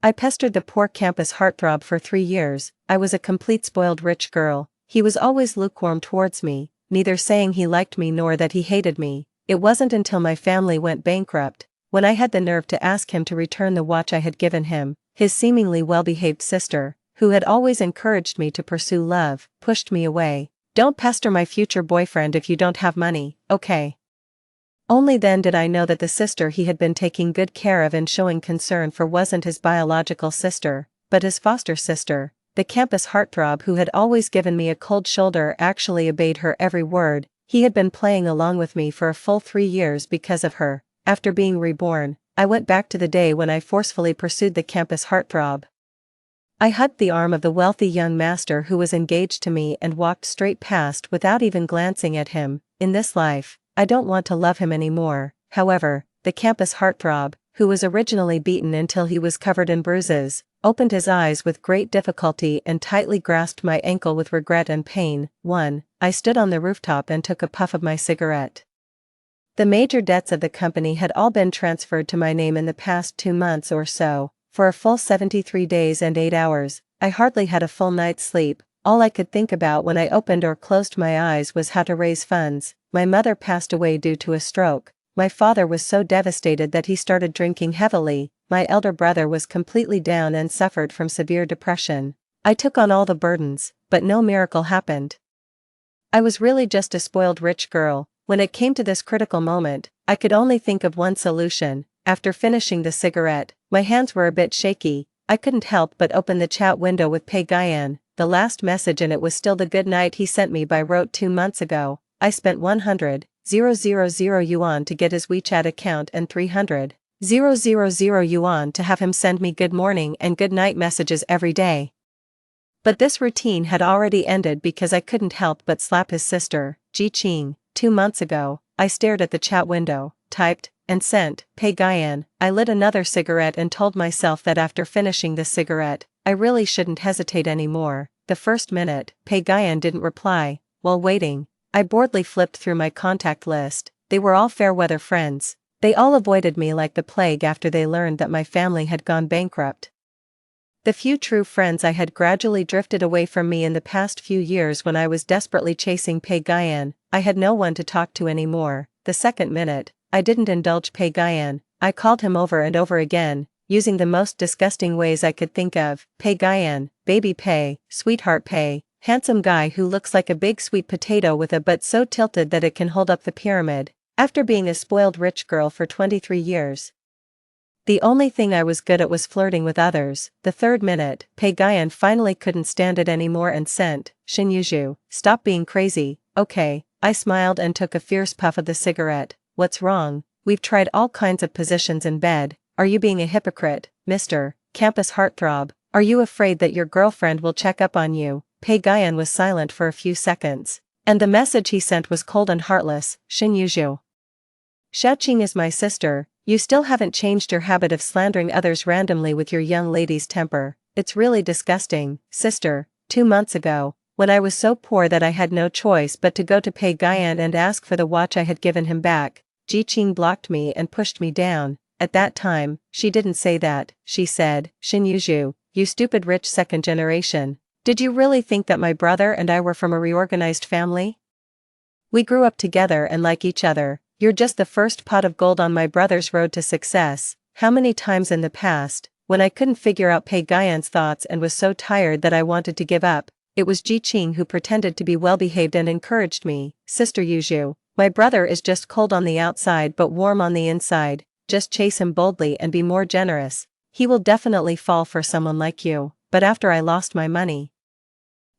I pestered the poor campus heartthrob for 3 years. I was a complete spoiled rich girl. He was always lukewarm towards me, neither saying he liked me nor that he hated me. It wasn't until my family went bankrupt, when I had the nerve to ask him to return the watch I had given him. His seemingly well-behaved sister, who had always encouraged me to pursue love, pushed me away. "Don't pester my future boyfriend if you don't have money, okay?" Only then did I know that the sister he had been taking good care of and showing concern for wasn't his biological sister, but his foster sister. The campus heartthrob who had always given me a cold shoulder actually obeyed her every word. He had been playing along with me for a full 3 years because of her. After being reborn, I went back to the day when I forcefully pursued the campus heartthrob. I hugged the arm of the wealthy young master who was engaged to me and walked straight past without even glancing at him. In this life, I don't want to love him anymore. However, the campus heartthrob, who was originally beaten until he was covered in bruises, opened his eyes with great difficulty and tightly grasped my ankle with regret and pain. I stood on the rooftop and took a puff of my cigarette. The major debts of the company had all been transferred to my name in the past 2 months or so. For a full 73 days and 8 hours, I hardly had a full night's sleep. All I could think about when I opened or closed my eyes was how to raise funds. My mother passed away due to a stroke. My father was so devastated that he started drinking heavily. My elder brother was completely down and suffered from severe depression. I took on all the burdens, but no miracle happened. I was really just a spoiled rich girl. When it came to this critical moment, I could only think of one solution. After finishing the cigarette, my hands were a bit shaky. I couldn't help but open the chat window with Pei Guyan. The last message in it was still the good night he sent me by rote 2 months ago. I spent 100,000 yuan to get his WeChat account and 300,000 yuan to have him send me good morning and good night messages every day. But this routine had already ended because I couldn't help but slap his sister, Ji Qing. 2 months ago, I stared at the chat window, typed, and sent, Pei Guyan. I lit another cigarette and told myself that after finishing this cigarette, I really shouldn't hesitate anymore. The first minute, Pei Guyan didn't reply. While waiting, I boredly flipped through my contact list. They were all fair-weather friends. They all avoided me like the plague after they learned that my family had gone bankrupt. The few true friends I had gradually drifted away from me in the past few years when I was desperately chasing Pei Guyan. I had no one to talk to anymore. The second minute, I didn't indulge Pei Guyan. I called him over and over again, using the most disgusting ways I could think of. Pei Guyan, baby Pei, sweetheart Pei, handsome guy who looks like a big sweet potato with a butt so tilted that it can hold up the pyramid. After being a spoiled rich girl for 23 years, the only thing I was good at was flirting with others. The third minute, Pei Guyan finally couldn't stand it anymore and sent, Xin Yuzhu, stop being crazy. Okay, I smiled and took a fierce puff of the cigarette. What's wrong? We've tried all kinds of positions in bed. Are you being a hypocrite, Mr. Campus Heartthrob? Are you afraid that your girlfriend will check up on you? Pei Guyan was silent for a few seconds, and the message he sent was cold and heartless. Xin Yuzhu, Xiaoqing is my sister. You still haven't changed your habit of slandering others randomly with your young lady's temper. It's really disgusting, sister. 2 months ago, when I was so poor that I had no choice but to go to Pei Guyan and ask for the watch I had given him back, Ji Qing blocked me and pushed me down. At that time, she didn't say that. She said, Xin Yuzhu, you stupid rich second generation. Did you really think that my brother and I were from a reorganized family? We grew up together and like each other. You're just the first pot of gold on my brother's road to success. How many times in the past, when I couldn't figure out Pei Guyan's thoughts and was so tired that I wanted to give up, it was Ji Qing who pretended to be well-behaved and encouraged me. Sister Yuzhu, my brother is just cold on the outside but warm on the inside. Just chase him boldly and be more generous. He will definitely fall for someone like you. But after I lost my money,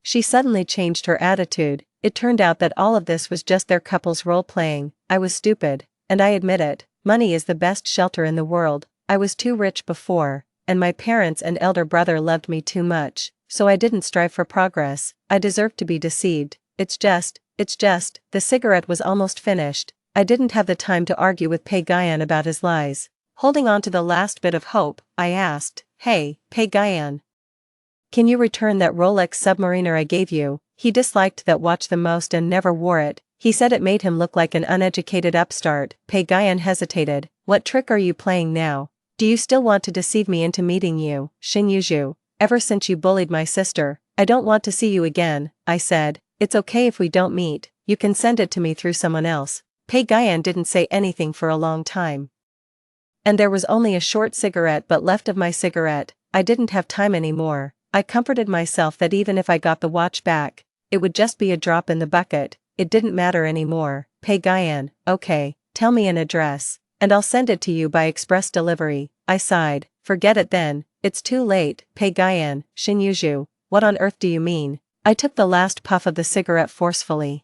she suddenly changed her attitude. It turned out that all of this was just their couple's role-playing. I was stupid, and I admit it. Money is the best shelter in the world. I was too rich before, and my parents and elder brother loved me too much, so I didn't strive for progress. I deserved to be deceived. It's just, the cigarette was almost finished. I didn't have the time to argue with Pei Guyan about his lies. Holding on to the last bit of hope, I asked, Hey, Pei Guyan, can you return that Rolex Submariner I gave you? He disliked that watch the most and never wore it. He said it made him look like an uneducated upstart. Pei Guyan hesitated. What trick are you playing now? Do you still want to deceive me into meeting you, Shin-Yuju? Ever since you bullied my sister, I don't want to see you again, I said. It's okay if we don't meet, you can send it to me through someone else. Pei-Guyan didn't say anything for a long time. And there was only a short cigarette but left of my cigarette. I didn't have time anymore. I comforted myself that even if I got the watch back, it would just be a drop in the bucket. It didn't matter anymore. Pei-Guyan, okay, tell me an address, and I'll send it to you by express delivery. I sighed. Forget it then, it's too late. Pei-Guyan, Shin-Yuju, what on earth do you mean? I took the last puff of the cigarette forcefully.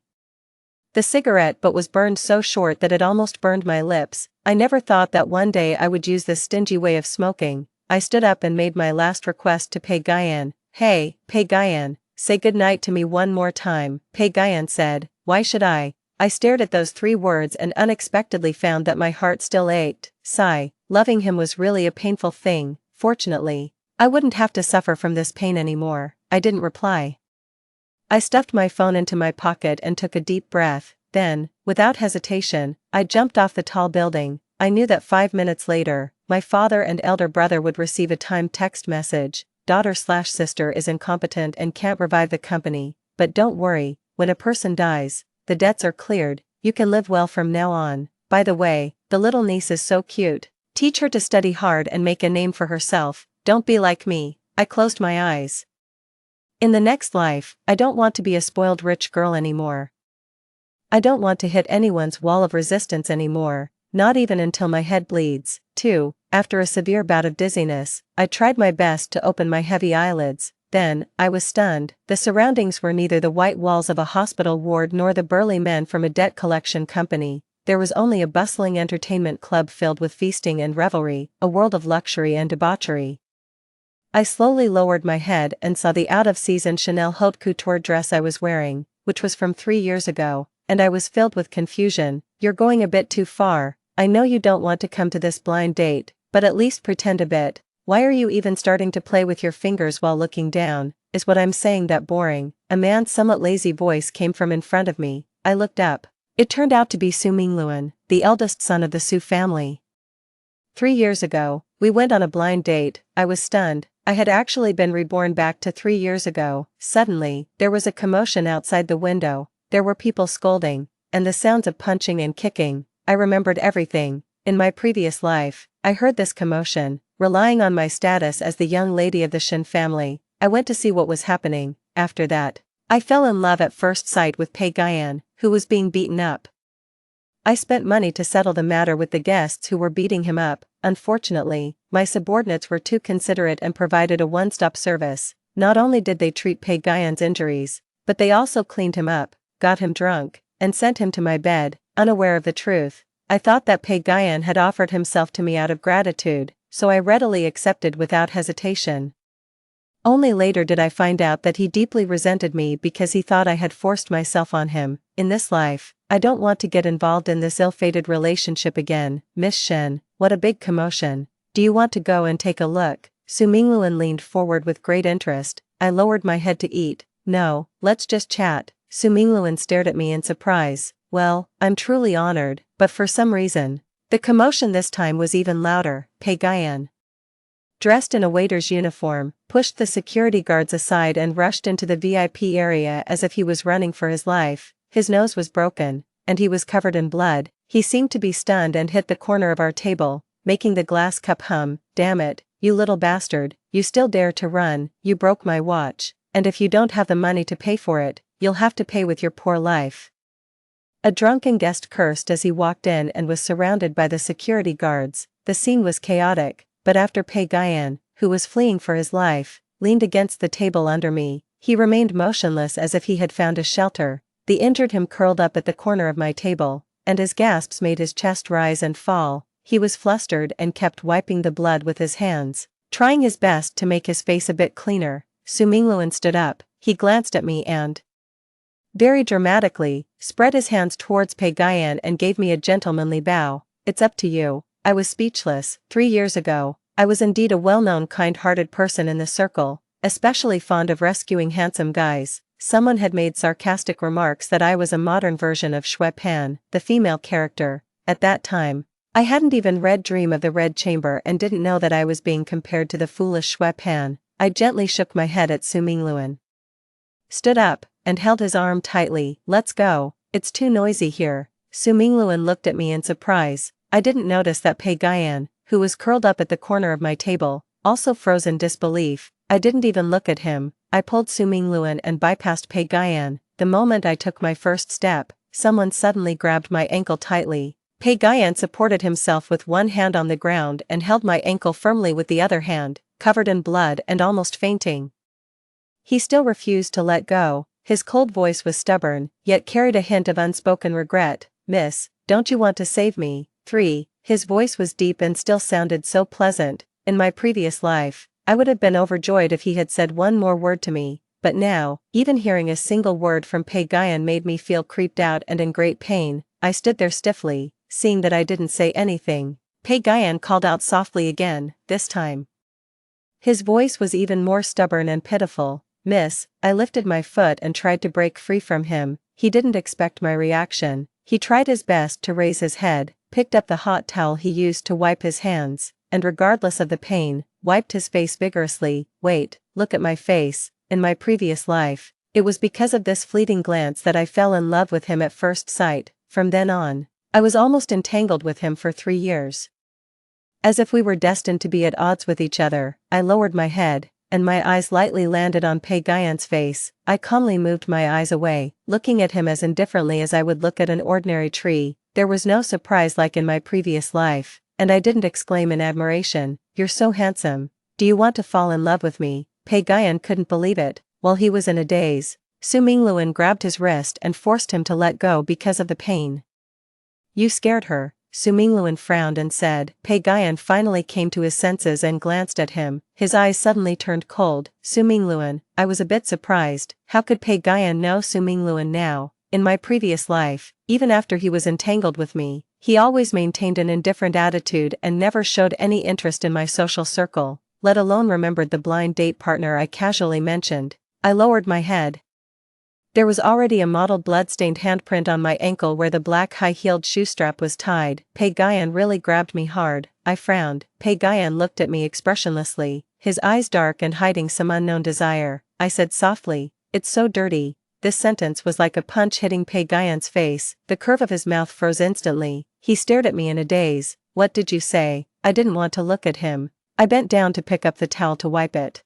The cigarette but was burned so short that it almost burned my lips. I never thought that one day I would use this stingy way of smoking. I stood up and made my last request to Pei-Guyan. Hey, Pei-Guyan, say goodnight to me one more time. Pei-Guyan said, why should I? I stared at those 3 words and unexpectedly found that my heart still ached. Sigh, loving him was really a painful thing. Fortunately, I wouldn't have to suffer from this pain anymore. I didn't reply. I stuffed my phone into my pocket and took a deep breath. Then, without hesitation, I jumped off the tall building. I knew that 5 minutes later, my father and elder brother would receive a timed text message. Daughter/sister is incompetent and can't revive the company. But don't worry, when a person dies, the debts are cleared. You can live well from now on. By the way, the little niece is so cute. Teach her to study hard and make a name for herself. Don't be like me. I closed my eyes. In the next life, I don't want to be a spoiled rich girl anymore. I don't want to hit anyone's wall of resistance anymore, not even until my head bleeds. 2. After a severe bout of dizziness, I tried my best to open my heavy eyelids. Then, I was stunned. The surroundings were neither the white walls of a hospital ward nor the burly men from a debt collection company. There was only a bustling entertainment club filled with feasting and revelry, a world of luxury and debauchery. I slowly lowered my head and saw the out-of-season Chanel haute couture dress I was wearing, which was from 3 years ago, and I was filled with confusion. You're going a bit too far. I know you don't want to come to this blind date, but at least pretend a bit. Why are you even starting to play with your fingers while looking down? Is what I'm saying that boring? A man's somewhat lazy voice came from in front of me. I looked up. It turned out to be Su Mingluan, the eldest son of the Su family. 3 years ago, we went on a blind date. I was stunned. I had actually been reborn back to 3 years ago. Suddenly, there was a commotion outside the window. There were people scolding, and the sounds of punching and kicking. I remembered everything. In my previous life, I heard this commotion. Relying on my status as the young lady of the Shin family, I went to see what was happening. After that, I fell in love at first sight with Pei-Guyan, who was being beaten up. I spent money to settle the matter with the guests who were beating him up. Unfortunately, my subordinates were too considerate and provided a one-stop service. Not only did they treat Pei-Guyan's injuries, but they also cleaned him up, got him drunk, and sent him to my bed. Unaware of the truth, I thought that Pei-Guyan had offered himself to me out of gratitude, so I readily accepted without hesitation. Only later did I find out that he deeply resented me because he thought I had forced myself on him. In this life, I don't want to get involved in this ill-fated relationship again. Miss Shen, what a big commotion. Do you want to go and take a look? Su Mingluan leaned forward with great interest. I lowered my head to eat. No, let's just chat. Su Mingluan stared at me in surprise. Well, I'm truly honored, but for some reason, the commotion this time was even louder. Pei-Guyan, dressed in a waiter's uniform, pushed the security guards aside and rushed into the VIP area as if he was running for his life. His nose was broken, and he was covered in blood. He seemed to be stunned and hit the corner of our table, making the glass cup hum. Damn it, you little bastard, you still dare to run. You broke my watch, and if you don't have the money to pay for it, you'll have to pay with your poor life. A drunken guest cursed as he walked in and was surrounded by the security guards. The scene was chaotic, but after Pei-Guyan, who was fleeing for his life, leaned against the table under me, he remained motionless as if he had found a shelter. The injured him curled up at the corner of my table, and his gasps made his chest rise and fall. He was flustered and kept wiping the blood with his hands, trying his best to make his face a bit cleaner. Su Mingluan stood up. He glanced at me and, very dramatically, spread his hands towards Pei-Guyan and gave me a gentlemanly bow. It's up to you. I was speechless. 3 years ago, I was indeed a well-known kind-hearted person in the circle, especially fond of rescuing handsome guys. Someone had made sarcastic remarks that I was a modern version of Shui Pan, the female character. At that time, I hadn't even read Dream of the Red Chamber and didn't know that I was being compared to the foolish Shui Pan. I gently shook my head at Su Mingluan. Stood up, and held his arm tightly. Let's go, it's too noisy here. Su Mingluan looked at me in surprise. I didn't notice that Pei Guyan, who was curled up at the corner of my table, also froze in disbelief. I didn't even look at him. I pulled Su Mingluan and bypassed Pei Guyan. The moment I took my first step, someone suddenly grabbed my ankle tightly. Pei Guyan supported himself with one hand on the ground and held my ankle firmly with the other hand, covered in blood and almost fainting. He still refused to let go. His cold voice was stubborn, yet carried a hint of unspoken regret. Miss, don't you want to save me? 3. His voice was deep and still sounded so pleasant. In my previous life, I would have been overjoyed if he had said one more word to me, but now, even hearing a single word from Pei Guyan made me feel creeped out and in great pain. I stood there stiffly, seeing that I didn't say anything. Pei Guyan called out softly again, this time. His voice was even more stubborn and pitiful. Miss, I lifted my foot and tried to break free from him. He didn't expect my reaction. He tried his best to raise his head, picked up the hot towel he used to wipe his hands, and regardless of the pain, wiped his face vigorously. Wait, look at my face. In my previous life, it was because of this fleeting glance that I fell in love with him at first sight. From then on, I was almost entangled with him for 3 years. As if we were destined to be at odds with each other, I lowered my head, and my eyes lightly landed on Pei Guyan's face. I calmly moved my eyes away, looking at him as indifferently as I would look at an ordinary tree. There was no surprise like in my previous life, and I didn't exclaim in admiration, "You're so handsome. Do you want to fall in love with me?" Pei Guyan couldn't believe it. While he was in a daze, Su Mingluan grabbed his wrist and forced him to let go because of the pain. You scared her. Su Mingluan frowned and said. Pei Guyan finally came to his senses and glanced at him. His eyes suddenly turned cold. Su Mingluan, I was a bit surprised. How could Pei Guyan know Su Mingluan now? In my previous life, even after he was entangled with me, he always maintained an indifferent attitude and never showed any interest in my social circle, let alone remembered the blind date partner I casually mentioned. I lowered my head. There was already a mottled blood-stained handprint on my ankle where the black high-heeled shoe strap was tied. Pei Guyan really grabbed me hard. I frowned. Pei Guyan looked at me expressionlessly, his eyes dark and hiding some unknown desire. I said softly, "It's so dirty." This sentence was like a punch hitting Pei Guyan's face. The curve of his mouth froze instantly. He stared at me in a daze. What did you say? I didn't want to look at him. I bent down to pick up the towel to wipe it.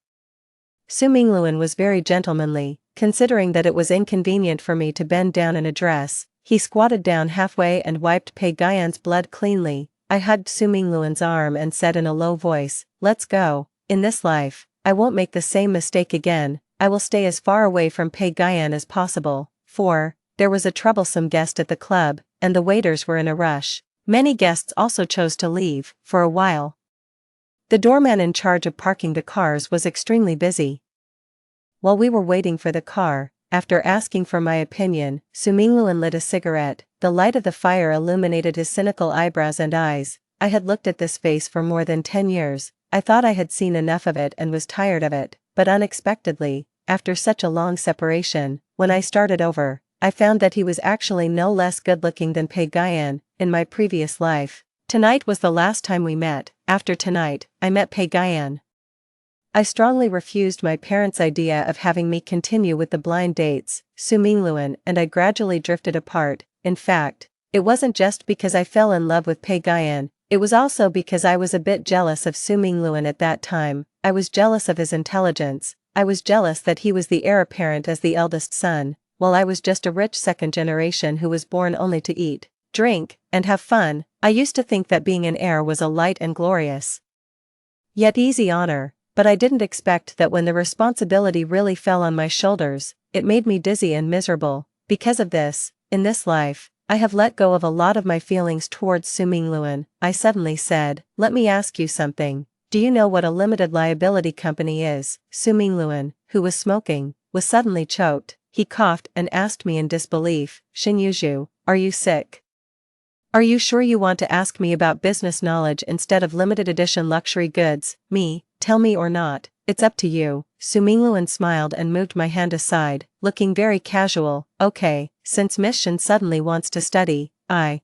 Su Mingluan was very gentlemanly, considering that it was inconvenient for me to bend down in a dress. He squatted down halfway and wiped Pei Guyan's blood cleanly. I hugged Su Mingluan's arm and said in a low voice, "Let's go. In this life, I won't make the same mistake again. I will stay as far away from Pei Guyan as possible." 4. There was a troublesome guest at the club, and the waiters were in a rush. Many guests also chose to leave, for a while. The doorman in charge of parking the cars was extremely busy. While we were waiting for the car, after asking for my opinion, Su Mingluan lit a cigarette. The light of the fire illuminated his cynical eyebrows and eyes. I had looked at this face for more than 10 years. I thought I had seen enough of it and was tired of it, but unexpectedly, after such a long separation, when I started over, I found that he was actually no less good-looking than Pei Guyan. In my previous life, tonight was the last time we met. After tonight, I met Pei Guyan. I strongly refused my parents' idea of having me continue with the blind dates, Su Mingluan and I gradually drifted apart. In fact, it wasn't just because I fell in love with Pei Guyan, it was also because I was a bit jealous of Su Mingluan at that time. I was jealous of his intelligence. I was jealous that he was the heir apparent as the eldest son, while I was just a rich second generation who was born only to eat, drink, and have fun. I used to think that being an heir was a light and glorious, yet easy honor, but I didn't expect that when the responsibility really fell on my shoulders, it made me dizzy and miserable. Because of this, in this life, I have let go of a lot of my feelings towards Su Mingluan. I suddenly said, "Let me ask you something. Do you know what a limited liability company is?" Su Mingluan, who was smoking, was suddenly choked. He coughed and asked me in disbelief, "Shinyuju, are you sick? Are you sure you want to ask me about business knowledge instead of limited edition luxury goods?" Me, tell me or not, it's up to you. Su Mingluan smiled and moved my hand aside, looking very casual. "Okay, since Miss Shin suddenly wants to study,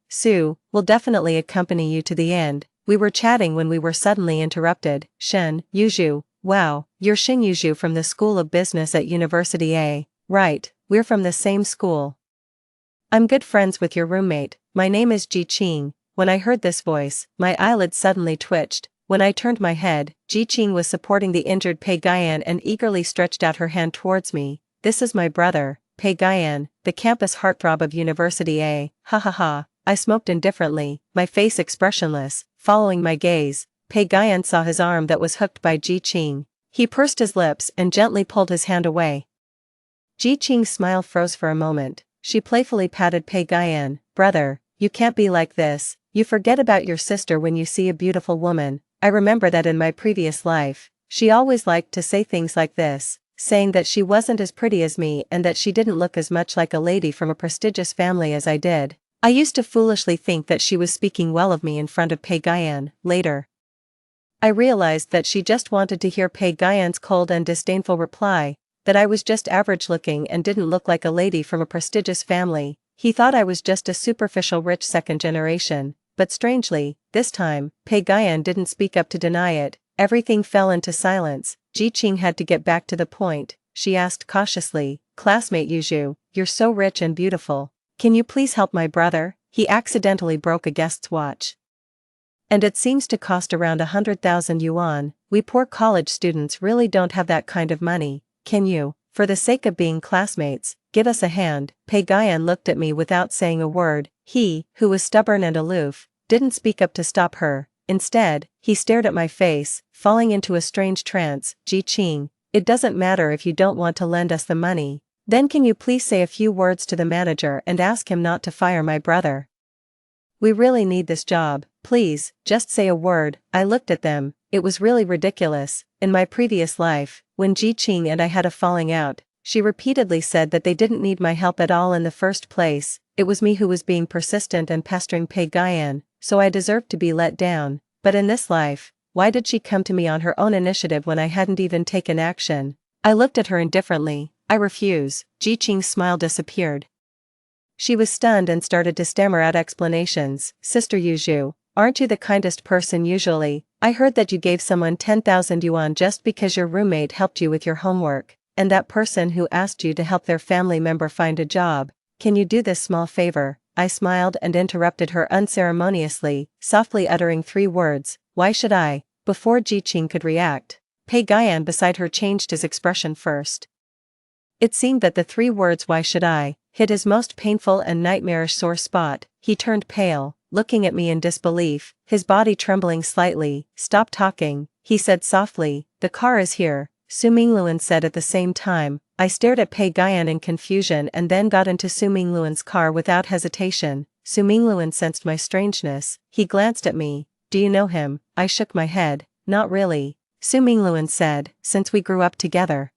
Sue, will definitely accompany you to the end. We were chatting when we were suddenly interrupted. Shen Yuzhu, wow, you're Shen Yuzhu from the School of Business at University A. Right, we're from the same school. I'm good friends with your roommate. My name is Ji Qing. When I heard this voice, my eyelids suddenly twitched. When I turned my head, Ji Qing was supporting the injured Pei Guyan and eagerly stretched out her hand towards me. This is my brother, Pei Guyan, the campus heartthrob of University A. Ha ha ha. I smoked indifferently, my face expressionless. Following my gaze, Pei Guyan saw his arm that was hooked by Ji Qing. He pursed his lips and gently pulled his hand away. Ji Qing's smile froze for a moment. She playfully patted Pei Guyan. Brother, you can't be like this. You forget about your sister when you see a beautiful woman. I remember that in my previous life, she always liked to say things like this, saying that she wasn't as pretty as me and that she didn't look as much like a lady from a prestigious family as I did. I used to foolishly think that she was speaking well of me in front of Pei Guyan. Later, I realized that she just wanted to hear Pei Guyan's cold and disdainful reply, that I was just average looking and didn't look like a lady from a prestigious family. He thought I was just a superficial rich second generation, but strangely, this time, Pei Guyan didn't speak up to deny it. Everything fell into silence. Ji Qing had to get back to the point. She asked cautiously, classmate Yuzhu, you're so rich and beautiful. Can you please help my brother? He accidentally broke a guest's watch. And it seems to cost around 100,000 yuan. We poor college students really don't have that kind of money. Can you, for the sake of being classmates, give us a hand? Pei Guyan looked at me without saying a word. He, who was stubborn and aloof, didn't speak up to stop her. Instead, he stared at my face, falling into a strange trance. Ji Qing, it doesn't matter if you don't want to lend us the money. Then can you please say a few words to the manager and ask him not to fire my brother? We really need this job. Please, just say a word. I looked at them. It was really ridiculous. In my previous life, when Ji Qing and I had a falling out, she repeatedly said that they didn't need my help at all in the first place. It was me who was being persistent and pestering Pei Guyan, so I deserved to be let down. But in this life, why did she come to me on her own initiative when I hadn't even taken action? I looked at her indifferently. I refuse. Ji Qing's smile disappeared. She was stunned and started to stammer out explanations. Sister Yuzhu, aren't you the kindest person usually? I heard that you gave someone 10,000 yuan just because your roommate helped you with your homework, and that person who asked you to help their family member find a job. Can you do this small favor? I smiled and interrupted her unceremoniously, softly uttering 3 words, why should I? Before Ji Qing could react, Pei Guyan beside her changed his expression first. It seemed that the 3 words why should I hit his most painful and nightmarish sore spot. He turned pale, looking at me in disbelief, his body trembling slightly. Stop talking, he said softly, the car is here, Su Mingluan said at the same time. I stared at Pei Guyan in confusion and then got into Su Mingluan's car without hesitation. Su Mingluan sensed my strangeness. He glanced at me. Do you know him? I shook my head. Not really, Su Mingluan said, since we grew up together.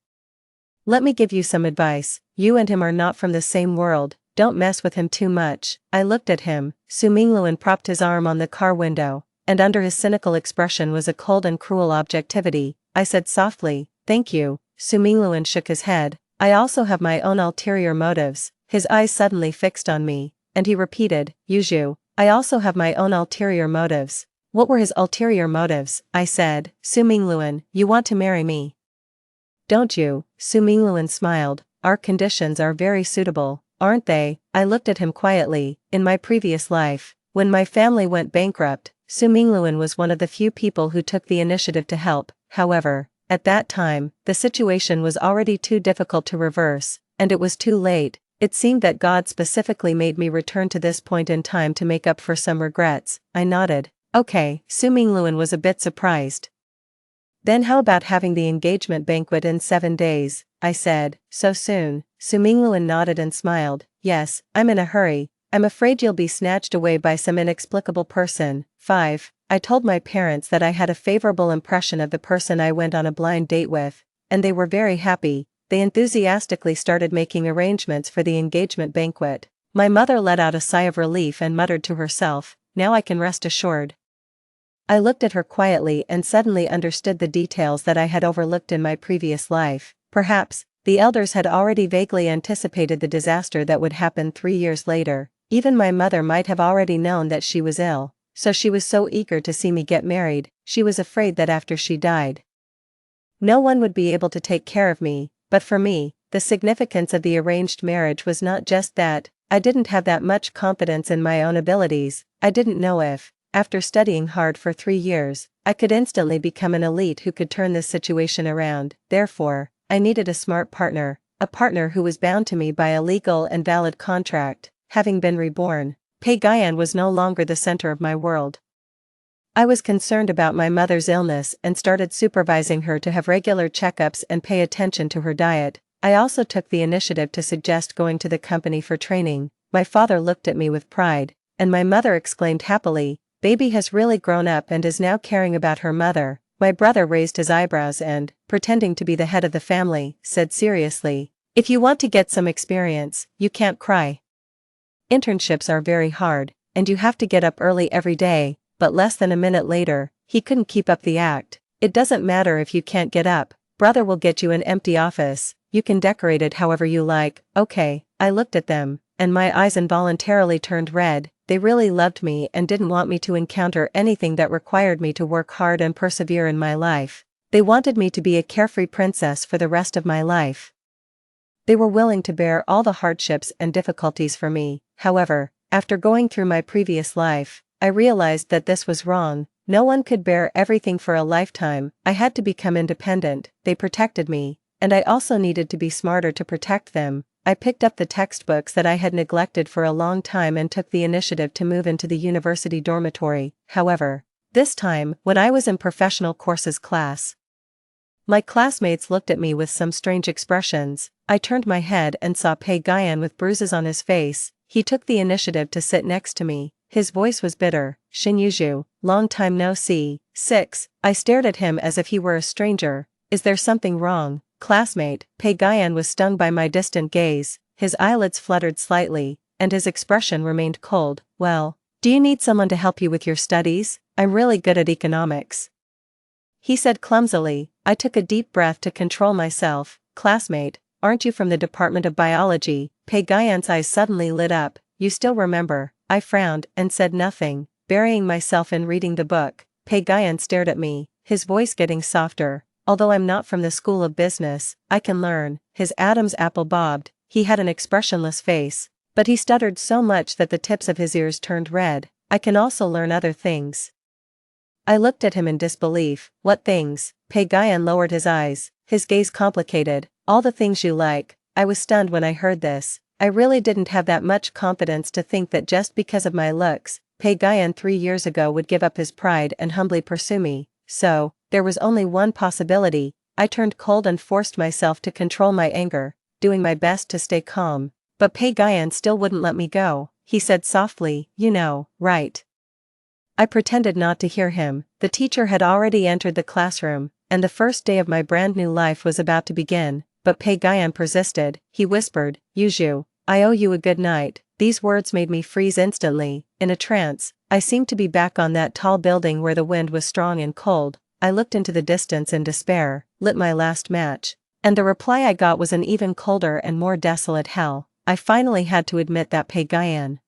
Let me give you some advice. You and him are not from the same world. Don't mess with him too much. I looked at him. Su Mingluan propped his arm on the car window, and under his cynical expression was a cold and cruel objectivity. I said softly, thank you. Su Mingluan shook his head. I also have my own ulterior motives. His eyes suddenly fixed on me, and he repeated, Yuzhu, I also have my own ulterior motives. What were his ulterior motives? I said. Su Mingluan, you want to marry me, don't you? Su Mingluan smiled. Our conditions are very suitable, aren't they? I looked at him quietly. In my previous life, when my family went bankrupt, Su Mingluan was one of the few people who took the initiative to help. However, at that time, the situation was already too difficult to reverse, and it was too late. It seemed that God specifically made me return to this point in time to make up for some regrets. I nodded. Okay. Su Mingluan was a bit surprised. Then how about having the engagement banquet in 7 days? I said. So soon? Su Mingluan nodded and smiled. Yes, I'm in a hurry. I'm afraid you'll be snatched away by some inexplicable person. 5. I told my parents that I had a favorable impression of the person I went on a blind date with, and they were very happy. They enthusiastically started making arrangements for the engagement banquet. My mother let out a sigh of relief and muttered to herself, now I can rest assured. I looked at her quietly and suddenly understood the details that I had overlooked in my previous life. Perhaps, the elders had already vaguely anticipated the disaster that would happen 3 years later. Even my mother might have already known that she was ill, so she was so eager to see me get married, she was afraid that after she died, no one would be able to take care of me. But for me, the significance of the arranged marriage was not just that. I didn't have that much confidence in my own abilities. I didn't know if, after studying hard for 3 years, I could instantly become an elite who could turn this situation around. Therefore, I needed a smart partner, a partner who was bound to me by a legal and valid contract. Having been reborn, Pagayan was no longer the center of my world. I was concerned about my mother's illness and started supervising her to have regular checkups and pay attention to her diet. I also took the initiative to suggest going to the company for training. My father looked at me with pride, and my mother exclaimed happily, "Baby has really grown up and is now caring about her mother." My brother raised his eyebrows and, pretending to be the head of the family, said seriously, "If you want to get some experience, you can't cry. Internships are very hard, and you have to get up early every day." But less than a minute later, he couldn't keep up the act. "It doesn't matter if you can't get up, brother will get you an empty office, you can decorate it however you like." Okay, I looked at them, and my eyes involuntarily turned red. They really loved me and didn't want me to encounter anything that required me to work hard and persevere in my life. They wanted me to be a carefree princess for the rest of my life. They were willing to bear all the hardships and difficulties for me. However, after going through my previous life, I realized that this was wrong. No one could bear everything for a lifetime. I had to become independent. They protected me, and I also needed to be smarter to protect them. I picked up the textbooks that I had neglected for a long time and took the initiative to move into the university dormitory. However, this time, when I was in professional courses class, my classmates looked at me with some strange expressions. I turned my head and saw Pagayan with bruises on his face. He took the initiative to sit next to me. His voice was bitter. "Shinyuju, long time no see." 6. I stared at him as if he were a stranger. "Is there something wrong, classmate?" Pagayan was stung by my distant gaze. His eyelids fluttered slightly, and his expression remained cold. "Well, do you need someone to help you with your studies? I'm really good at economics," he said clumsily. I took a deep breath to control myself. "Classmate, aren't you from the Department of Biology?" Pagayan's eyes suddenly lit up. "You still remember?" I frowned and said nothing, burying myself in reading the book. Pagayan stared at me, his voice getting softer. "Although I'm not from the school of business, I can learn." His Adam's apple bobbed. He had an expressionless face, but he stuttered so much that the tips of his ears turned red. "I can also learn other things." I looked at him in disbelief. "What things?" Pagayan lowered his eyes, his gaze complicated. "All the things you like." I was stunned when I heard this. I really didn't have that much confidence to think that just because of my looks, Pagayan 3 years ago would give up his pride and humbly pursue me. So, there was only one possibility. I turned cold and forced myself to control my anger, doing my best to stay calm. But Pagayan still wouldn't let me go. He said softly, "You know, right?" I pretended not to hear him. The teacher had already entered the classroom, and the first day of my brand new life was about to begin. But Pagayan persisted. He whispered, "Yuju, I owe you a good night." These words made me freeze instantly. In a trance, I seemed to be back on that tall building where the wind was strong and cold. I looked into the distance in despair, lit my last match, and the reply I got was an even colder and more desolate hell. I finally had to admit that Pagayan,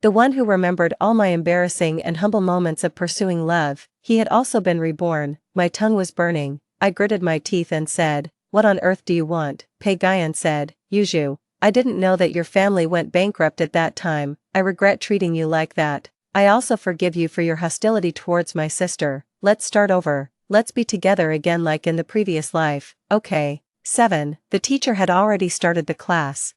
the one who remembered all my embarrassing and humble moments of pursuing love, he had also been reborn. My tongue was burning. I gritted my teeth and said, "What on earth do you want?" Pagayan said, "Yuju, I didn't know that your family went bankrupt at that time. I regret treating you like that. I also forgive you for your hostility towards my sister. Let's start over. Let's be together again like in the previous life." Okay. 7. The teacher had already started the class.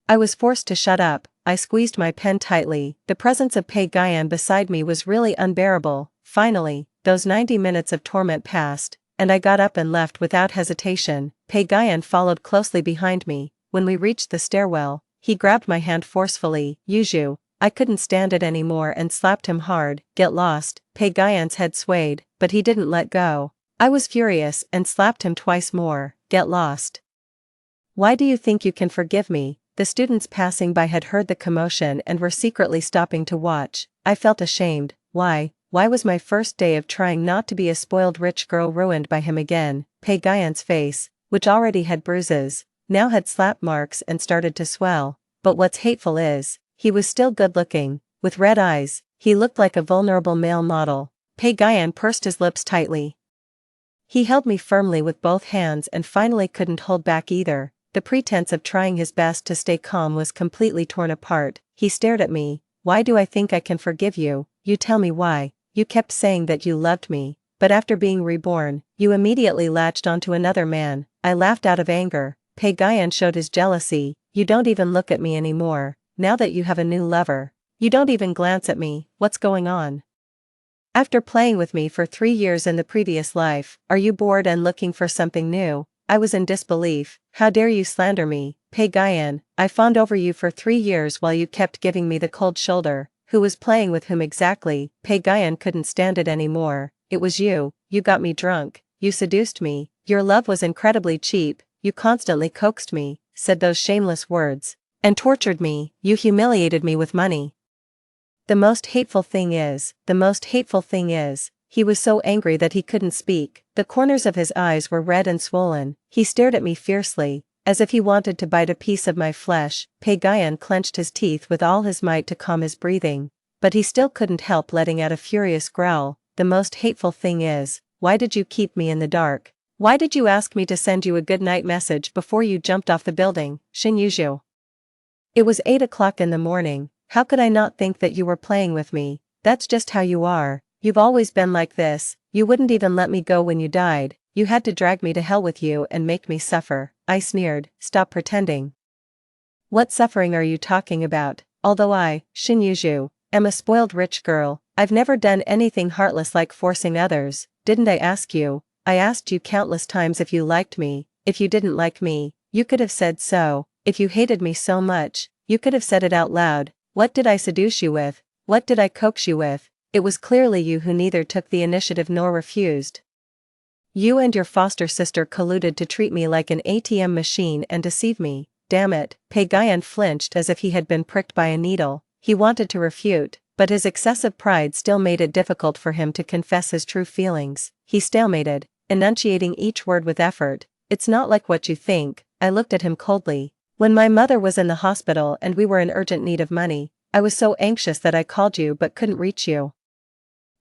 I was forced to shut up. I squeezed my pen tightly. The presence of Pagayan beside me was really unbearable. Finally, those 90 minutes of torment passed, and I got up and left without hesitation. Pagayan followed closely behind me. When we reached the stairwell, he grabbed my hand forcefully. "Yuju." I couldn't stand it anymore and slapped him hard. "Get lost." Pagayan's head swayed, but he didn't let go. I was furious and slapped him twice more. "Get lost. Why do you think you can forgive me?" The students passing by had heard the commotion and were secretly stopping to watch. I felt ashamed. Why was my first day of trying not to be a spoiled rich girl ruined by him again? Pagayan's face, which already had bruises, now had slap marks and started to swell. But what's hateful is, He was still good-looking, with red eyes. He looked like a vulnerable male model. Pagayan pursed his lips tightly. He held me firmly with both hands and finally couldn't hold back either. The pretense of trying his best to stay calm was completely torn apart. He stared at me. Why do I think I can forgive you? You tell me why. You kept saying that you loved me, but after being reborn, you immediately latched onto another man. I laughed out of anger. Pagayan showed his jealousy. You don't even look at me anymore, now that you have a new lover. You don't even glance at me. What's going on? After playing with me for 3 years in the previous life, are you bored and looking for something new? I was in disbelief. How dare you slander me, Pagayan? I fawned over you for 3 years while you kept giving me the cold shoulder. Who was playing with whom exactly? Pagayan couldn't stand it anymore. It was you. You got me drunk. You seduced me. Your love was incredibly cheap. You constantly coaxed me, said those shameless words, and tortured me. You humiliated me with money. The most hateful thing is, he was so angry that he couldn't speak. The corners of his eyes were red and swollen. He stared at me fiercely, as if he wanted to bite a piece of my flesh. Pagayan clenched his teeth with all his might to calm his breathing, but he still couldn't help letting out a furious growl. The most hateful thing is, why did you keep me in the dark? Why did you ask me to send you a good night message before you jumped off the building, Shinyuju? It was 8 o'clock in the morning. How could I not think that you were playing with me? That's just how you are. You've always been like this. You wouldn't even let me go when you died. You had to drag me to hell with you and make me suffer. I sneered. Stop pretending. What suffering are you talking about? Although I, Shinyuju, am a spoiled rich girl, I've never done anything heartless like forcing others. Didn't I ask you? I asked you countless times if you liked me. If you didn't like me, you could have said so. If you hated me so much, you could have said it out loud. What did I seduce you with? What did I coax you with? It was clearly you who neither took the initiative nor refused. You and your foster sister colluded to treat me like an ATM machine and deceive me. Damn it. Pagayan flinched as if he had been pricked by a needle. He wanted to refute, but his excessive pride still made it difficult for him to confess his true feelings. He stalemated, enunciating each word with effort. It's not like what you think. I looked at him coldly. When my mother was in the hospital and we were in urgent need of money, I was so anxious that I called you but couldn't reach you.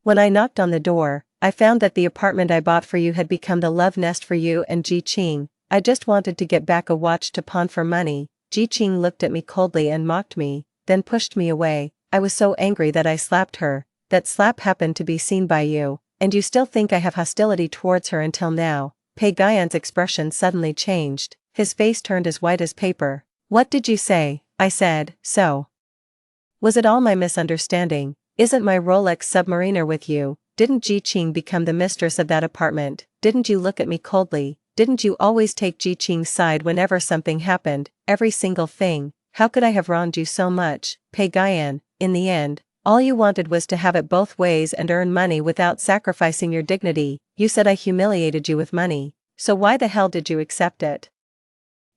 When I knocked on the door, I found that the apartment I bought for you had become the love nest for you and Ji Qing. I just wanted to get back a watch to pawn for money. Ji Qing looked at me coldly and mocked me, then pushed me away. I was so angry that I slapped her. That slap happened to be seen by you, and you still think I have hostility towards her until now. Pagayan's expression suddenly changed. His face turned as white as paper. What did you say? I said, so. Was it all my misunderstanding? Isn't my Rolex Submariner with you? Didn't Ji Qing become the mistress of that apartment? Didn't you look at me coldly? Didn't you always take Ji Qing's side whenever something happened? Every single thing. How could I have wronged you so much? Pagayan, in the end, all you wanted was to have it both ways and earn money without sacrificing your dignity. You said I humiliated you with money. So why the hell did you accept it?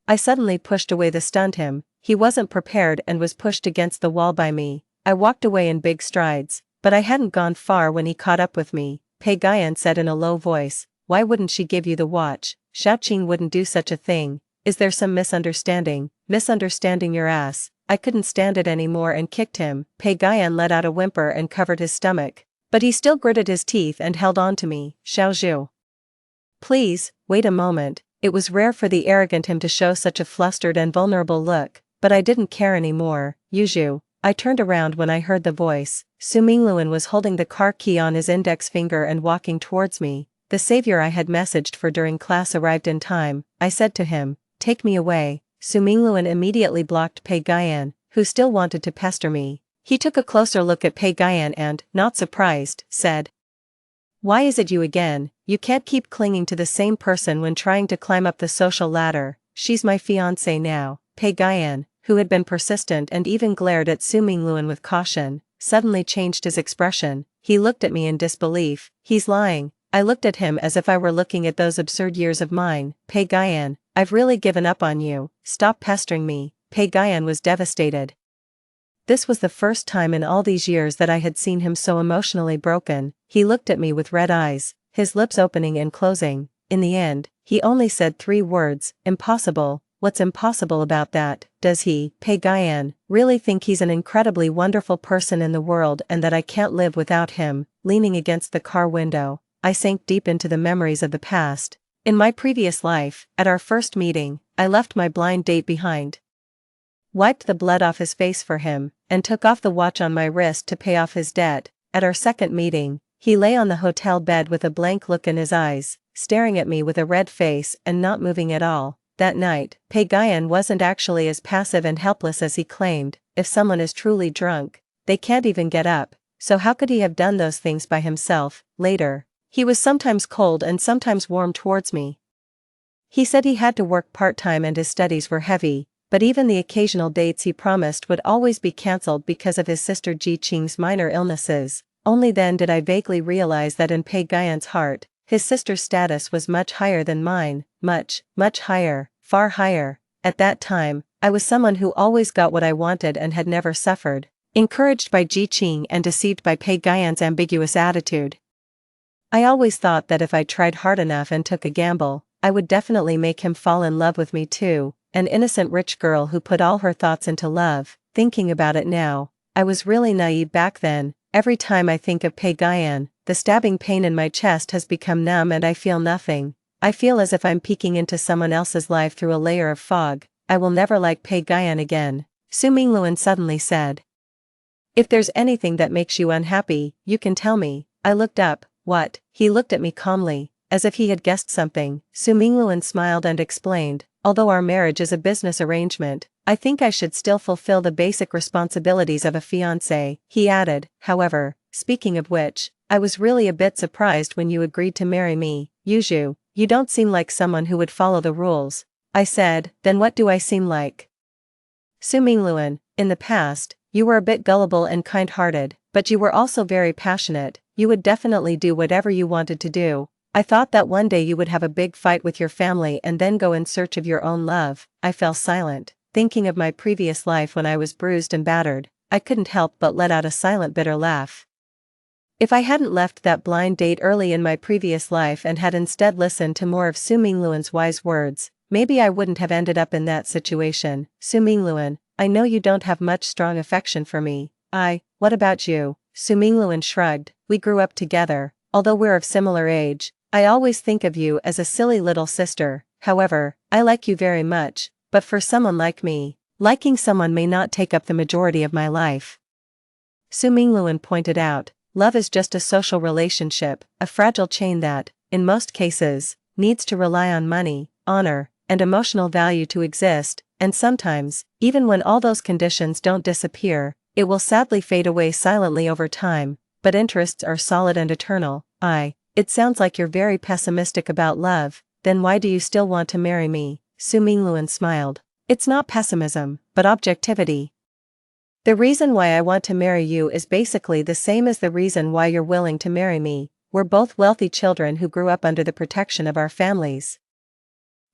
I suddenly pushed away the stunned him. He wasn't prepared and was pushed against the wall by me. I walked away in big strides, but I hadn't gone far when he caught up with me. Pagayan said in a low voice, why wouldn't she give you the watch? Xiaoqing wouldn't do such a thing. Is there some misunderstanding? Misunderstanding your ass. I couldn't stand it anymore and kicked him. Pagayan let out a whimper and covered his stomach. But he still gritted his teeth and held on to me. Xiaozhu. Please, wait a moment. It was rare for the arrogant him to show such a flustered and vulnerable look, but I didn't care anymore. Yuzhu. I turned around when I heard the voice. Su Mingluan was holding the car key on his index finger and walking towards me. The savior I had messaged for during class arrived in time. I said to him, take me away. Su Mingluan immediately blocked Pagayan, who still wanted to pester me. He took a closer look at Pagayan and, not surprised, said, why is it you again? You can't keep clinging to the same person when trying to climb up the social ladder. She's my fiancé now. Pagayan, who had been persistent and even glared at Su Mingluan with caution, suddenly changed his expression. He looked at me in disbelief. He's lying. I looked at him as if I were looking at those absurd years of mine. Pagayan, I've really given up on you. Stop pestering me. Pagayan was devastated. This was the first time in all these years that I had seen him so emotionally broken. He looked at me with red eyes, his lips opening and closing. In the end, he only said 3 words, impossible. what's impossible about that? Does he, Pei Guyan, really think he's an incredibly wonderful person in the world and that I can't live without him? Leaning against the car window, I sank deep into the memories of the past. In my previous life, at our first meeting, I left my blind date behind, wiped the blood off his face for him, and took off the watch on my wrist to pay off his debt. At our second meeting, he lay on the hotel bed with a blank look in his eyes, staring at me with a red face and not moving at all. That night, Pei Guyan wasn't actually as passive and helpless as he claimed. If someone is truly drunk, they can't even get up, so how could he have done those things by himself? Later, he was sometimes cold and sometimes warm towards me. He said he had to work part-time and his studies were heavy, but even the occasional dates he promised would always be cancelled because of his sister Ji Qing's minor illnesses. Only then did I vaguely realize that in Pei Guyan's heart, his sister's status was much higher than mine, much higher, far higher. At that time, I was someone who always got what I wanted and had never suffered, encouraged by Ji Qing and deceived by Pei Guyan's ambiguous attitude. I always thought that if I tried hard enough and took a gamble, I would definitely make him fall in love with me too, an innocent rich girl who put all her thoughts into love. Thinking about it now, I was really naive back then. Every time I think of Pei Guyan, the stabbing pain in my chest has become numb and I feel nothing. I feel as if I'm peeking into someone else's life through a layer of fog. I will never like Pei Guyan again, Su Mingluan suddenly said. If there's anything that makes you unhappy, you can tell me. I looked up. What? He looked at me calmly, as if he had guessed something. Su Mingluan smiled and explained, although our marriage is a business arrangement, I think I should still fulfill the basic responsibilities of a fiancé. He added, however, speaking of which, I was really a bit surprised when you agreed to marry me. Yuju, you don't seem like someone who would follow the rules. I said, then what do I seem like? Su Mingluan, in the past, you were a bit gullible and kind-hearted, but you were also very passionate. You would definitely do whatever you wanted to do. I thought that one day you would have a big fight with your family and then go in search of your own love. I fell silent, thinking of my previous life when I was bruised and battered. I couldn't help but let out a silent bitter laugh. If I hadn't left that blind date early in my previous life and had instead listened to more of Su Mingluan's wise words, maybe I wouldn't have ended up in that situation. Su Mingluan, I know you don't have much strong affection for me. What about you? Su Mingluan shrugged. We grew up together, although we're of similar age. I always think of you as a silly little sister. However, I like you very much, but for someone like me, liking someone may not take up the majority of my life. Su Mingluan pointed out, love is just a social relationship, a fragile chain that, in most cases, needs to rely on money, honor, and emotional value to exist, and sometimes, even when all those conditions don't disappear, it will sadly fade away silently over time, but interests are solid and eternal. It sounds like you're very pessimistic about love, then why do you still want to marry me? Su Mingluan smiled. It's not pessimism, but objectivity. The reason why I want to marry you is basically the same as the reason why you're willing to marry me. We're both wealthy children who grew up under the protection of our families.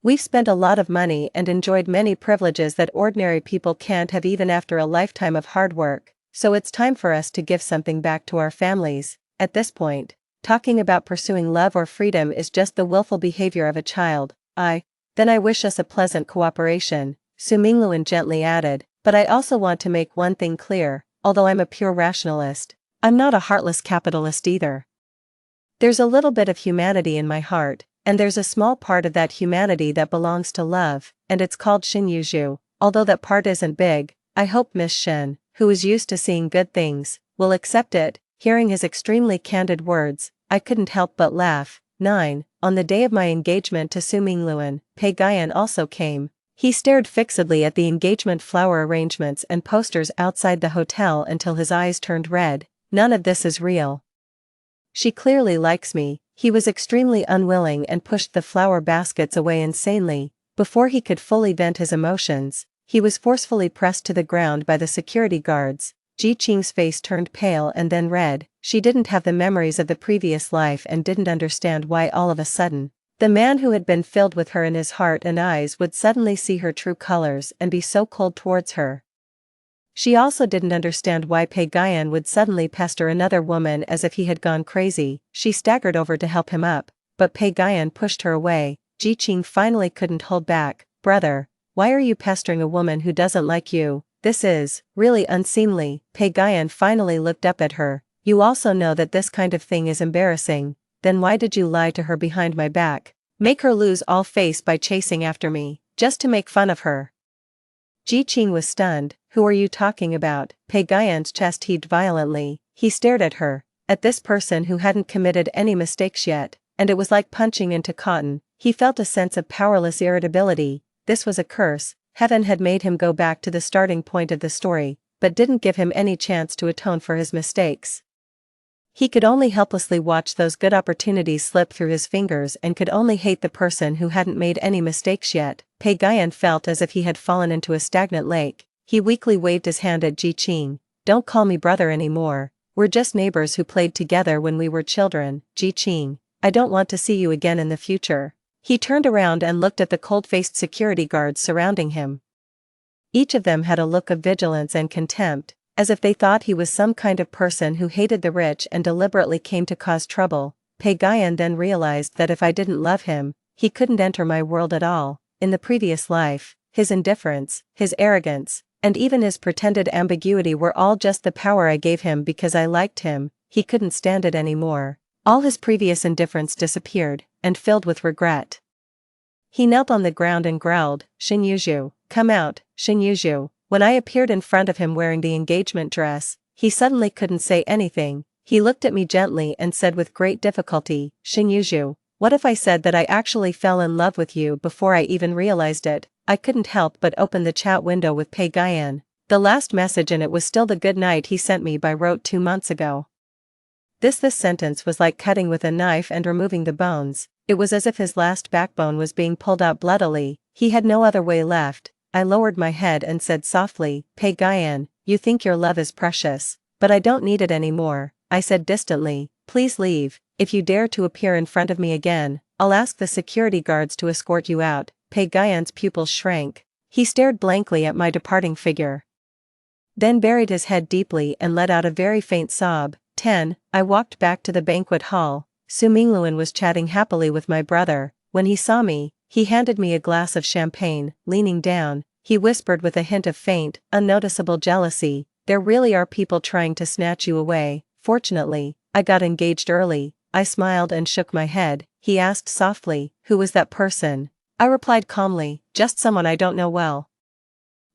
We've spent a lot of money and enjoyed many privileges that ordinary people can't have even after a lifetime of hard work, so it's time for us to give something back to our families. At this point, talking about pursuing love or freedom is just the willful behavior of a child. Then I wish us a pleasant cooperation, Su Mingluan gently added, but I also want to make one thing clear, although I'm a pure rationalist, I'm not a heartless capitalist either. There's a little bit of humanity in my heart, and there's a small part of that humanity that belongs to love, and it's called Xinyuju. Although that part isn't big, I hope Miss Shen, who is used to seeing good things, will accept it. Hearing his extremely candid words, I couldn't help but laugh. 9. On the day of my engagement to Su Mingluan, Pei Guyan also came. He stared fixedly at the engagement flower arrangements and posters outside the hotel until his eyes turned red. None of this is real. She clearly likes me. He was extremely unwilling and pushed the flower baskets away insanely. Before he could fully vent his emotions, he was forcefully pressed to the ground by the security guards. Ji Qing's face turned pale and then red. She didn't have the memories of the previous life and didn't understand why all of a sudden, the man who had been filled with her in his heart and eyes would suddenly see her true colors and be so cold towards her. She also didn't understand why Pei Guyan would suddenly pester another woman as if he had gone crazy. She staggered over to help him up, but Pei Guyan pushed her away. Ji Qing finally couldn't hold back. Brother, Why are you pestering a woman who doesn't like you? This is really unseemly. Pagayan finally looked up at her. You also know that this kind of thing is embarrassing. Then why did you lie to her behind my back? Make her lose all face by chasing after me, just to make fun of her. Ji Qing was stunned. Who are you talking about? Pagayan's chest heaved violently. He stared at her, at this person who hadn't committed any mistakes yet, and it was like punching into cotton. He felt a sense of powerless irritability. This was a curse. Heaven had made him go back to the starting point of the story, but didn't give him any chance to atone for his mistakes. He could only helplessly watch those good opportunities slip through his fingers and could only hate the person who hadn't made any mistakes yet. Pagayan felt as if he had fallen into a stagnant lake. He weakly waved his hand at Ji Qing. Don't call me brother anymore. We're just neighbors who played together when we were children. Ji Qing, I don't want to see you again in the future. He turned around and looked at the cold-faced security guards surrounding him. Each of them had a look of vigilance and contempt, as if they thought he was some kind of person who hated the rich and deliberately came to cause trouble. Pagayan then realized that if I didn't love him, he couldn't enter my world at all. In the previous life, his indifference, his arrogance, and even his pretended ambiguity were all just the power I gave him because I liked him. He couldn't stand it anymore. All his previous indifference disappeared, and filled with regret. He knelt on the ground and growled, Shinyuju, come out, Shinyuju. When I appeared in front of him wearing the engagement dress, he suddenly couldn't say anything. He looked at me gently and said with great difficulty, Shinyuju, what if I said that I actually fell in love with you before I even realized it? I couldn't help but open the chat window with Pagayan. The last message in it was still the good night he sent me by rote 2 months ago. This sentence was like cutting with a knife and removing the bones. It was as if his last backbone was being pulled out bloodily. He had no other way left. I lowered my head and said softly, Pagayan, you think your love is precious, but I don't need it anymore. I said distantly, please leave. If you dare to appear in front of me again, I'll ask the security guards to escort you out. Pagayan's pupils shrank. He stared blankly at my departing figure. Then buried his head deeply and let out a very faint sob. 10. I walked back to the banquet hall. Su Mingluan was chatting happily with my brother. When he saw me, he handed me a glass of champagne. Leaning down, he whispered with a hint of faint, unnoticeable jealousy, there really are people trying to snatch you away. Fortunately, I got engaged early. I smiled and shook my head. He asked softly, who was that person? I replied calmly, just someone I don't know well.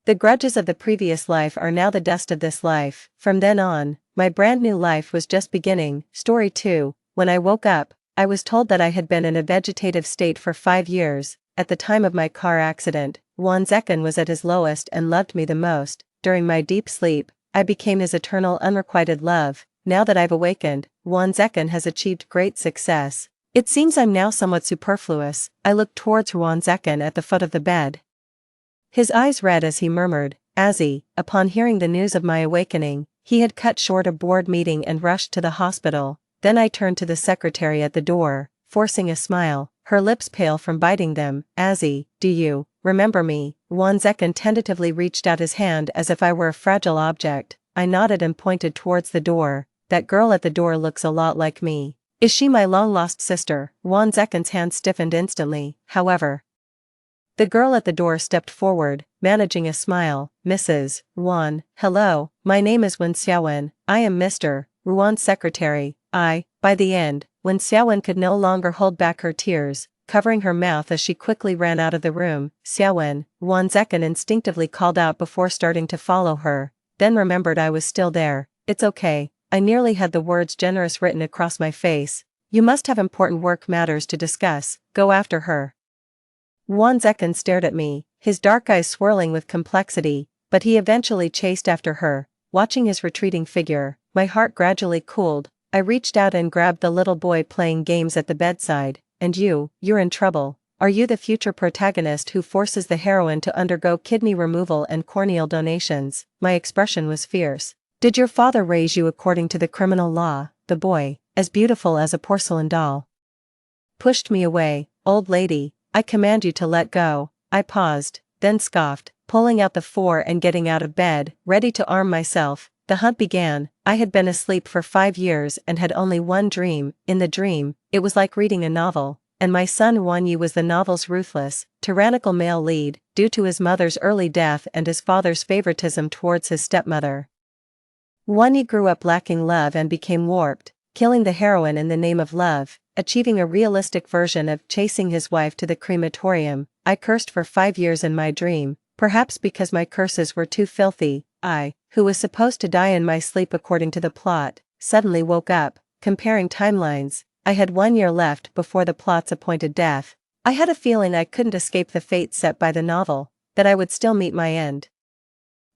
The grudges of the previous life are now the dust of this life. From then on, my brand new life was just beginning. Story 2. When I woke up, I was told that I had been in a vegetative state for 5 years. At the time of my car accident, Wan Zekan was at his lowest and loved me the most. During my deep sleep, I became his eternal unrequited love. Now that I've awakened, Wan Zekan has achieved great success. It seems I'm now somewhat superfluous. I looked towards Wan Zekan at the foot of the bed. His eyes read as he murmured, Azzy. Upon hearing the news of my awakening, he had cut short a board meeting and rushed to the hospital. Then I turned to the secretary at the door, forcing a smile, her lips pale from biting them. Azzy, do you remember me? Wan Zekan tentatively reached out his hand as if I were a fragile object. I nodded and pointed towards the door. That girl at the door looks a lot like me. Is she my long-lost sister? Wan Zekan's hand stiffened instantly, however. The girl at the door stepped forward, managing a smile. Mrs. Wan, hello, my name is Wen Xiaowen. I am Mr. Ruan's secretary. By the end, when Xiaowen could no longer hold back her tears, covering her mouth as she quickly ran out of the room. Xiaowen, Wan Zekan instinctively called out before starting to follow her, then remembered I was still there. It's okay. I nearly had the words generous written across my face. You must have important work matters to discuss. Go after her. Wan Zekan stared at me, his dark eyes swirling with complexity, but he eventually chased after her. Watching his retreating figure, my heart gradually cooled. I reached out and grabbed the little boy playing games at the bedside. And you're in trouble. Are you the future protagonist who forces the heroine to undergo kidney removal and corneal donations? My expression was fierce. Did your father raise you according to the criminal law? The boy, as beautiful as a porcelain doll, pushed me away. Old lady, I command you to let go. I paused, then scoffed, pulling out the 4 and getting out of bed, ready to arm myself. The hunt began. I had been asleep for 5 years and had only one dream. In the dream, it was like reading a novel, and my son Wan Yu was the novel's ruthless, tyrannical male lead. due to his mother's early death and his father's favoritism towards his stepmother. Won Yi grew up lacking love and became warped, killing the heroine in the name of love, achieving a realistic version of chasing his wife to the crematorium. I cursed for 5 years in my dream, perhaps because my curses were too filthy. I, who was supposed to die in my sleep according to the plot, suddenly woke up, comparing timelines. I had 1 year left before the plot's appointed death. I had a feeling I couldn't escape the fate set by the novel, that I would still meet my end.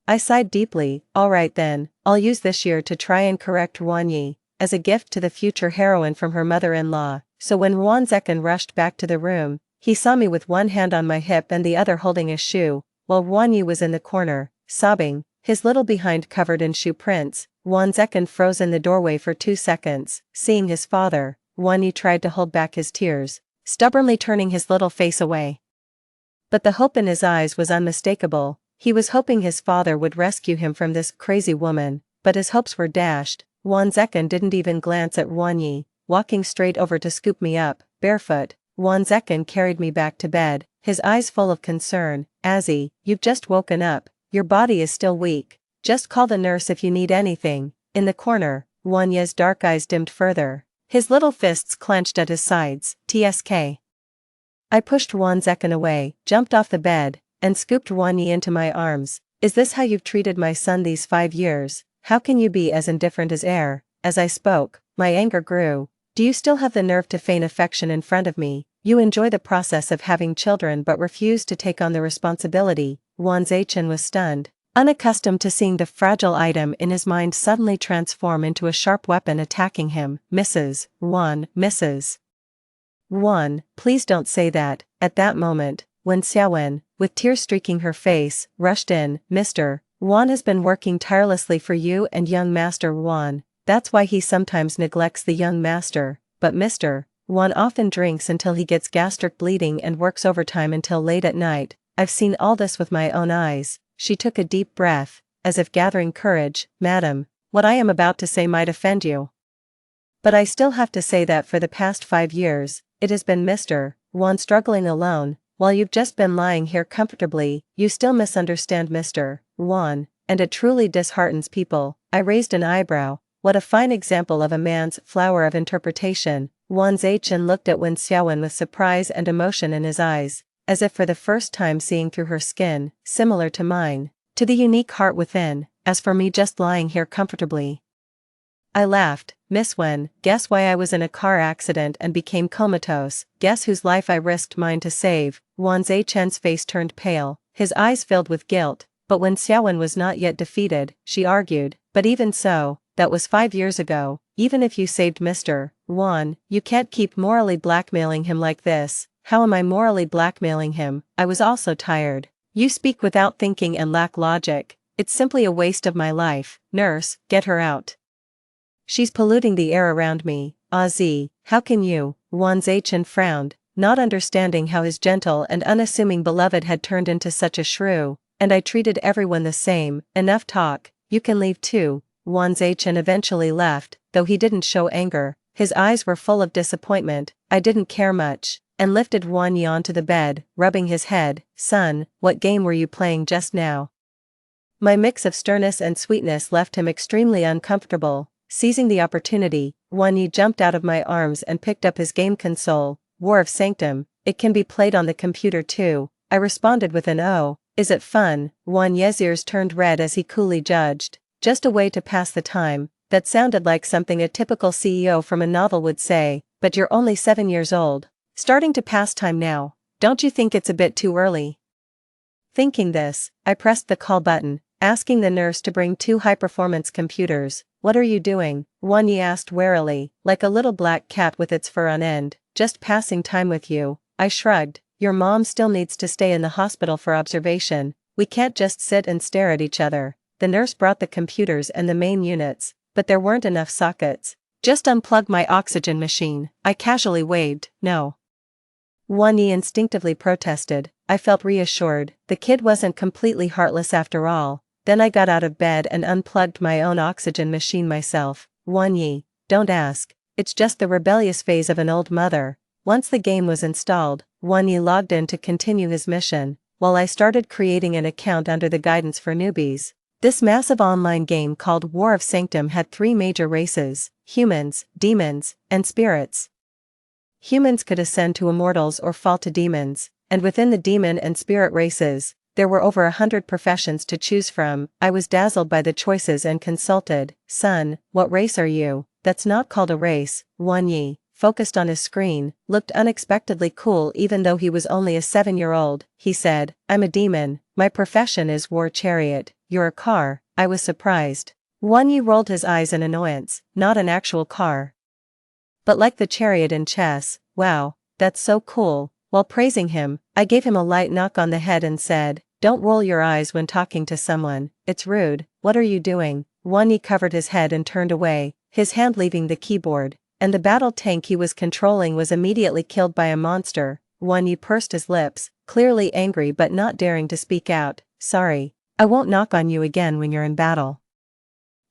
I sighed deeply. Alright then, I'll use this year to try and correct Won Yi, as a gift to the future heroine from her mother-in-law. So when Won Zekin rushed back to the room, he saw me with one hand on my hip and the other holding a shoe, while Won Yi was in the corner, sobbing, his little behind covered in shoe prints. Won Zekin froze in the doorway for 2 seconds. Seeing his father, Won Yi tried to hold back his tears, stubbornly turning his little face away. But the hope in his eyes was unmistakable. He was hoping his father would rescue him from this crazy woman, but his hopes were dashed. Won Zekin didn't even glance at Won Yi, walking straight over to scoop me up, barefoot. Won Zekin carried me back to bed, his eyes full of concern. Azzy, you've just woken up, your body is still weak, just call the nurse if you need anything. In the corner, Won Yi's dark eyes dimmed further, his little fists clenched at his sides. TSK. I pushed Won Zekin away, jumped off the bed, and scooped Won Yi into my arms. Is this how you've treated my son these 5 years? How can you be as indifferent as air? As I spoke, my anger grew. Do you still have the nerve to feign affection in front of me? You enjoy the process of having children but refuse to take on the responsibility. Won Zekin was stunned, unaccustomed to seeing the fragile item in his mind suddenly transform into a sharp weapon attacking him. Mrs. Won, please don't say that. At that moment, when Xiaowen, with tears streaking her face, rushed in, Mr. Won has been working tirelessly for you and young Master Won. That's why he sometimes neglects the young master, but Mr. Won often drinks until he gets gastric bleeding and works overtime until late at night. I've seen all this with my own eyes. She took a deep breath, as if gathering courage. Madam, what I am about to say might offend you, but I still have to say that for the past 5 years, it has been Mr. Won struggling alone. While you've just been lying here comfortably, you still misunderstand Mr. Won, and it truly disheartens people. I raised an eyebrow. What a fine example of a man's flower of interpretation. Won Zekin looked at Wen Xiaowen with surprise and emotion in his eyes, as if for the first time seeing through her skin, similar to mine, to the unique heart within. As for me just lying here comfortably, I laughed. Miss Wen, guess why I was in a car accident and became comatose, guess whose life I risked mine to save. Won Zekin's face turned pale, his eyes filled with guilt, but when Xiaowen was not yet defeated, she argued, but even so, that was 5 years ago. Even if you saved Mr. Won, you can't keep morally blackmailing him like this. How am I morally blackmailing him? I was also tired. You speak without thinking and lack logic. It's simply a waste of my life. Nurse, get her out. She's polluting the air around me. Azzy, how can you? Won Zekin frowned, not understanding how his gentle and unassuming beloved had turned into such a shrew. And I treated everyone the same. Enough talk, you can leave too. Won Zekin eventually left, though he didn't show anger. His eyes were full of disappointment. I didn't care much, and lifted Won Yi onto the bed, rubbing his head. Son, what game were you playing just now? My mix of sternness and sweetness left him extremely uncomfortable. Seizing the opportunity, Won Yi jumped out of my arms and picked up his game console. War of Sanctum, it can be played on the computer too. I responded with an oh. Is it fun? Won Yi's ears turned red as he coolly judged. Just a way to pass the time. That sounded like something a typical CEO from a novel would say, but you're only 7 years old. Starting to pass time now. Don't you think it's a bit too early? Thinking this, I pressed the call button, asking the nurse to bring 2 high-performance computers. What are you doing? Won Yi asked warily, like a little black cat with its fur on end. Just passing time with you. I shrugged. Your mom still needs to stay in the hospital for observation. We can't just sit and stare at each other. The nurse brought the computers and the main units, but there weren't enough sockets. Just unplug my oxygen machine. I casually waved. No. Won Yi instinctively protested. I felt reassured. The kid wasn't completely heartless after all. Then I got out of bed and unplugged my own oxygen machine myself. Won Yi, don't ask. It's just the rebellious phase of an old mother. Once the game was installed, Won Yi logged in to continue his mission. while I started creating an account under the guidance for newbies. This massive online game called War of Sanctum had 3 major races: humans, demons, and spirits. Humans could ascend to immortals or fall to demons, and within the demon and spirit races, there were over 100 professions to choose from. I was dazzled by the choices and consulted, "Son, what race are you?" "That's not called a race." Wan Yi, focused on his screen, looked unexpectedly cool even though he was only a 7-year-old. He said, "I'm a demon, my profession is war chariot." "You're a car." I was surprised. Wan Yi rolled his eyes in annoyance. "Not an actual car, but like the chariot in chess." "Wow, that's so cool." While praising him, I gave him a light knock on the head and said, "Don't roll your eyes when talking to someone, it's rude." "What are you doing?" Wan Yi covered his head and turned away, his hand leaving the keyboard, and the battle tank he was controlling was immediately killed by a monster. Wan Yi pursed his lips, clearly angry but not daring to speak out. "Sorry, I won't knock on you again when you're in battle."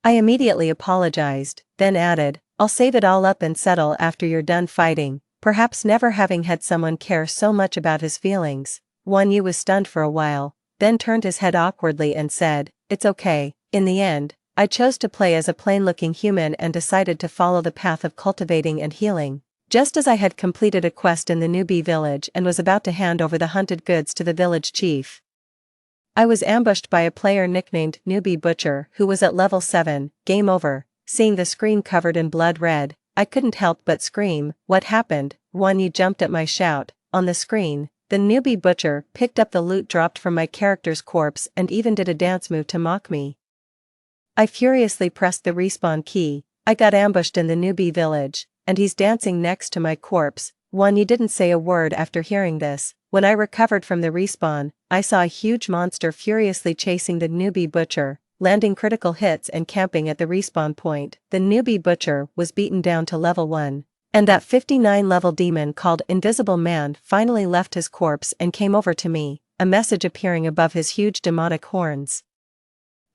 I immediately apologized, then added, "I'll save it all up and settle after you're done fighting." Perhaps never having had someone care so much about his feelings, Wan Yi was stunned for a while, then turned his head awkwardly and said, "It's okay." In the end, I chose to play as a plain-looking human and decided to follow the path of cultivating and healing. Just as I had completed a quest in the newbie village and was about to hand over the hunted goods to the village chief, I was ambushed by a player nicknamed Newbie Butcher who was at level 7, game over. Seeing the screen covered in blood red, I couldn't help but scream, "What happened?" Wan Yi jumped at my shout. On the screen, the Newbie Butcher picked up the loot dropped from my character's corpse and even did a dance move to mock me. I furiously pressed the respawn key. I got ambushed in the newbie village, and he's dancing next to my corpse. Wan Yi didn't say a word after hearing this. When I recovered from the respawn, I saw a huge monster furiously chasing the Newbie Butcher, landing critical hits and camping at the respawn point. The Newbie Butcher was beaten down to level 1. And that 59-level demon called Invisible Man finally left his corpse and came over to me, a message appearing above his huge demonic horns.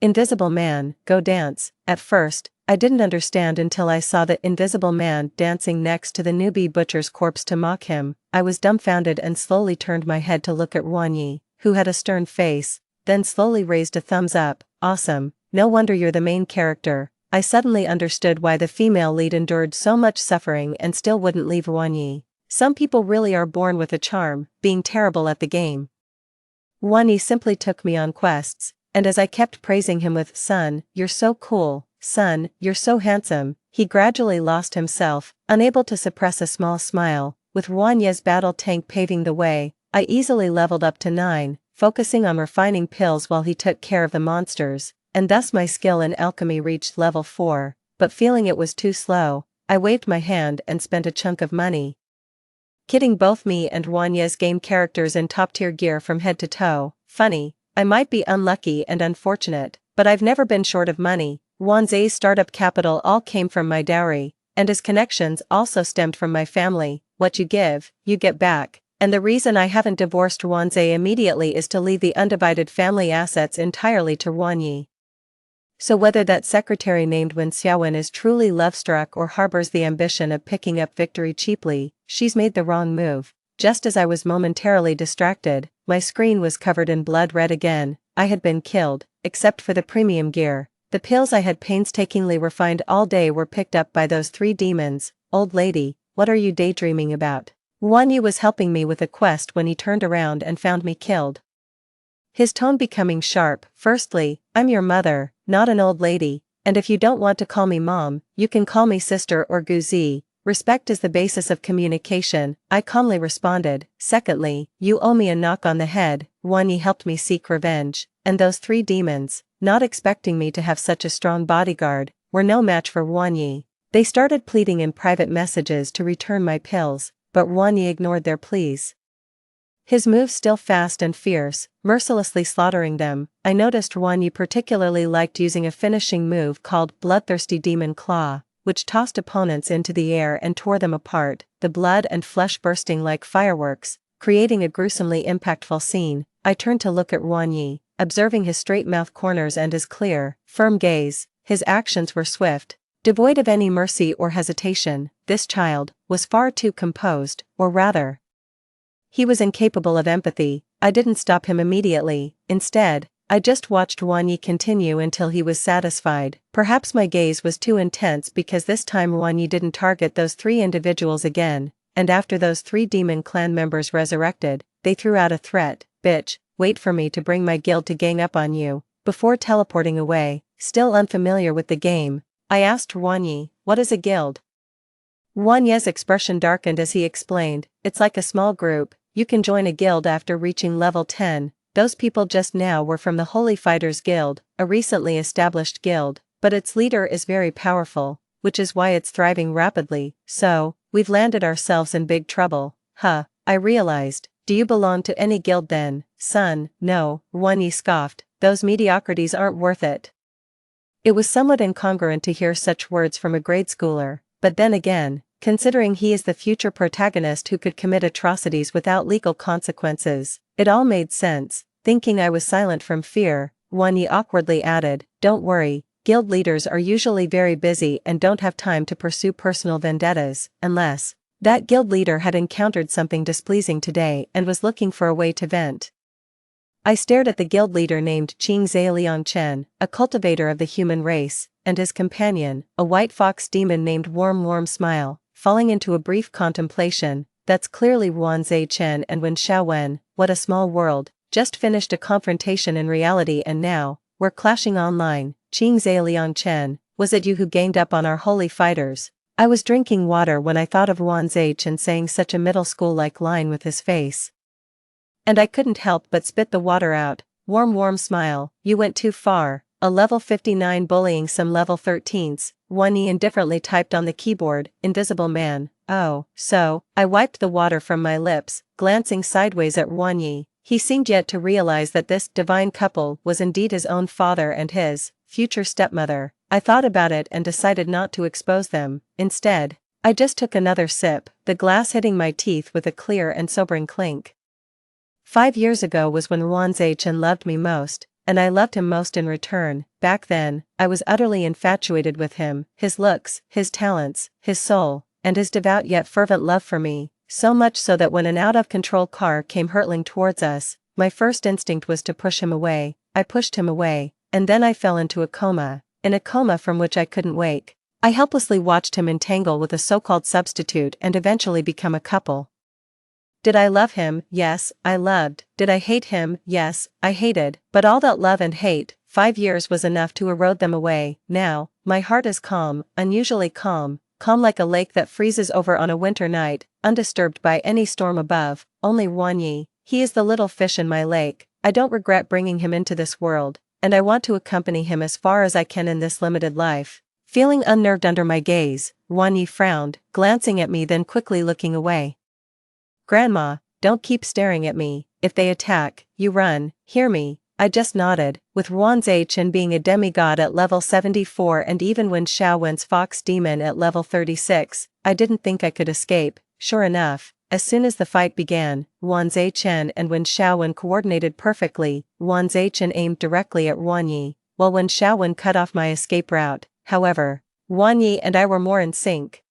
"Invisible Man, go dance." At first, I didn't understand until I saw the Invisible Man dancing next to the Newbie Butcher's corpse to mock him. I was dumbfounded and slowly turned my head to look at Wan Yi, who had a stern face, then slowly raised a thumbs up. "Awesome, no wonder you're the main character." I suddenly understood why the female lead endured so much suffering and still wouldn't leave Wan Yi. Some people really are born with a charm, being terrible at the game. Wan Yi simply took me on quests, and as I kept praising him with, "Son, you're so cool. Son, you're so handsome," he gradually lost himself, unable to suppress a small smile. With Wan Yi's battle tank paving the way, I easily leveled up to 9, focusing on refining pills while he took care of the monsters, and thus my skill in alchemy reached level 4, but feeling it was too slow, I waved my hand and spent a chunk of money, kitting both me and Wan Yi's game characters in top-tier gear from head to toe. Funny, I might be unlucky and unfortunate, but I've never been short of money. Wan Yi's startup capital all came from my dowry, and his connections also stemmed from my family. What you give, you get back. And the reason I haven't divorced Wan Yi immediately is to leave the undivided family assets entirely to Wan Yi. So whether that secretary named Wen Xiaowen is truly love-struck or harbors the ambition of picking up victory cheaply, she's made the wrong move. Just as I was momentarily distracted, my screen was covered in blood red again. I had been killed, except for the premium gear. The pills I had painstakingly refined all day were picked up by those 3 demons. "Old lady, what are you daydreaming about?" Wan Yi was helping me with a quest when he turned around and found me killed, his tone becoming sharp. "Firstly, I'm your mother, not an old lady, and if you don't want to call me mom, you can call me sister or Guzi. Respect is the basis of communication," I calmly responded. "Secondly, you owe me a knock on the head." Wan Yi helped me seek revenge, and those 3 demons, not expecting me to have such a strong bodyguard, were no match for Wan Yi. They started pleading in private messages to return my pills, but Wan Yi ignored their pleas. His moves still fast and fierce, mercilessly slaughtering them. I noticed Wan Yi particularly liked using a finishing move called Bloodthirsty Demon Claw, which tossed opponents into the air and tore them apart, the blood and flesh bursting like fireworks, creating a gruesomely impactful scene. I turned to look at Wan Yi, observing his straight mouth corners and his clear, firm gaze. His actions were swift, devoid of any mercy or hesitation. This child was far too composed, or rather, he was incapable of empathy. I didn't stop him immediately. Instead, I just watched Wang Yi continue until he was satisfied. Perhaps my gaze was too intense because this time Wang Yi didn't target those 3 individuals again, and after those 3 demon clan members resurrected, they threw out a threat, "Bitch, wait for me to bring my guild to gang up on you." Before teleporting away, still unfamiliar with the game, I asked Wang Yi, "What is a guild?" Wang Yi's expression darkened as he explained, "It's like a small group. You can join a guild after reaching level 10. Those people just now were from the Holy Fighters Guild, a recently established guild, but its leader is very powerful, which is why it's thriving rapidly, so, we've landed ourselves in big trouble." "Huh," I realized. "Do you belong to any guild then, son?" "No," Wang Yi scoffed, "those mediocrities aren't worth it." It was somewhat incongruent to hear such words from a grade schooler, but then again, considering he is the future protagonist who could commit atrocities without legal consequences, it all made sense. Thinking I was silent from fear, Wang Yi awkwardly added, "Don't worry, guild leaders are usually very busy and don't have time to pursue personal vendettas, unless that guild leader had encountered something displeasing today and was looking for a way to vent." I stared at the guild leader named Qing Zaliang Chen, a cultivator of the human race, and his companion, a white fox demon named Warm Smile, falling into a brief contemplation. That's clearly Wan Zai Chen and Wen Xiaowen. What a small world. Just finished a confrontation in reality and now, we're clashing online. Qing Zaliang Chen, was it you who ganged up on our holy fighters? I was drinking water when I thought of Wan Zai Chen saying such a middle school-like line with his face. And I couldn't help but spit the water out. Warm Smile, you went too far. A level 59 bullying some level 13s, Wang Yi indifferently typed on the keyboard, "Invisible man." "Oh, so," I wiped the water from my lips, glancing sideways at Wang Yi. He seemed yet to realize that this divine couple was indeed his own father and his future stepmother. I thought about it and decided not to expose them. Instead, I just took another sip, the glass hitting my teeth with a clear and sobering clink. 5 years ago was when Wan Zai Chen loved me most, and I loved him most in return. Back then, I was utterly infatuated with him, his looks, his talents, his soul, and his devout yet fervent love for me. So much so that when an out-of-control car came hurtling towards us, my first instinct was to push him away. I pushed him away, and then I fell into a coma from which I couldn't wake. I helplessly watched him entangle with a so-called substitute and eventually become a couple. Did I love him? Yes, I loved. Did I hate him? Yes, I hated. But all that love and hate, 5 years was enough to erode them away. Now, my heart is calm, unusually calm like a lake that freezes over on a winter night, undisturbed by any storm above. Only Wang Yi, he is the little fish in my lake. I don't regret bringing him into this world, and I want to accompany him as far as I can in this limited life. Feeling unnerved under my gaze, Wang Yi frowned, glancing at me then quickly looking away. "Grandma, don't keep staring at me. If they attack, you run, hear me?" I just nodded. With Wan Zai Chen being a demigod at level 74 and even Wen Xiaowen's fox demon at level 36, I didn't think I could escape. Sure enough, as soon as the fight began, Wan Zai Chen and Wen Xiaowen coordinated perfectly. Wan Zai Chen aimed directly at Wang Yi, while Wen Xiaowen cut off my escape route. However, Wang Yi and I were more in sync.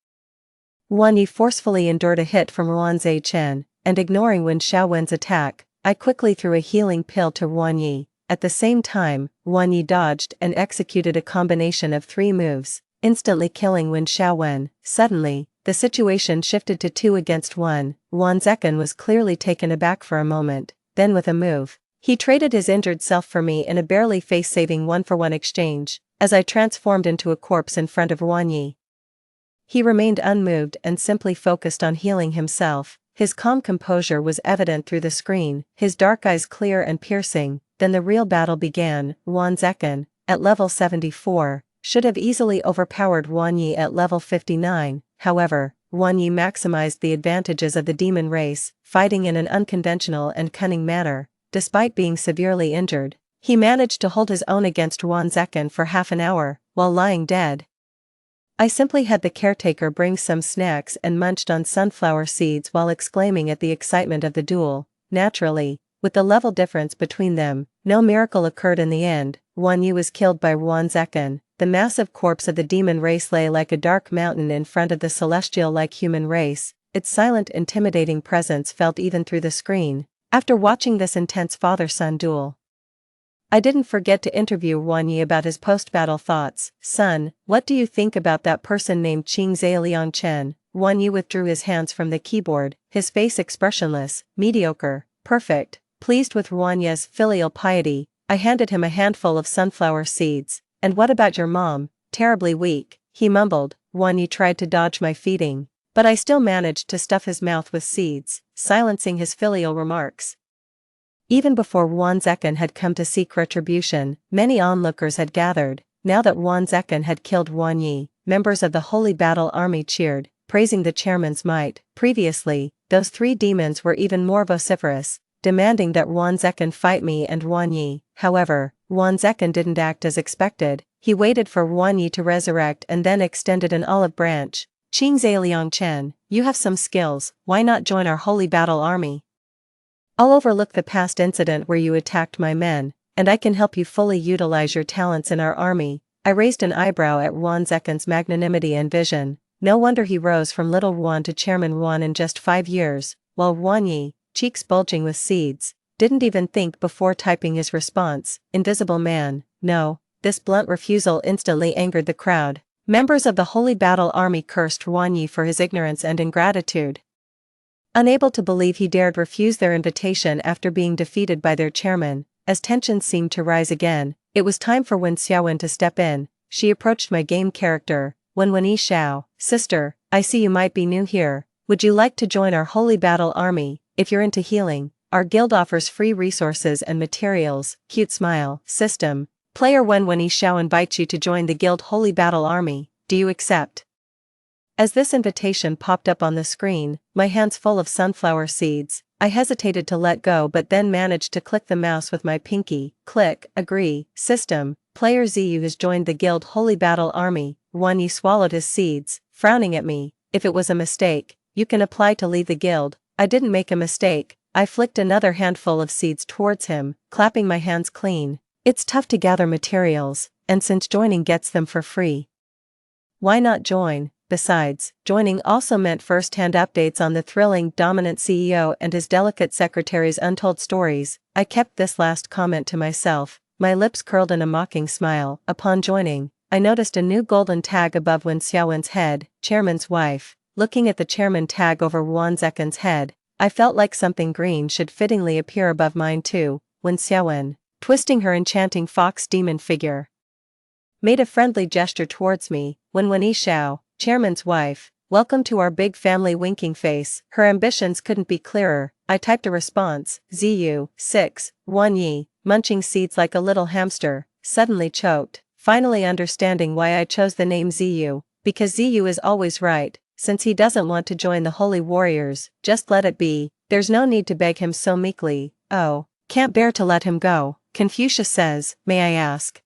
Wang Yi forcefully endured a hit from Wan Zai Chen, and ignoring Wen Xiaowen's attack, I quickly threw a healing pill to Wang Yi. At the same time, Wang Yi dodged and executed a combination of 3 moves, instantly killing Wen Xiaowen. Suddenly, the situation shifted to 2 against 1. Wan Zekan was clearly taken aback for a moment, then with a move, he traded his injured self for me in a barely face-saving 1-for-1 exchange, as I transformed into a corpse in front of Wang Yi. He remained unmoved and simply focused on healing himself. His calm composure was evident through the screen, his dark eyes clear and piercing. Then the real battle began. Wan Zekan, at level 74, should have easily overpowered Wang Yi at level 59, however, Wang Yi maximized the advantages of the demon race, fighting in an unconventional and cunning manner. Despite being severely injured, he managed to hold his own against Wan Zekan for half an hour, while lying dead. I simply had the caretaker bring some snacks and munched on sunflower seeds while exclaiming at the excitement of the duel. Naturally, with the level difference between them, no miracle occurred in the end. Wang Yi was killed by Wan Zekan. The massive corpse of the demon race lay like a dark mountain in front of the celestial-like human race. Its silent, intimidating presence felt even through the screen. After watching this intense father-son duel, I didn't forget to interview Wang Yi about his post-battle thoughts. Son, what do you think about that person named Qing Zhe Chen? Wang Yi withdrew his hands from the keyboard, his face expressionless. Mediocre. Perfect. Pleased with Wang Yi's filial piety, I handed him a handful of sunflower seeds. And what about your mom? Terribly weak, he mumbled. Wang Yi tried to dodge my feeding, but I still managed to stuff his mouth with seeds, silencing his filial remarks. Even before Wan Zekin had come to seek retribution, many onlookers had gathered. Now that Wan Zekin had killed Wang Yi, members of the Holy Battle Army cheered, praising the chairman's might. Previously, those three demons were even more vociferous, demanding that Wan Zekin fight me and Wang Yi. However, Wan Zekin didn't act as expected. He waited for Wang Yi to resurrect and then extended an olive branch. Qing Zhe Chen, you have some skills, why not join our Holy Battle Army? I'll overlook the past incident where you attacked my men, and I can help you fully utilize your talents in our army. I raised an eyebrow at Wan Zekin's magnanimity and vision. No wonder he rose from Little Wan to Chairman Wan in just 5 years, while Wang Yi, cheeks bulging with seeds, didn't even think before typing his response. Invisible man. No. This blunt refusal instantly angered the crowd. Members of the Holy Battle Army cursed Wang Yi for his ignorance and ingratitude. Unable to believe he dared refuse their invitation after being defeated by their chairman, as tensions seemed to rise again, it was time for Wen Xiaowen to step in. She approached my game character, Wen Yi Xiao. Sister, I see you might be new here. Would you like to join our Holy Battle Army? If you're into healing, our guild offers free resources and materials. Cute smile. System. Player Wen Yi Xiao invites you to join the guild Holy Battle Army. Do you accept? As this invitation popped up on the screen, my hands full of sunflower seeds, I hesitated to let go but then managed to click the mouse with my pinky. Click, agree. System. Player Ziyu has joined the guild Holy Battle Army. Wang Yi swallowed his seeds, frowning at me. If it was a mistake, you can apply to leave the guild. I didn't make a mistake. I flicked another handful of seeds towards him, clapping my hands clean. It's tough to gather materials, and since joining gets them for free, why not join? Besides, joining also meant first-hand updates on the thrilling, dominant CEO and his delicate secretary's untold stories. I kept this last comment to myself, my lips curled in a mocking smile. Upon joining, I noticed a new golden tag above Wen Xiaowen's head, Chairman's wife. Looking at the chairman tag over Wan Zekin's head, I felt like something green should fittingly appear above mine too. Wen Xiaowen, twisting her enchanting fox demon figure, made a friendly gesture towards me. Wen Yi Xiao, Chairman's wife, welcome to our big family. Winking face. Her ambitions couldn't be clearer. I typed a response. Ziyu, 6, Wang Yi, munching seeds like a little hamster, suddenly choked, finally understanding why I chose the name Ziyu, because Ziyu is always right. Since he doesn't want to join the holy warriors, just let it be. There's no need to beg him so meekly. Oh, can't bear to let him go. Confucius says, may I ask,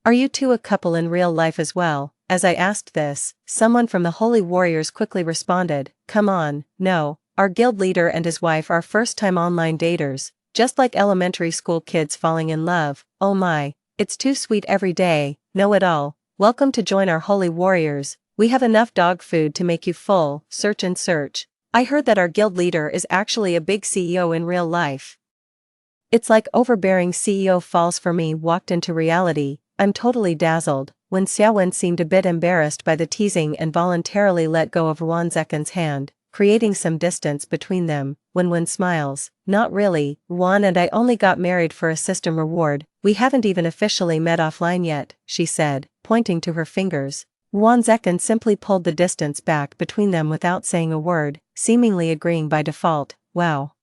are you two a couple in real life as well? As I asked this, someone from the Holy Warriors quickly responded, come on, no, our guild leader and his wife are first-time online daters, just like elementary school kids falling in love. Oh my, it's too sweet every day. Know it all. Welcome to join our Holy Warriors. We have enough dog food to make you full. Search and search. I heard that our guild leader is actually a big CEO in real life. It's like overbearing CEO falls for me walked into reality. I'm totally dazzled. When Xiaowen seemed a bit embarrassed by the teasing and voluntarily let go of Wan Zekin's hand, creating some distance between them. Wen smiles, not really, Wan and I only got married for a system reward. We haven't even officially met offline yet, she said, pointing to her fingers. Wan Zekin simply pulled the distance back between them without saying a word, seemingly agreeing by default. Wow.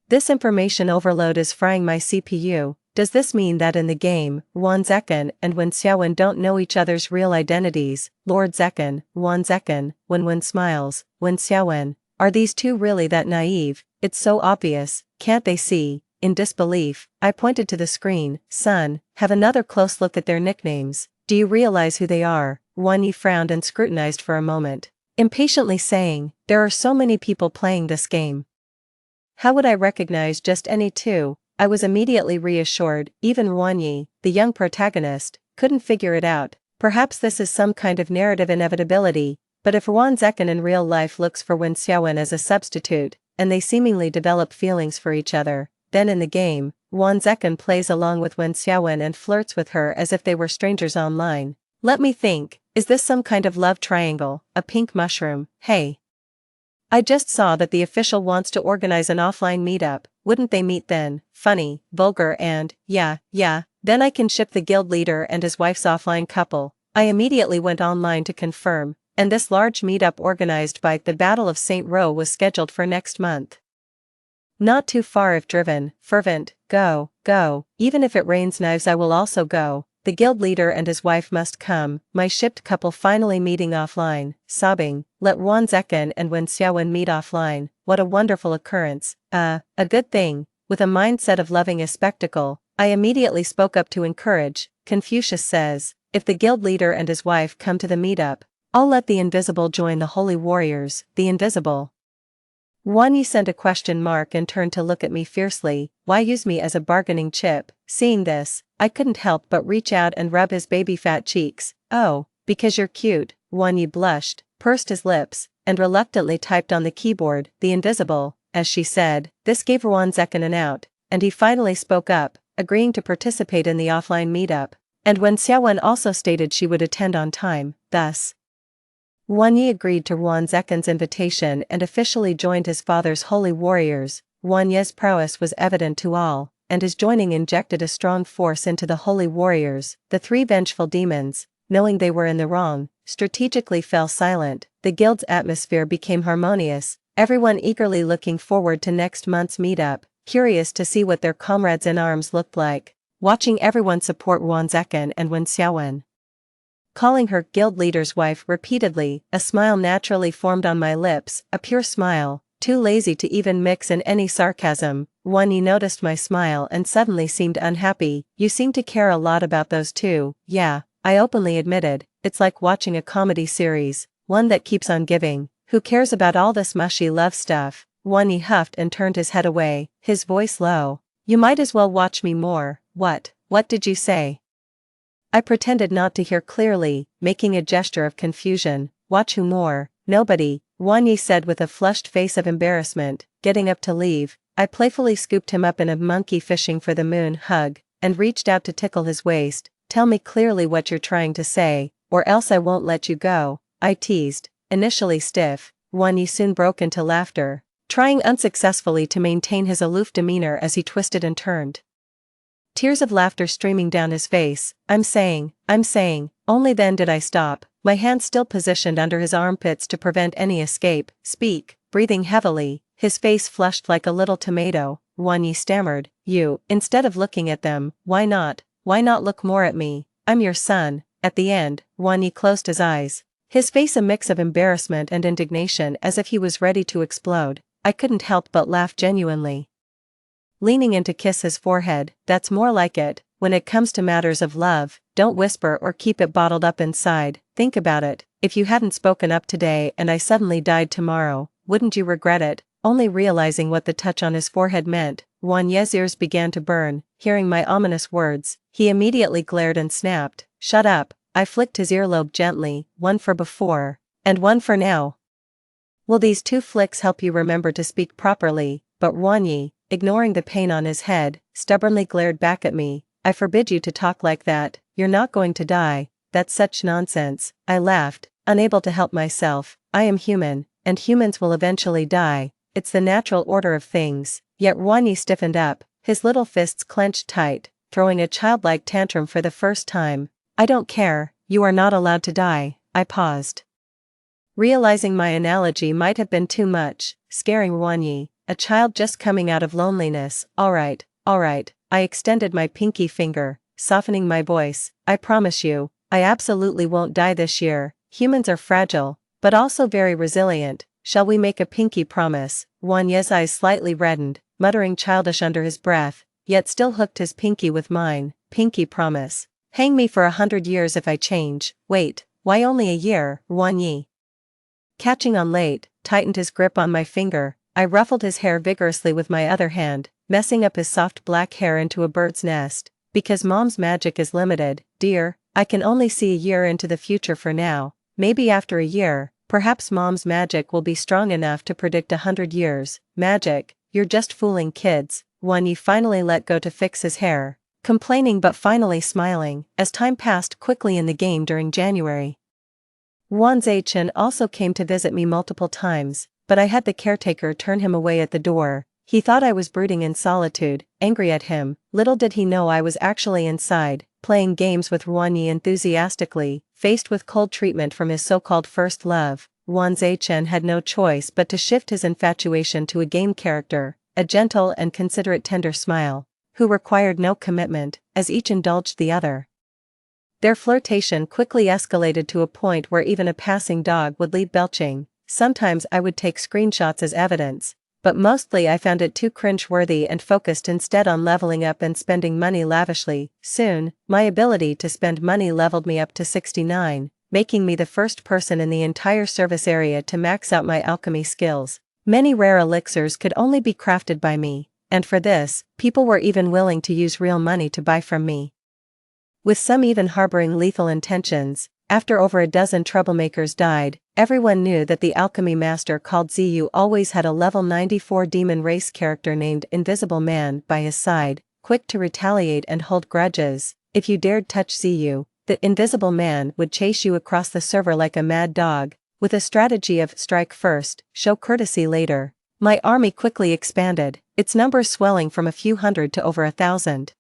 This information overload is frying my CPU. Does this mean that in the game, Wan Zekin and Wen Xiaowen don't know each other's real identities? Lord Zekin, Wan Zekin, Wen smiles, Wen Xiaowen, are these two really that naive? It's so obvious, can't they see? In disbelief, I pointed to the screen. Son, have another close look at their nicknames. Do you realize who they are? Wang Yi frowned and scrutinized for a moment, impatiently saying, there are so many people playing this game. How would I recognize just any two? I was immediately reassured. Even Wang Yi, the young protagonist, couldn't figure it out. Perhaps this is some kind of narrative inevitability, but if Wan Zekin in real life looks for Wen Xiaowen as a substitute, and they seemingly develop feelings for each other. Then in the game, Wan Zekin plays along with Wen Xiaowen and flirts with her as if they were strangers online. Let me think, is this some kind of love triangle, a pink mushroom? Hey. I just saw that the official wants to organize an offline meetup, wouldn't they meet then? Funny, vulgar and, yeah, then I can ship the guild leader and his wife's offline couple. I immediately went online to confirm, and this large meetup organized by the Battle of St. Row was scheduled for next month. Not too far if driven, fervent, go, even if it rains knives I will also go. The guild leader and his wife must come, my shipped couple finally meeting offline, sobbing, let Wan Zekin and Wen Xiaowen meet offline, what a wonderful occurrence, a good thing. With a mindset of loving a spectacle, I immediately spoke up to encourage. Confucius says, if the guild leader and his wife come to the meetup, I'll let the invisible join the holy warriors, the invisible. Wan Yi sent a question mark and turned to look at me fiercely, why use me as a bargaining chip? Seeing this, I couldn't help but reach out and rub his baby fat cheeks. Oh, because you're cute. Wan Yi blushed, pursed his lips, and reluctantly typed on the keyboard, the invisible, as she said. This gave Wan Zekin an out, and he finally spoke up, agreeing to participate in the offline meetup. And Wen Xiaowen also stated she would attend on time, thus. Wan Yi agreed to Wan Zekin's invitation and officially joined his father's holy warriors. Wan Ye's prowess was evident to all, and his joining injected a strong force into the holy warriors. The three vengeful demons, knowing they were in the wrong, strategically fell silent. The guild's atmosphere became harmonious, everyone eagerly looking forward to next month's meetup, curious to see what their comrades in arms looked like, watching everyone support Wan Zekin and Wen Xiaowen. Calling her guild leader's wife repeatedly, a smile naturally formed on my lips, a pure smile, too lazy to even mix in any sarcasm. Wan Yi noticed my smile and suddenly seemed unhappy. You seem to care a lot about those two. Yeah, I openly admitted, it's like watching a comedy series, one that keeps on giving. Who cares about all this mushy love stuff? Wan Yi huffed and turned his head away, his voice low. You might as well watch me more. What did you say? I pretended not to hear clearly, making a gesture of confusion. Watch who more? Nobody, Wan Yi said with a flushed face of embarrassment. Getting up to leave, I playfully scooped him up in a monkey fishing for the moon hug, and reached out to tickle his waist. Tell me clearly what you're trying to say, or else I won't let you go, I teased. Initially stiff, Wan Yi soon broke into laughter, trying unsuccessfully to maintain his aloof demeanor as he twisted and turned. Tears of laughter streaming down his face. I'm saying, only then did I stop, my hand still positioned under his armpits to prevent any escape. Speak, breathing heavily, his face flushed like a little tomato. Wan Yi stammered, you, instead of looking at them, why not look more at me? I'm your son. At the end, Wan Yi closed his eyes, his face a mix of embarrassment and indignation as if he was ready to explode. I couldn't help but laugh genuinely. Leaning in to kiss his forehead, that's more like it. When it comes to matters of love, don't whisper or keep it bottled up inside. Think about it, if you hadn't spoken up today and I suddenly died tomorrow, wouldn't you regret it? Only realizing what the touch on his forehead meant, Wan Ye's ears began to burn. Hearing my ominous words, he immediately glared and snapped, shut up. I flicked his earlobe gently, one for before, and one for now. Will these two flicks help you remember to speak properly? But Wan Yi, ignoring the pain on his head, stubbornly glared back at me. I forbid you to talk like that, you're not going to die. That's such nonsense. I laughed, unable to help myself. I am human, and humans will eventually die. It's the natural order of things. Yet Wan Yi stiffened up, his little fists clenched tight, throwing a childlike tantrum for the first time. I don't care, you are not allowed to die. I paused, realizing my analogy might have been too much, scaring Wan Yi, a child just coming out of loneliness. Alright, I extended my pinky finger, softening my voice. I promise you, I absolutely won't die this year. Humans are fragile, but also very resilient. Shall we make a pinky promise? Wan Ye's eyes slightly reddened, muttering childish under his breath, yet still hooked his pinky with mine. Pinky promise. Hang me for 100 years if I change. Wait, why only a year? Wan Yi, catching on late, tightened his grip on my finger. I ruffled his hair vigorously with my other hand, messing up his soft black hair into a bird's nest. Because mom's magic is limited, dear, I can only see a year into the future for now. Maybe after a year, Perhaps mom's magic will be strong enough to predict 100 years. Magic, you're just fooling kids. Won Yi finally let go to fix his hair, complaining but finally smiling, as time passed quickly in the game during January. Won Zaichen also came to visit me multiple times, but I had the caretaker turn him away at the door. He thought I was brooding in solitude, angry at him. Little did he know I was actually inside, playing games with Won Yi enthusiastically. Faced with cold treatment from his so-called first love, Won Zaichen had no choice but to shift his infatuation to a game character, a gentle and considerate tender smile, who required no commitment, as each indulged the other. Their flirtation quickly escalated to a point where even a passing dog would leave belching. Sometimes I would take screenshots as evidence, but mostly I found it too cringe-worthy and focused instead on leveling up and spending money lavishly. Soon, my ability to spend money leveled me up to 69, making me the first person in the entire service area to max out my alchemy skills. Many rare elixirs could only be crafted by me, and for this, people were even willing to use real money to buy from me. With some even harboring lethal intentions, after over a dozen troublemakers died, everyone knew that the alchemy master called Ziyu always had a level 94 demon race character named Invisible Man by his side, quick to retaliate and hold grudges. If you dared touch Ziyu, the Invisible Man would chase you across the server like a mad dog, with a strategy of strike first, show courtesy later. My army quickly expanded, its numbers swelling from a few hundred to over 1,000.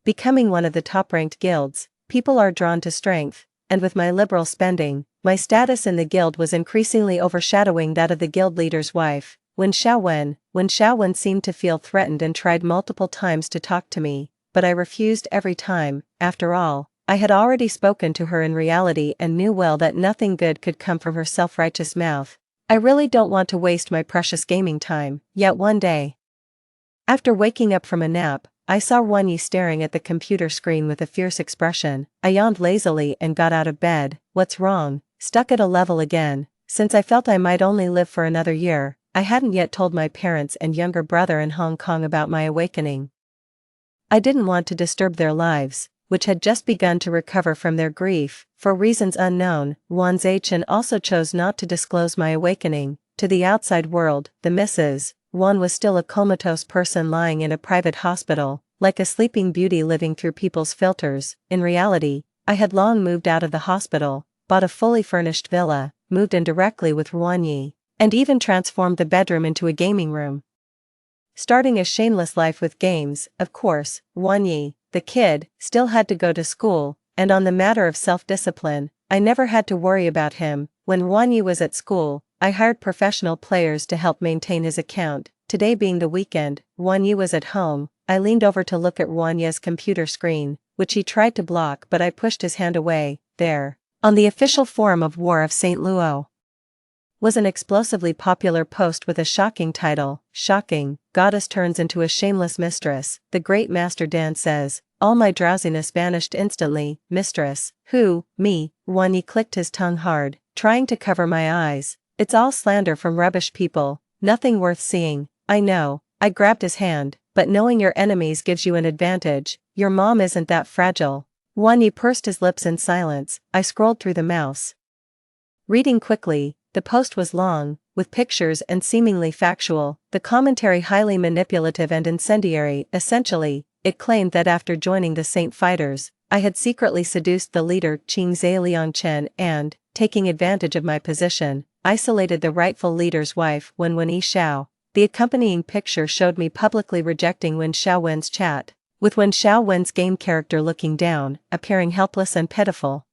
Becoming one of the top-ranked guilds, people are drawn to strength, and with my liberal spending, my status in the guild was increasingly overshadowing that of the guild leader's wife. When Xiaowen seemed to feel threatened and tried multiple times to talk to me, but I refused every time. After all, I had already spoken to her in reality and knew well that nothing good could come from her self-righteous mouth. I really don't want to waste my precious gaming time. Yet one day, after waking up from a nap, I saw Won Yi staring at the computer screen with a fierce expression. I yawned lazily and got out of bed. What's wrong? Stuck at a level again. Since I felt I might only live for another year, I hadn't yet told my parents and younger brother in Hong Kong about my awakening. I didn't want to disturb their lives, which had just begun to recover from their grief. For reasons unknown, Won Zaichen also chose not to disclose my awakening to the outside world. The Mrs. Won was still a comatose person lying in a private hospital, like a sleeping beauty living through people's filters. In reality, I had long moved out of the hospital, bought a fully furnished villa, moved in directly with Won Yi, and even transformed the bedroom into a gaming room. Starting a shameless life with games, of course. Won Yi, the kid, still had to go to school, and on the matter of self-discipline, I never had to worry about him. When Won Yi was at school, I hired professional players to help maintain his account. Today being the weekend, Won Yi was at home. I leaned over to look at Won Yi's computer screen, which he tried to block, but I pushed his hand away. There, on the official forum of War of St. Luo, was an explosively popular post with a shocking title. Shocking, goddess turns into a shameless mistress. The great Master Dan says, all my drowsiness vanished instantly. Mistress, who, me? Won Yi clicked his tongue hard, trying to cover my eyes. It's all slander from rubbish people, nothing worth seeing. I know. I grabbed his hand, but knowing your enemies gives you an advantage. Your mom isn't that fragile. Won Yi pursed his lips in silence. I scrolled through the mouse. Reading quickly, the post was long, with pictures and seemingly factual, the commentary highly manipulative and incendiary. Essentially, it claimed that after joining the Saint Fighters, I had secretly seduced the leader Qing Zeliangchen and, taking advantage of my position, isolated the rightful leader's wife Wen Xiao. The accompanying picture showed me publicly rejecting Wen Xiaowen's chat, with Wen Xiaowen's game character looking down, appearing helpless and pitiful.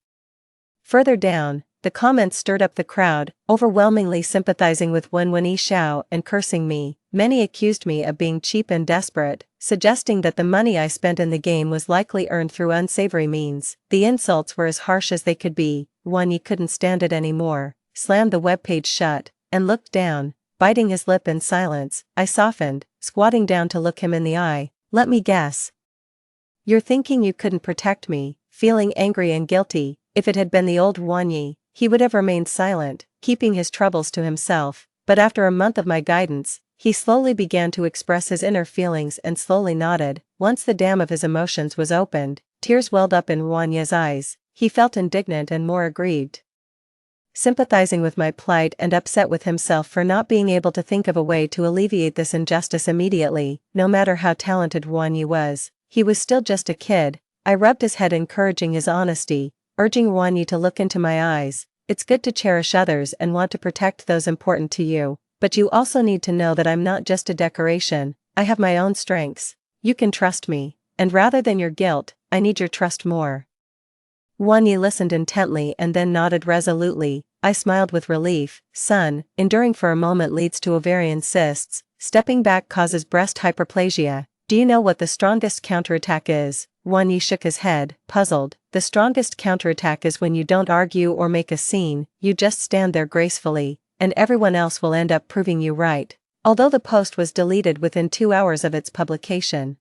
Further down, the comments stirred up the crowd, overwhelmingly sympathizing with Wen Xiao and cursing me. Many accused me of being cheap and desperate, suggesting that the money I spent in the game was likely earned through unsavory means. The insults were as harsh as they could be. Won Yi couldn't stand it anymore, slammed the webpage shut, and looked down, biting his lip in silence. I softened, squatting down to look him in the eye. Let me guess. You're thinking you couldn't protect me. Feeling angry and guilty. If it had been the old Won Yi, he would have remained silent, keeping his troubles to himself. But after a month of my guidance, he slowly began to express his inner feelings and slowly nodded. Once the dam of his emotions was opened, tears welled up in Won Yi's eyes. He felt indignant and more aggrieved. sympathizing with my plight and upset with himself for not being able to think of a way to alleviate this injustice immediately. No matter how talented Won Yi was, he was still just a kid. I rubbed his head, encouraging his honesty, urging Won Yi to look into my eyes. It's good to cherish others and want to protect those important to you, but you also need to know that I'm not just a decoration. I have my own strengths. You can trust me, and rather than your guilt, I need your trust more. Won Yi listened intently and then nodded resolutely. I smiled with relief. Son, enduring for a moment leads to ovarian cysts, stepping back causes breast hyperplasia. Do you know what the strongest counterattack is? Won Yi shook his head, puzzled. The strongest counterattack is when you don't argue or make a scene, you just stand there gracefully, and everyone else will end up proving you right. Although the post was deleted within 2 hours of its publication,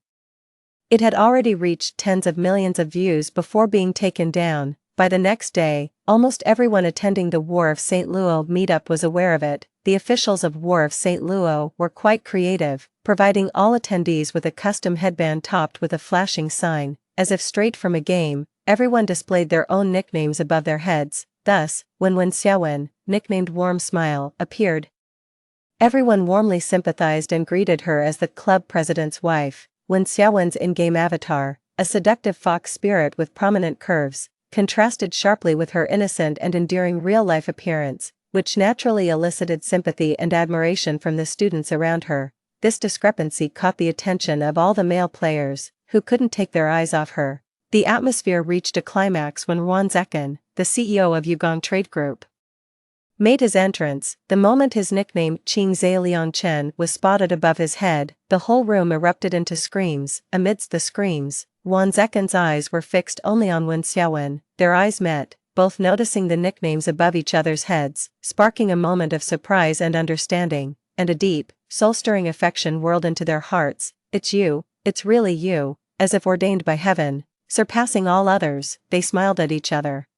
it had already reached tens of millions of views before being taken down. By the next day, almost everyone attending the War of St. Luo meetup was aware of it. The officials of War of St. Luo were quite creative, providing all attendees with a custom headband topped with a flashing sign, as if straight from a game. Everyone displayed their own nicknames above their heads. Thus, when Wen Xiaowen, nicknamed Warm Smile, appeared, everyone warmly sympathized and greeted her as the club president's wife. Wen Xiaowen's in-game avatar, a seductive fox spirit with prominent curves, contrasted sharply with her innocent and endearing real-life appearance, which naturally elicited sympathy and admiration from the students around her. This discrepancy caught the attention of all the male players, who couldn't take their eyes off her. The atmosphere reached a climax when Wan Zekin, the CEO of Yugong Trade Group, made his entrance. The moment his nickname Qing Zhe Liang Chen was spotted above his head, the whole room erupted into screams. Amidst the screams, Wan Zekin's eyes were fixed only on Wen Xiaowen. Their eyes met, both noticing the nicknames above each other's heads, sparking a moment of surprise and understanding, and a deep, soul-stirring affection whirled into their hearts. It's you, it's really you, as if ordained by heaven, surpassing all others. They smiled at each other,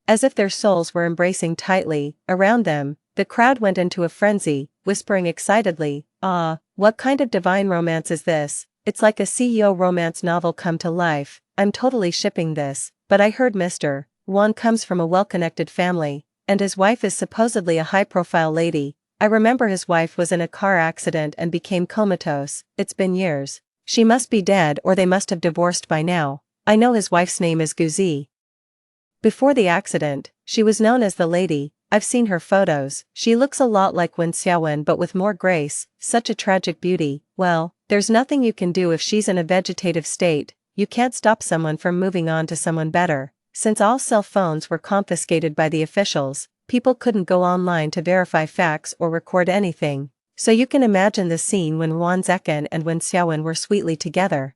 as if their souls were embracing tightly. Around them, the crowd went into a frenzy, whispering excitedly, "Ah, what kind of divine romance is this? It's like a CEO romance novel come to life. I'm totally shipping this." But I heard Mr. Wan comes from a well-connected family, and his wife is supposedly a high-profile lady. I remember his wife was in a car accident and became comatose. It's been years. She must be dead or they must have divorced by now. I know his wife's name is Guzi. Before the accident, she was known as the lady. I've seen her photos. She looks a lot like Wen Xiaowen but with more grace. Such a tragic beauty. Well, there's nothing you can do if she's in a vegetative state. You can't stop someone from moving on to someone better. Since all cell phones were confiscated by the officials, people couldn't go online to verify facts or record anything. So you can imagine the scene when Wan Zekin and Wen Xiaowen were sweetly together.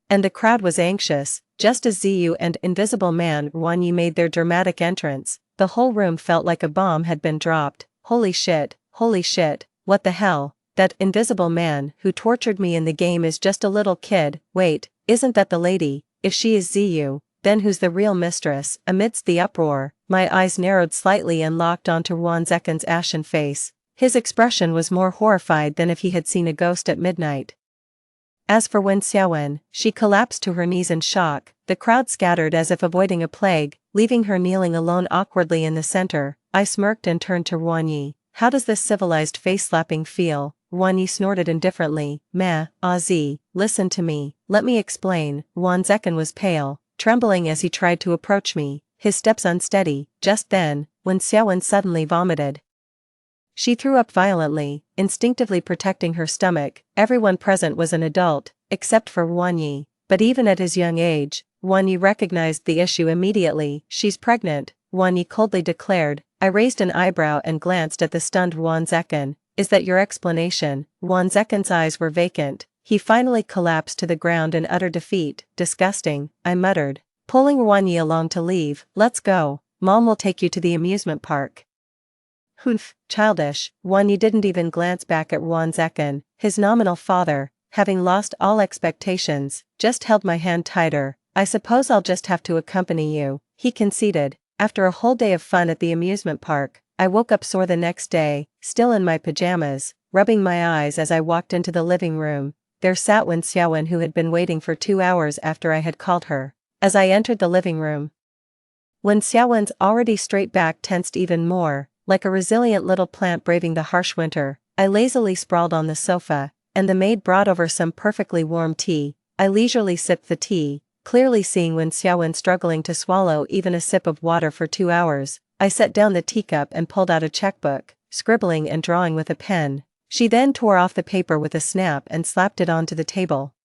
And the crowd was anxious. Just as Ziyu and Invisible Man Wan Yi made their dramatic entrance, the whole room felt like a bomb had been dropped. Holy shit, what the hell? That Invisible Man who tortured me in the game is just a little kid. Wait, isn't that the lady? If she is Ziyu, then who's the real mistress? Amidst the uproar, my eyes narrowed slightly and locked onto Wan Zekin's ashen face. His expression was more horrified than if he had seen a ghost at midnight. As for Wen Xiaowen, she collapsed to her knees in shock. The crowd scattered as if avoiding a plague, leaving her kneeling alone awkwardly in the center. I smirked and turned to Won Yi. How does this civilized face-slapping feel? Won Yi snorted indifferently. Meh, Zi, listen to me. Let me explain. Wan Zekin was pale, trembling as he tried to approach me, his steps unsteady. Just then, Wen Xiaowen suddenly vomited. She threw up violently, instinctively protecting her stomach. Everyone present was an adult, except for Won Yi. But even at his young age, Won Yi recognized the issue immediately. She's pregnant, Won Yi coldly declared. I raised an eyebrow and glanced at the stunned Wan Zekin. Is that your explanation? Wan Zekin's eyes were vacant. He finally collapsed to the ground in utter defeat. Disgusting, I muttered, pulling Won Yi along to leave. Let's go. Mom will take you to the amusement park. Humph, childish. Won Yi didn't even glance back at Wan Zekin. His nominal father, having lost all expectations, just held my hand tighter. I suppose I'll just have to accompany you, he conceded. After a whole day of fun at the amusement park, I woke up sore the next day, still in my pajamas, rubbing my eyes as I walked into the living room. There sat Wen Xiaowen, who had been waiting for 2 hours after I had called her. As I entered the living room, Wen Xiaowen's already straight back tensed even more, like a resilient little plant braving the harsh winter. I lazily sprawled on the sofa, and the maid brought over some perfectly warm tea. I leisurely sipped the tea, clearly seeing Wen Xiaowen struggling to swallow even a sip of water for 2 hours. I set down the teacup and pulled out a checkbook, scribbling and drawing with a pen. She then tore off the paper with a snap and slapped it onto the table.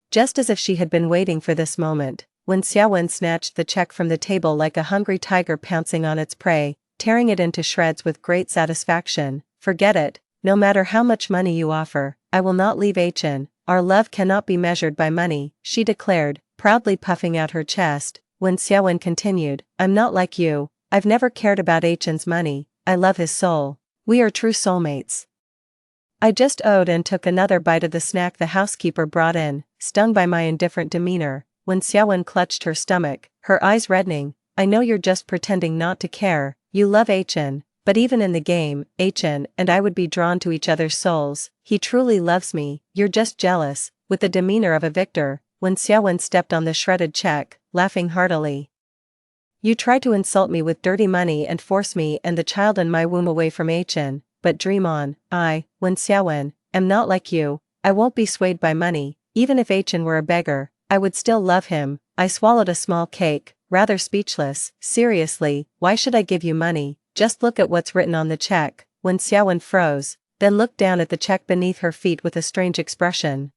Just as if she had been waiting for this moment, Wen Xiaowen snatched the check from the table like a hungry tiger pouncing on its prey, tearing it into shreds with great satisfaction. Forget it, no matter how much money you offer, I will not leave Chen. Our love cannot be measured by money, she declared, proudly puffing out her chest. Wen Xiaowen continued, I'm not like you, I've never cared about Chen's money, I love his soul. We are true soulmates. I just owed and took another bite of the snack the housekeeper brought in, stung by my indifferent demeanor. When Xiaowen clutched her stomach, her eyes reddening, I know you're just pretending not to care, you love Chen, but even in the game, Chen and I would be drawn to each other's souls. He truly loves me, you're just jealous. With the demeanor of a victor, when Xiaowen stepped on the shredded check, laughing heartily. You try to insult me with dirty money and force me and the child in my womb away from Chen, but dream on. When Xiaowen, am not like you, I won't be swayed by money. Even if Chen were a beggar, I would still love him. I swallowed a small cake, rather speechless. Seriously, why should I give you money? Just look at what's written on the check. When Xiaowen froze, then looked down at the check beneath her feet with a strange expression.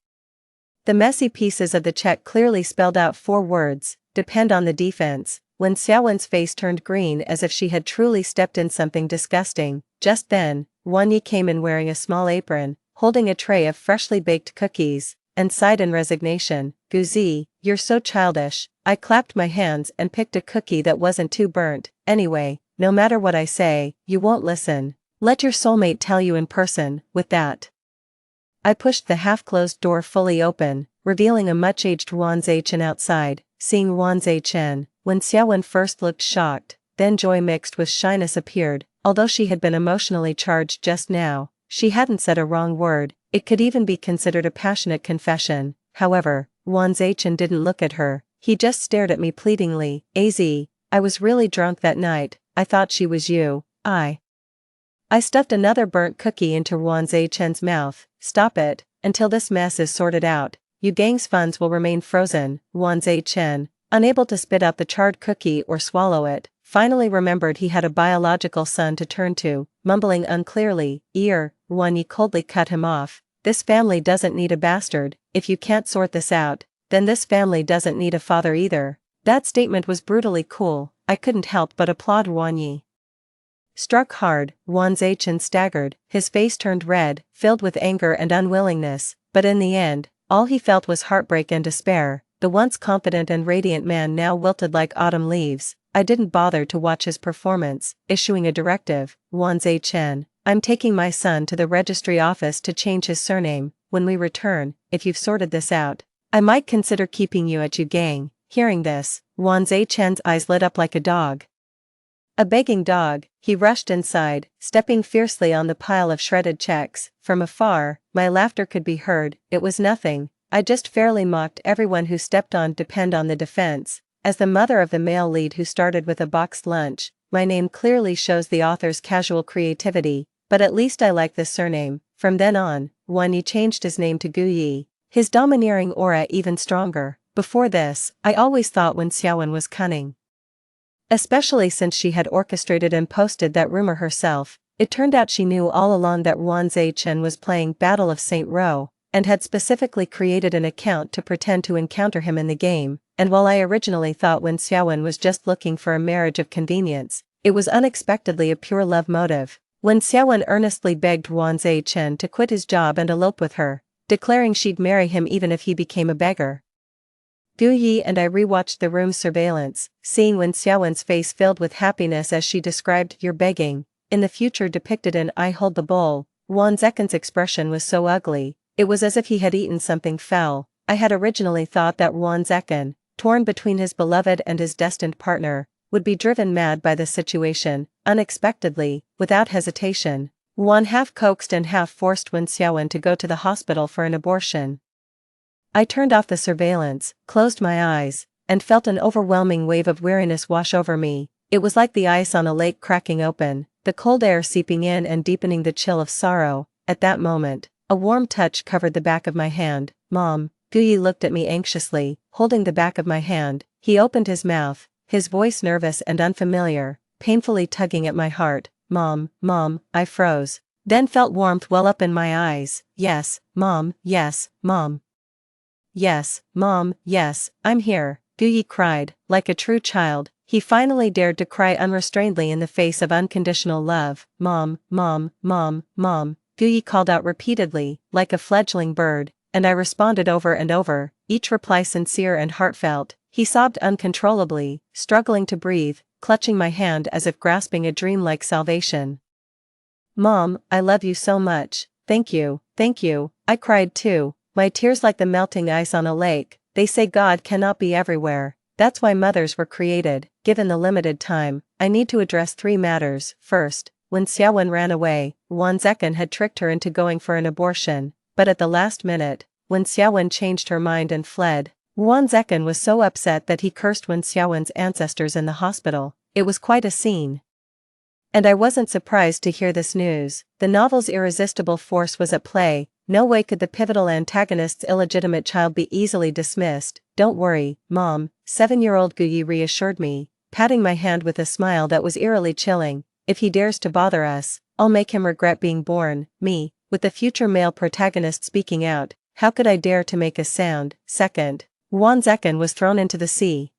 The messy pieces of the check clearly spelled out 4 words, depend on the defense. When Xiaowen's face turned green as if she had truly stepped in something disgusting. Just then, Wang Yi came in wearing a small apron, holding a tray of freshly baked cookies, and sighed in resignation, Guzi, you're so childish. I clapped my hands and picked a cookie that wasn't too burnt. Anyway, no matter what I say, you won't listen. Let your soulmate tell you in person. With that, I pushed the half-closed door fully open, revealing a much-aged Wan Chen outside. Seeing Wan Chen, when Xiaowen first looked shocked, then joy mixed with shyness appeared. Although she had been emotionally charged just now, she hadn't said a wrong word. It could even be considered a passionate confession. However, Wan Chen didn't look at her, he just stared at me pleadingly. I was really drunk that night, I thought she was you. I stuffed another burnt cookie into Wan Chen's mouth. Stop it, until this mess is sorted out. You gang's funds will remain frozen. Wan Chen, unable to spit out the charred cookie or swallow it, finally remembered he had a biological son to turn to, mumbling unclearly, Wang Yi coldly cut him off. This family doesn't need a bastard. If you can't sort this out, then this family doesn't need a father either. That statement was brutally cool. I couldn't help but applaud Wang Yi. Struck hard, Wan Chen staggered, his face turned red, filled with anger and unwillingness, but in the end, all he felt was heartbreak and despair. The once confident and radiant man now wilted like autumn leaves. I didn't bother to watch his performance, issuing a directive, Wan Chen, I'm taking my son to the registry office to change his surname. When we return, if you've sorted this out, I might consider keeping you at you gang. Hearing this, Wan Chen's eyes lit up like a dog. A begging dog, he rushed inside, stepping fiercely on the pile of shredded checks. From afar, my laughter could be heard. It was nothing, I just fairly mocked everyone who stepped on depend on the defense. As the mother of the male lead who started with a boxed lunch, my name clearly shows the author's casual creativity, but at least I like this surname. From then on, Wang Yi changed his name to Gu Yi, his domineering aura even stronger. Before this, I always thought Wen Xiaowen was cunning. Especially since she had orchestrated and posted that rumor herself. It turned out she knew all along that Wan Chen was playing Battle of St. Row, and had specifically created an account to pretend to encounter him in the game. And while I originally thought Wen Xiaowen was just looking for a marriage of convenience, it was unexpectedly a pure love motive. Wen Xiaowen earnestly begged Wan Chen to quit his job and elope with her, declaring she'd marry him even if he became a beggar. Gu Yi and I rewatched the room's surveillance, seeing Wen Xiaowen's face filled with happiness as she described "You're begging," in the future depicted in "I hold the bowl." Wan Zeken's expression was so ugly, it was as if he had eaten something foul. I had originally thought that Wan Zeken, torn between his beloved and his destined partner, would be driven mad by the situation. Unexpectedly, without hesitation, Wan half coaxed and half forced Wen Xiaowen to go to the hospital for an abortion. I turned off the surveillance, closed my eyes, and felt an overwhelming wave of weariness wash over me. It was like the ice on a lake cracking open, the cold air seeping in and deepening the chill of sorrow. At that moment, a warm touch covered the back of my hand. "Mom." Guyi looked at me anxiously, holding the back of my hand. He opened his mouth, his voice nervous and unfamiliar, painfully tugging at my heart. "Mom, Mom." I froze, then felt warmth well up in my eyes. "Yes, Mom, yes, Mom. Yes, Mom, yes, I'm here," Guyi cried, like a true child. He finally dared to cry unrestrainedly in the face of unconditional love. "Mom, Mom, Mom, Mom." Guyi called out repeatedly, like a fledgling bird, and I responded over and over, each reply sincere and heartfelt. He sobbed uncontrollably, struggling to breathe, clutching my hand as if grasping a dream-like salvation. "Mom, I love you so much. Thank you, thank you." I cried too, my tears like the melting ice on a lake. They say God cannot be everywhere. That's why mothers were created. Given the limited time, I need to address 3 matters. First, when Xiaowen ran away, Wan Zekan had tricked her into going for an abortion, but at the last minute, when Xiaowen changed her mind and fled, Wan Zekan was so upset that he cursed Wen Xiaowen's ancestors in the hospital. It was quite a scene. And I wasn't surprised to hear this news. The novel's irresistible force was at play. No way could the pivotal antagonist's illegitimate child be easily dismissed. "Don't worry, Mom," 7-year-old Guyi reassured me, patting my hand with a smile that was eerily chilling. "If he dares to bother us, I'll make him regret being born." Me, with the future male protagonist speaking out, how could I dare to make a sound? Second, Wan Zekan was thrown into the sea.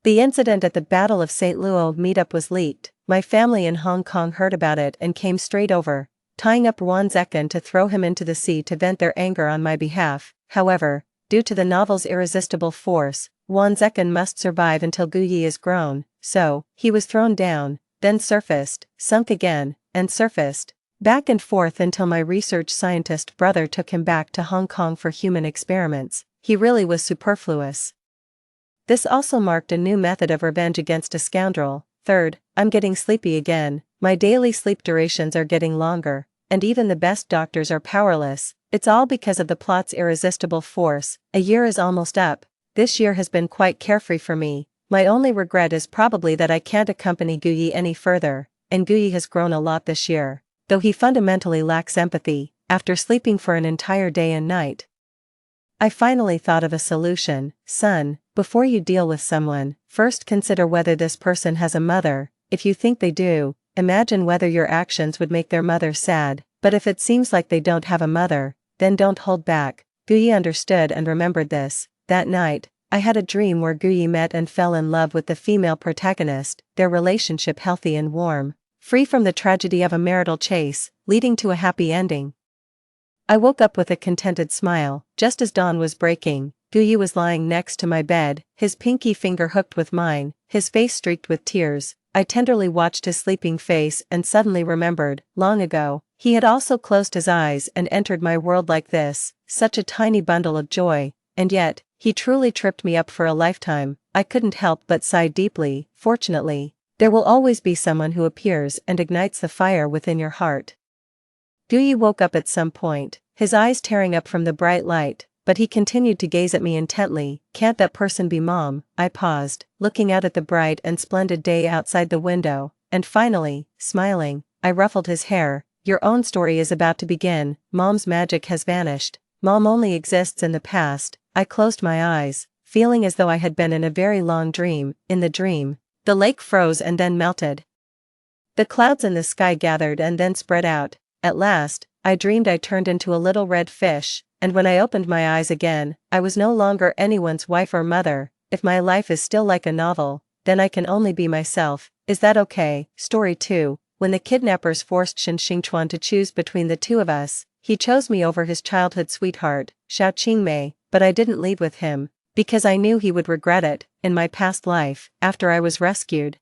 The incident at the Battle of St. Luo meetup was leaked. My family in Hong Kong heard about it and came straight over, tying up Wan Zekan to throw him into the sea to vent their anger on my behalf. However, due to the novel's irresistible force, Wan Zekan must survive until Guyi is grown, so, he was thrown down, then surfaced, sunk again, and surfaced, back and forth until my research scientist brother took him back to Hong Kong for human experiments. He really was superfluous. This also marked a new method of revenge against a scoundrel. Third, I'm getting sleepy again. My daily sleep durations are getting longer, and even the best doctors are powerless. It's all because of the plot's irresistible force. A year is almost up. This year has been quite carefree for me. My only regret is probably that I can't accompany Guyi any further, and Guyi has grown a lot this year, though he fundamentally lacks empathy. After sleeping for an entire day and night, I finally thought of a solution. "Son, before you deal with someone, first consider whether this person has a mother. If you think they do, imagine whether your actions would make their mother sad, but if it seems like they don't have a mother, then don't hold back." Guyi understood and remembered this. That night, I had a dream where Guyi met and fell in love with the female protagonist, their relationship healthy and warm, free from the tragedy of a marital chase, leading to a happy ending. I woke up with a contented smile. Just as dawn was breaking, Guyi was lying next to my bed, his pinky finger hooked with mine, his face streaked with tears. I tenderly watched his sleeping face and suddenly remembered, long ago, he had also closed his eyes and entered my world like this, such a tiny bundle of joy, and yet, he truly tripped me up for a lifetime. I couldn't help but sigh deeply. Fortunately, there will always be someone who appears and ignites the fire within your heart. Guyi woke up at some point, his eyes tearing up from the bright light, but he continued to gaze at me intently. "Can't that person be Mom?" I paused, looking out at the bright and splendid day outside the window, and finally, smiling, I ruffled his hair. "Your own story is about to begin. Mom's magic has vanished. Mom only exists in the past." I closed my eyes, feeling as though I had been in a very long dream. In the dream, the lake froze and then melted. The clouds in the sky gathered and then spread out. At last, I dreamed I turned into a little red fish, and when I opened my eyes again, I was no longer anyone's wife or mother. If my life is still like a novel, then I can only be myself. Is that okay? Story 2. When the kidnappers forced Shen Xingchuan to choose between the two of us, he chose me over his childhood sweetheart, Xiao Qingmei, but I didn't leave with him, because I knew he would regret it. In my past life, after I was rescued,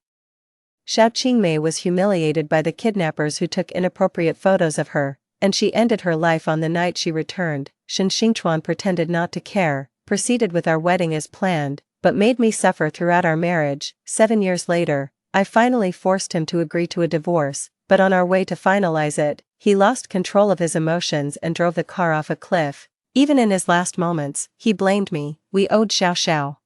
Xiao Qingmei was humiliated by the kidnappers who took inappropriate photos of her, and she ended her life on the night she returned. Shen Xingchuan pretended not to care, proceeded with our wedding as planned, but made me suffer throughout our marriage. 7 years later, I finally forced him to agree to a divorce, but on our way to finalize it, he lost control of his emotions and drove the car off a cliff. Even in his last moments, he blamed me. We owed Xiao Xiao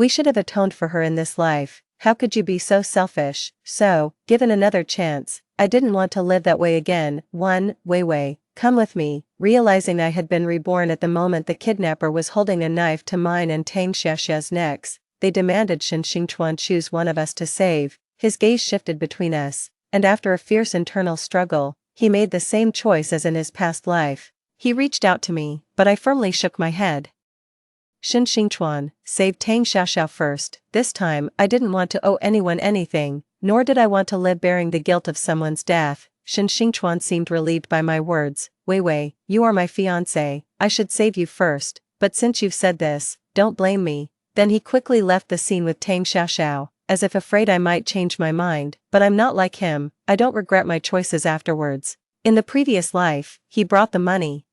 We should have atoned for her in this life. How could you be so selfish? So, given another chance, I didn't want to live that way again. Wei, come with me. Realizing I had been reborn at the moment the kidnapper was holding a knife to mine and Tang Xiaxia's necks, they demanded Shen Xingchuan choose one of us to save. His gaze shifted between us, and after a fierce internal struggle, he made the same choice as in his past life. He reached out to me, but I firmly shook my head. Shen Xingchuan, save Tang Xiaoxiao first. This time, I didn't want to owe anyone anything, nor did I want to live bearing the guilt of someone's death. Shen Xingchuan seemed relieved by my words. Wei, you are my fiancé, I should save you first, but since you've said this, don't blame me. Then he quickly left the scene with Tang Xiaoxiao, as if afraid I might change my mind, but I'm not like him, I don't regret my choices afterwards. In the previous life, he brought the money.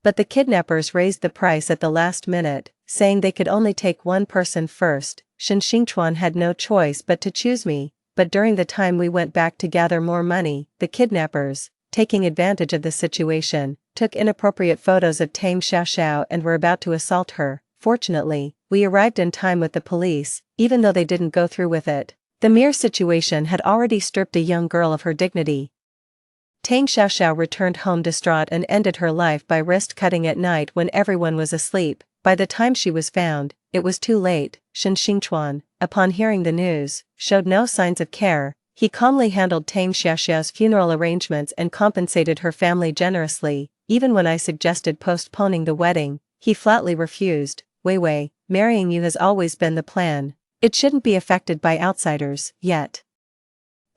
But the kidnappers raised the price at the last minute, saying they could only take one person first. Shen Xingchuan had no choice but to choose me, but during the time we went back to gather more money, the kidnappers, taking advantage of the situation, took inappropriate photos of Tang Xiaoxiao and were about to assault her. Fortunately, we arrived in time with the police, even though they didn't go through with it. The mere situation had already stripped a young girl of her dignity. Tang Xiaoxiao returned home distraught and ended her life by wrist-cutting at night when everyone was asleep. By the time she was found, it was too late. Shen Xingchuan, upon hearing the news, showed no signs of care. He calmly handled Tang Xiaoxiao's funeral arrangements and compensated her family generously. Even when I suggested postponing the wedding, he flatly refused. Wei, marrying you has always been the plan. It shouldn't be affected by outsiders, yet.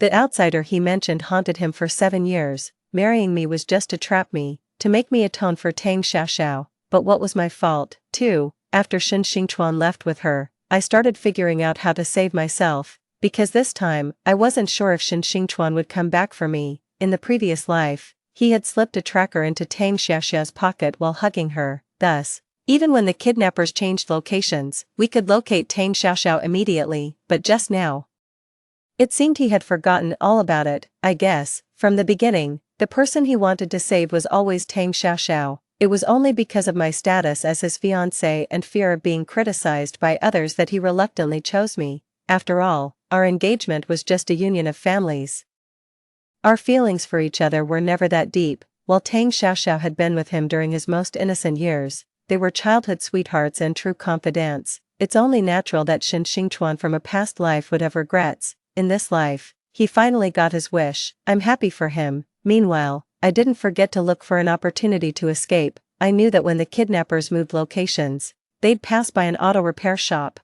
The outsider he mentioned haunted him for 7 years. Marrying me was just to trap me, to make me atone for Tang Xiaoxiao. But what was my fault, too? After Shen Xingchuan left with her, I started figuring out how to save myself, because this time, I wasn't sure if Shen Xingchuan would come back for me. In the previous life, he had slipped a tracker into Tang Xiaoxiao's pocket while hugging her. Thus, even when the kidnappers changed locations, we could locate Tang Xiaoxiao immediately, but just now, it seemed he had forgotten all about it. I guess, from the beginning, the person he wanted to save was always Tang Xiaoxiao. It was only because of my status as his fiancé and fear of being criticized by others that he reluctantly chose me. After all, our engagement was just a union of families. Our feelings for each other were never that deep. While Tang Xiaoxiao had been with him during his most innocent years, they were childhood sweethearts and true confidants. It's only natural that Shen Xingchuan from a past life would have regrets. In this life, he finally got his wish. I'm happy for him. Meanwhile, I didn't forget to look for an opportunity to escape. I knew that when the kidnappers moved locations, they'd pass by an auto repair shop.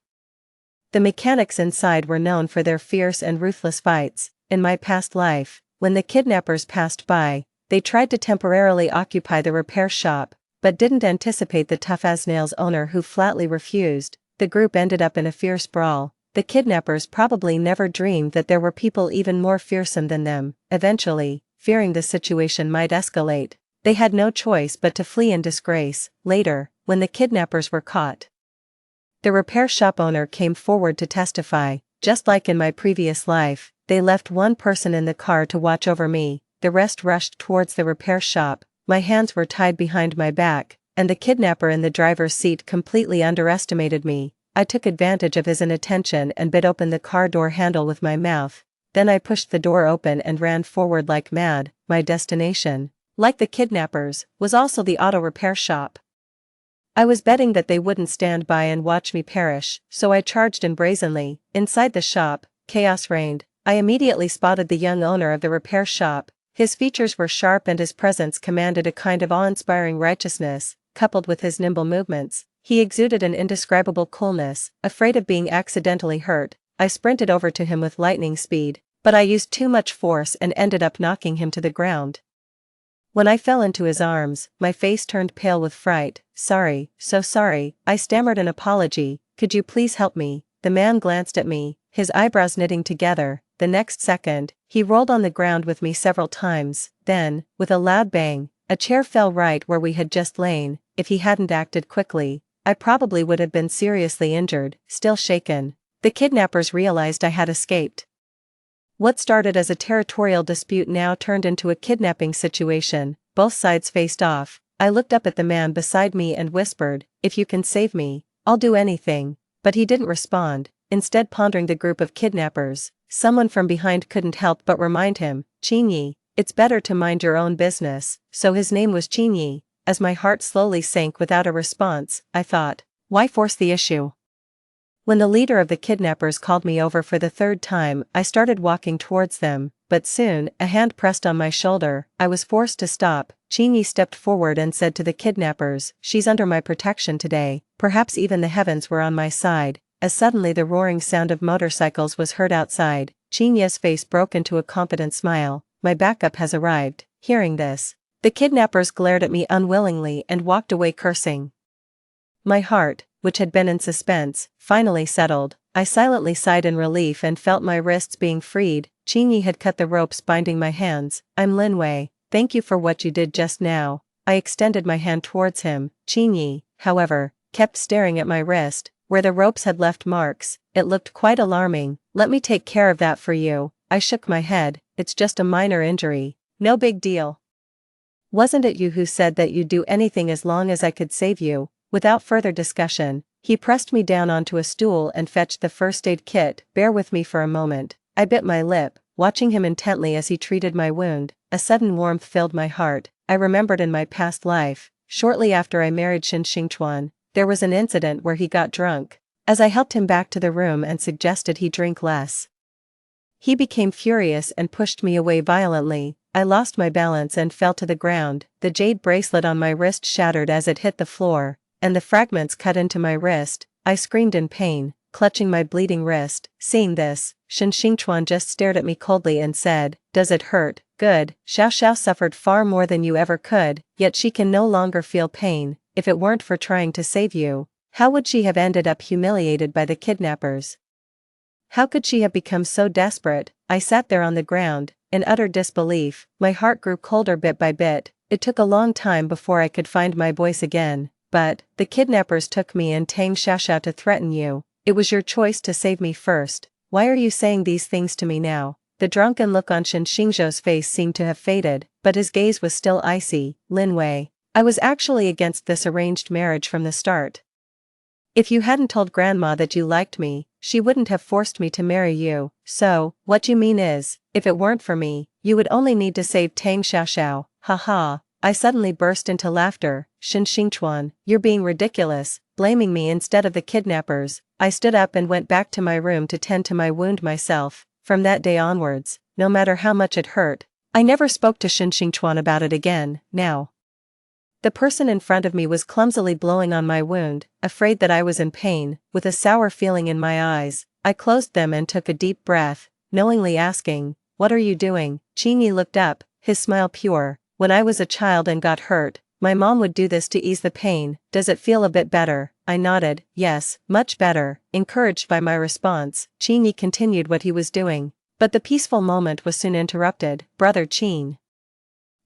The mechanics inside were known for their fierce and ruthless fights. In my past life, when the kidnappers passed by, they tried to temporarily occupy the repair shop, but didn't anticipate the tough-as-nails owner who flatly refused. The group ended up in a fierce brawl. The kidnappers probably never dreamed that there were people even more fearsome than them. Eventually, fearing the situation might escalate, they had no choice but to flee in disgrace. Later, when the kidnappers were caught, the repair shop owner came forward to testify. Just like in my previous life, they left one person in the car to watch over me. The rest rushed towards the repair shop. My hands were tied behind my back, and the kidnapper in the driver's seat completely underestimated me. I took advantage of his inattention and bit open the car door handle with my mouth. Then I pushed the door open and ran forward like mad. My destination, like the kidnappers, was also the auto repair shop. I was betting that they wouldn't stand by and watch me perish, so I charged in brazenly. Inside the shop, chaos reigned. I immediately spotted the young owner of the repair shop. His features were sharp and his presence commanded a kind of awe-inspiring righteousness, coupled with his nimble movements. He exuded an indescribable coolness. Afraid of being accidentally hurt, I sprinted over to him with lightning speed, but I used too much force and ended up knocking him to the ground. When I fell into his arms, my face turned pale with fright. Sorry, so sorry, I stammered an apology. Could you please help me? The man glanced at me, his eyebrows knitting together. The next second, he rolled on the ground with me several times. Then, with a loud bang, a chair fell right where we had just lain. If he hadn't acted quickly, I probably would have been seriously injured. Still shaken, the kidnappers realized I had escaped. What started as a territorial dispute now turned into a kidnapping situation. Both sides faced off. I looked up at the man beside me and whispered, "If you can save me, I'll do anything." but he didn't respond, instead pondering the group of kidnappers. Someone from behind couldn't help but remind him, Chinyi, it's better to mind your own business. So his name was Chinyi. As my heart slowly sank without a response, I thought, why force the issue? When the leader of the kidnappers called me over for the third time, I started walking towards them, but soon, a hand pressed on my shoulder. I was forced to stop. Chinyi stepped forward and said to the kidnappers, she's under my protection today. Perhaps even the heavens were on my side, as suddenly the roaring sound of motorcycles was heard outside. Chinyi's face broke into a confident smile. My backup has arrived. Hearing this, the kidnappers glared at me unwillingly and walked away cursing. My heart, which had been in suspense, finally settled. I silently sighed in relief and felt my wrists being freed. Chinyi had cut the ropes binding my hands. I'm Linwei. Thank you for what you did just now. I extended my hand towards him. Chinyi, however, kept staring at my wrist, where the ropes had left marks. It looked quite alarming. Let me take care of that for you. I shook my head. It's just a minor injury. No big deal. Wasn't it you who said that you'd do anything as long as I could save you? Without further discussion, he pressed me down onto a stool and fetched the first aid kit. Bear with me for a moment. I bit my lip, watching him intently as he treated my wound. A sudden warmth filled my heart. I remembered in my past life, shortly after I married Shin Xingchuan, there was an incident where he got drunk. As I helped him back to the room and suggested he drink less, he became furious and pushed me away violently. I lost my balance and fell to the ground. The jade bracelet on my wrist shattered as it hit the floor, and the fragments cut into my wrist. I screamed in pain, clutching my bleeding wrist. Seeing this, Shin Xingchuan just stared at me coldly and said, does it hurt? Good. Xiao Xiao suffered far more than you ever could, yet she can no longer feel pain. If it weren't for trying to save you, how would she have ended up humiliated by the kidnappers? How could she have become so desperate? I sat there on the ground, in utter disbelief. My heart grew colder bit by bit. It took a long time before I could find my voice again. But, the kidnappers took me and Tang Xiaoxiao to threaten you. It was your choice to save me first. Why are you saying these things to me now? The drunken look on Shin Xingzhou's face seemed to have faded, but his gaze was still icy. Linwei, I was actually against this arranged marriage from the start. If you hadn't told Grandma that you liked me, she wouldn't have forced me to marry you. So, what you mean is, if it weren't for me, you would only need to save Tang Xiaoxiao. Ha ha. I suddenly burst into laughter. Shin Xingchuan, you're being ridiculous, blaming me instead of the kidnappers. I stood up and went back to my room to tend to my wound myself. From that day onwards, no matter how much it hurt, I never spoke to Shin Xingchuan about it again. Now, the person in front of me was clumsily blowing on my wound, afraid that I was in pain. With a sour feeling in my eyes, I closed them and took a deep breath, knowingly asking, what are you doing? Chinyi looked up, his smile pure. When I was a child and got hurt, my mom would do this to ease the pain. Does it feel a bit better? I nodded. Yes, much better. Encouraged by my response, Chinyi continued what he was doing. But the peaceful moment was soon interrupted. Brother Qin,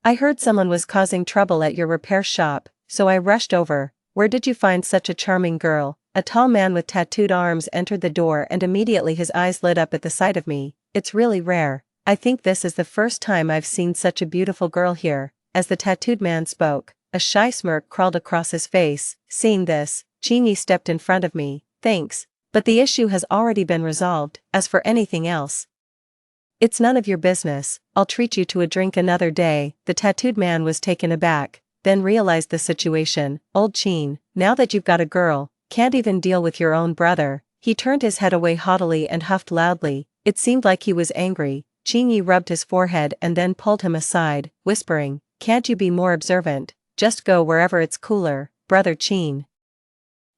I heard someone was causing trouble at your repair shop, so I rushed over. Where did you find such a charming girl? A tall man with tattooed arms entered the door and immediately his eyes lit up at the sight of me. It's really rare. I think this is the first time I've seen such a beautiful girl here. As the tattooed man spoke, a shy smirk crawled across his face. Seeing this, Chinyi stepped in front of me. Thanks, but the issue has already been resolved. As for anything else, it's none of your business. I'll treat you to a drink another day. The tattooed man was taken aback, then realized the situation. Old Qin, now that you've got a girl, can't even deal with your own brother. He turned his head away haughtily and huffed loudly. It seemed like he was angry. Chinyi rubbed his forehead and then pulled him aside, whispering, can't you be more observant? Just go wherever it's cooler. Brother Qin,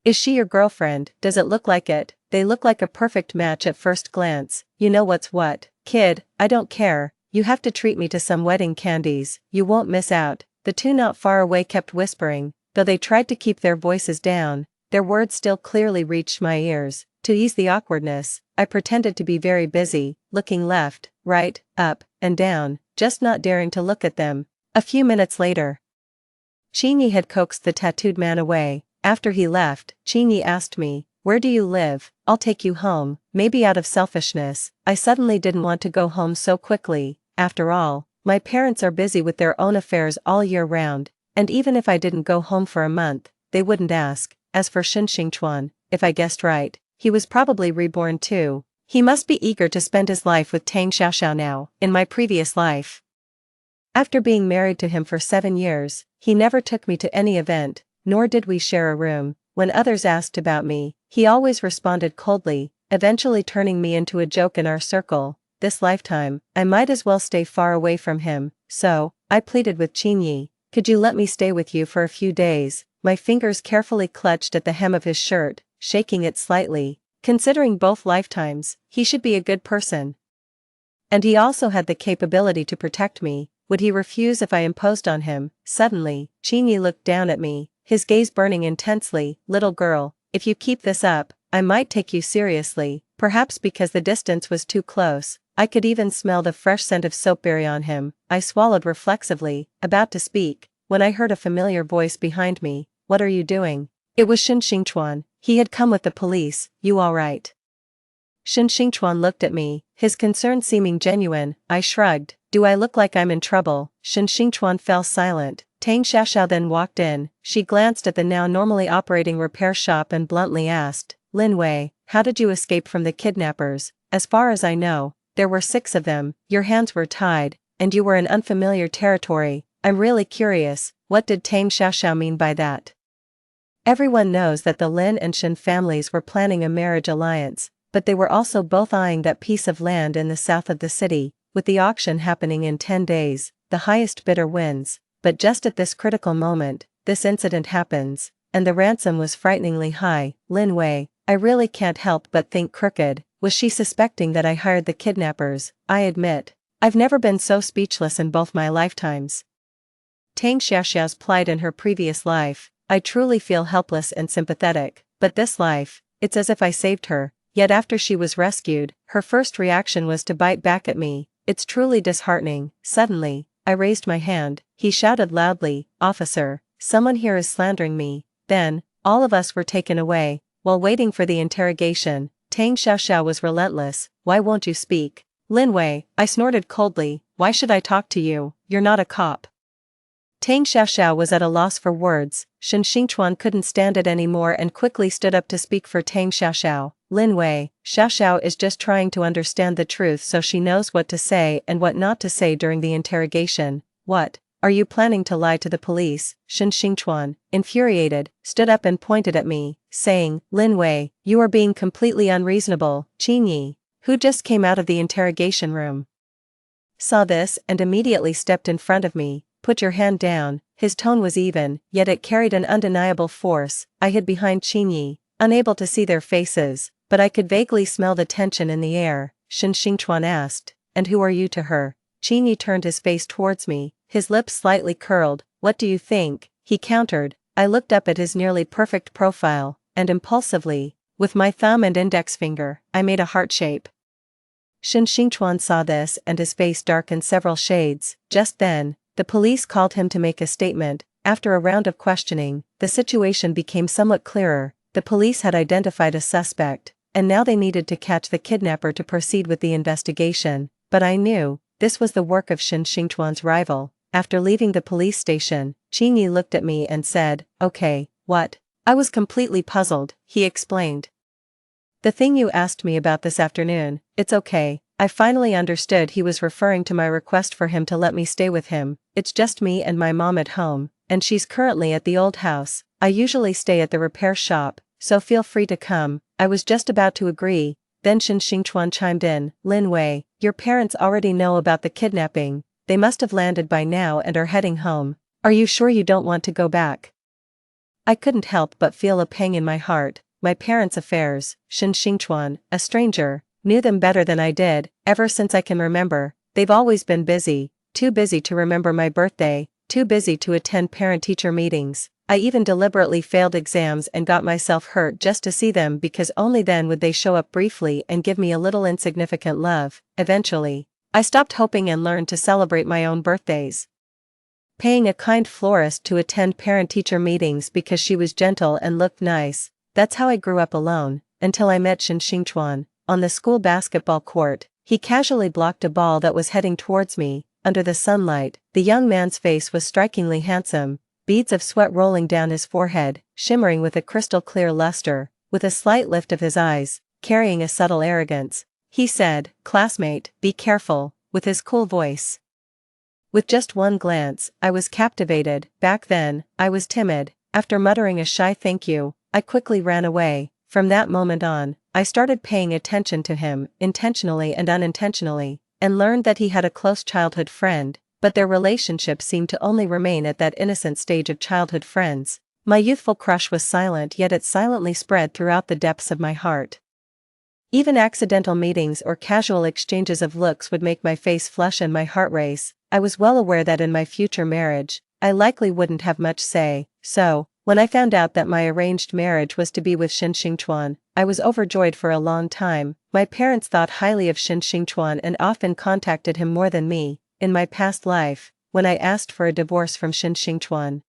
is she your girlfriend? Does it look like it? They look like a perfect match at first glance. You know what's what. Kid, I don't care. You have to treat me to some wedding candies. You won't miss out. The two not far away kept whispering, though they tried to keep their voices down. Their words still clearly reached my ears. To ease the awkwardness, I pretended to be very busy, looking left, right, up, and down, just not daring to look at them. A few minutes later, Chinyi had coaxed the tattooed man away. After he left, Chinyi asked me, where do you live? I'll take you home. Maybe out of selfishness, I suddenly didn't want to go home so quickly. After all, my parents are busy with their own affairs all year round, and even if I didn't go home for a month, they wouldn't ask. As for Shin Xingchuan, if I guessed right, he was probably reborn too. He must be eager to spend his life with Tang Xiaoxiao now. In my previous life, after being married to him for 7 years, he never took me to any event, nor did we share a room. When others asked about me, he always responded coldly, eventually turning me into a joke in our circle. This lifetime, I might as well stay far away from him, so, I pleaded with Qingyi, could you let me stay with you for a few days? My fingers carefully clutched at the hem of his shirt, shaking it slightly. Considering both lifetimes, he should be a good person. And he also had the capability to protect me. Would he refuse if I imposed on him? Suddenly, Qingyi looked down at me, his gaze burning intensely. Little girl, if you keep this up, I might take you seriously. Perhaps because the distance was too close, I could even smell the fresh scent of soapberry on him. I swallowed reflexively, about to speak, when I heard a familiar voice behind me. What are you doing? It was Shen Xingchuan. He had come with the police. You all right? Shen Xingchuan looked at me, his concern seeming genuine. I shrugged. Do I look like I'm in trouble? Shen Xingchuan fell silent. Tang Xiaoxiao then walked in. She glanced at the now normally operating repair shop and bluntly asked, Lin Wei, how did you escape from the kidnappers? As far as I know, there were 6 of them, your hands were tied, and you were in unfamiliar territory. I'm really curious, what did Tang Xiaoxiao mean by that? Everyone knows that the Lin and Shen families were planning a marriage alliance, but they were also both eyeing that piece of land in the south of the city, with the auction happening in 10 days, the highest bidder wins. But just at this critical moment, this incident happens, and the ransom was frighteningly high. Lin Wei, I really can't help but think crooked. Was she suspecting that I hired the kidnappers? I admit, I've never been so speechless in both my lifetimes. Tang Xiaoxiao's plight in her previous life, I truly feel helpless and sympathetic, but this life, it's as if I saved her. Yet after she was rescued, her first reaction was to bite back at me. It's truly disheartening. Suddenly, I raised my hand. He shouted loudly, Officer, someone here is slandering me. Then, all of us were taken away. While waiting for the interrogation, Tang Xiaoxiao was relentless. Why won't you speak? Lin Wei, I snorted coldly. Why should I talk to you? You're not a cop. Tang Xiaoxiao was at a loss for words. Shen Xingchuan couldn't stand it anymore and quickly stood up to speak for Tang Xiaoxiao. Lin Wei, Xiaoxiao is just trying to understand the truth so she knows what to say and what not to say during the interrogation. What? Are you planning to lie to the police? Shen Xingchuan, infuriated, stood up and pointed at me, saying, Lin Wei, you are being completely unreasonable. Qingyi, who just came out of the interrogation room, saw this and immediately stepped in front of me. Put your hand down. His tone was even, yet it carried an undeniable force. I hid behind Qingyi, unable to see their faces, but I could vaguely smell the tension in the air. Shen Xingchuan asked, and who are you to her? Qingyi turned his face towards me, his lips slightly curled. What do you think? He countered. I looked up at his nearly perfect profile, and impulsively, with my thumb and index finger, I made a heart shape. Shen Xingchuan saw this and his face darkened several shades. Just then, the police called him to make a statement. After a round of questioning, the situation became somewhat clearer. The police had identified a suspect, and now they needed to catch the kidnapper to proceed with the investigation. But I knew, this was the work of Shen Xingchuan's rival. After leaving the police station, Qingyi looked at me and said, Okay, what? I was completely puzzled. He explained. The thing you asked me about this afternoon, it's okay. I finally understood he was referring to my request for him to let me stay with him. It's just me and my mom at home, and she's currently at the old house. I usually stay at the repair shop, so feel free to come. I was just about to agree, then Shen Xingchuan chimed in. Lin Wei, your parents already know about the kidnapping. They must have landed by now and are heading home. Are you sure you don't want to go back? I couldn't help but feel a pang in my heart. My parents' affairs, Shen Xingchuan, a stranger, knew them better than I did. Ever since I can remember, they've always been busy, too busy to remember my birthday, too busy to attend parent-teacher meetings. I even deliberately failed exams and got myself hurt just to see them because only then would they show up briefly and give me a little insignificant love. Eventually, I stopped hoping and learned to celebrate my own birthdays. Paying a kind florist to attend parent-teacher meetings because she was gentle and looked nice. That's how I grew up alone, until I met Shen Xingchuan. On the school basketball court, he casually blocked a ball that was heading towards me. Under the sunlight, the young man's face was strikingly handsome, beads of sweat rolling down his forehead, shimmering with a crystal-clear luster. with a slight lift of his eyes, carrying a subtle arrogance. He said, "Classmate, be careful," with his cool voice. With just one glance, I was captivated. Back then, I was timid. After muttering a shy thank you, I quickly ran away. From that moment on, I started paying attention to him, intentionally and unintentionally, and learned that he had a close childhood friend, but their relationship seemed to only remain at that innocent stage of childhood friends. My youthful crush was silent, yet it silently spread throughout the depths of my heart. Even accidental meetings or casual exchanges of looks would make my face flush and my heart race. I was well aware that in my future marriage, I likely wouldn't have much say, so, when I found out that my arranged marriage was to be with Shin Xingchuan, I was overjoyed for a long time. My parents thought highly of Shin Xingchuan and often contacted him more than me. In my past life, when I asked for a divorce from Shin Xingchuan,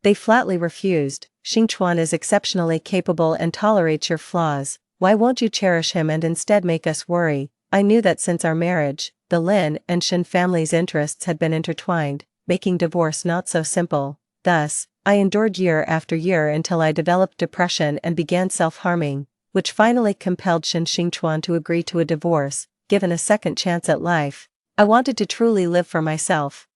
they flatly refused. "Xingchuan is exceptionally capable and tolerates your flaws. Why won't you cherish him and instead make us worry?" I knew that since our marriage, the Lin and Shin families' interests had been intertwined, making divorce not so simple. Thus, I endured year after year until I developed depression and began self-harming, which finally compelled Shin Xingchuan to agree to a divorce. Given a second chance at life, I wanted to truly live for myself.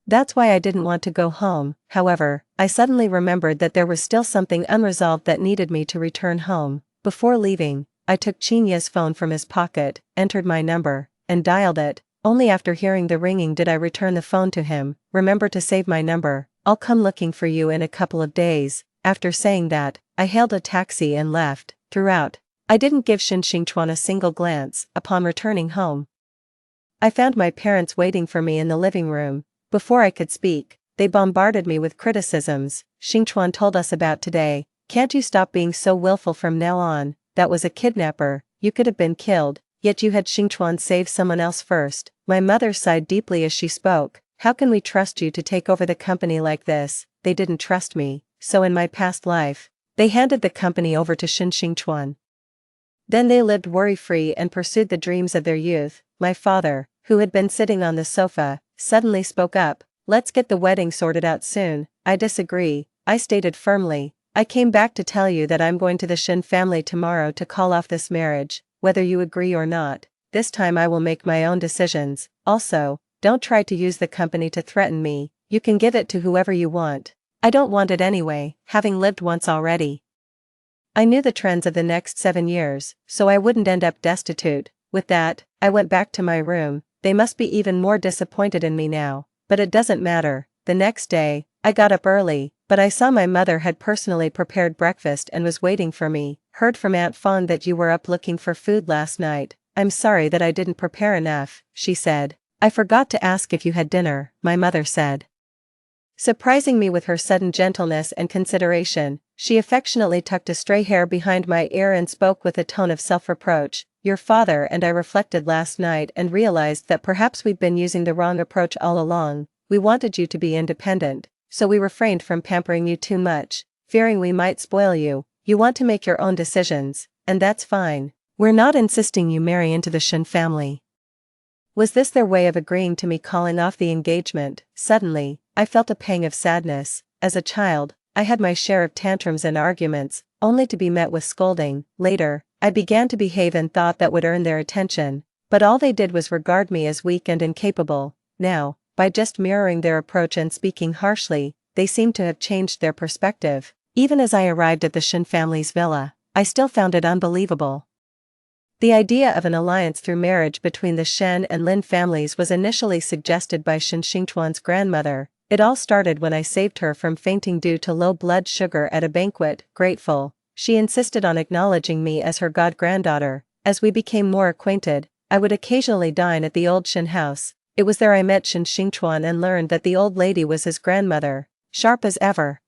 That's why I didn't want to go home. However, I suddenly remembered that there was still something unresolved that needed me to return home. Before leaving, I took Chinya's phone from his pocket, entered my number, and dialed it. Only after hearing the ringing did I return the phone to him. "Remember to save my number. I'll come looking for you in a couple of days." After saying that, I hailed a taxi and left. Throughout, I didn't give Shin Xingchuan a single glance. Upon returning home, I found my parents waiting for me in the living room. Before I could speak, they bombarded me with criticisms. "Xingchuan told us about today. Can't you stop being so willful from now on? That was a kidnapper. You could have been killed, yet you had Xingchuan save someone else first." My mother sighed deeply as she spoke. "How can we trust you to take over the company like this?" They didn't trust me, so in my past life, they handed the company over to Shin Xingchuan. Then they lived worry-free and pursued the dreams of their youth. My father, who had been sitting on the sofa, suddenly spoke up. "Let's get the wedding sorted out soon." "I disagree," I stated firmly. "I came back to tell you that I'm going to the Shin family tomorrow to call off this marriage, whether you agree or not. This time I will make my own decisions. Also, don't try to use the company to threaten me. You can give it to whoever you want. I don't want it anyway, having lived once already." I knew the trends of the next 7 years, so I wouldn't end up destitute. With that, I went back to my room. They must be even more disappointed in me now, but it doesn't matter. The next day, I got up early, but I saw my mother had personally prepared breakfast and was waiting for me. "Heard from Aunt Fawn that you were up looking for food last night. I'm sorry that I didn't prepare enough," she said. "I forgot to ask if you had dinner," my mother said. Surprising me with her sudden gentleness and consideration, she affectionately tucked a stray hair behind my ear and spoke with a tone of self-reproach. "Your father and I reflected last night and realized that perhaps we'd been using the wrong approach all along. We wanted you to be independent, so we refrained from pampering you too much, fearing we might spoil you. You want to make your own decisions, and that's fine. We're not insisting you marry into the Shin family." Was this their way of agreeing to me calling off the engagement? Suddenly, I felt a pang of sadness. As a child, I had my share of tantrums and arguments, only to be met with scolding. Later, I began to behave and thought that would earn their attention, but all they did was regard me as weak and incapable. Now, by just mirroring their approach and speaking harshly, they seemed to have changed their perspective. Even as I arrived at the Shin family's villa, I still found it unbelievable. The idea of an alliance through marriage between the Shen and Lin families was initially suggested by Shin Xingchuan's grandmother. It all started when I saved her from fainting due to low blood sugar at a banquet. Grateful, she insisted on acknowledging me as her god-granddaughter. As we became more acquainted, I would occasionally dine at the old Shin house. It was there I met Shin Xingchuan and learned that the old lady was his grandmother, sharp as ever.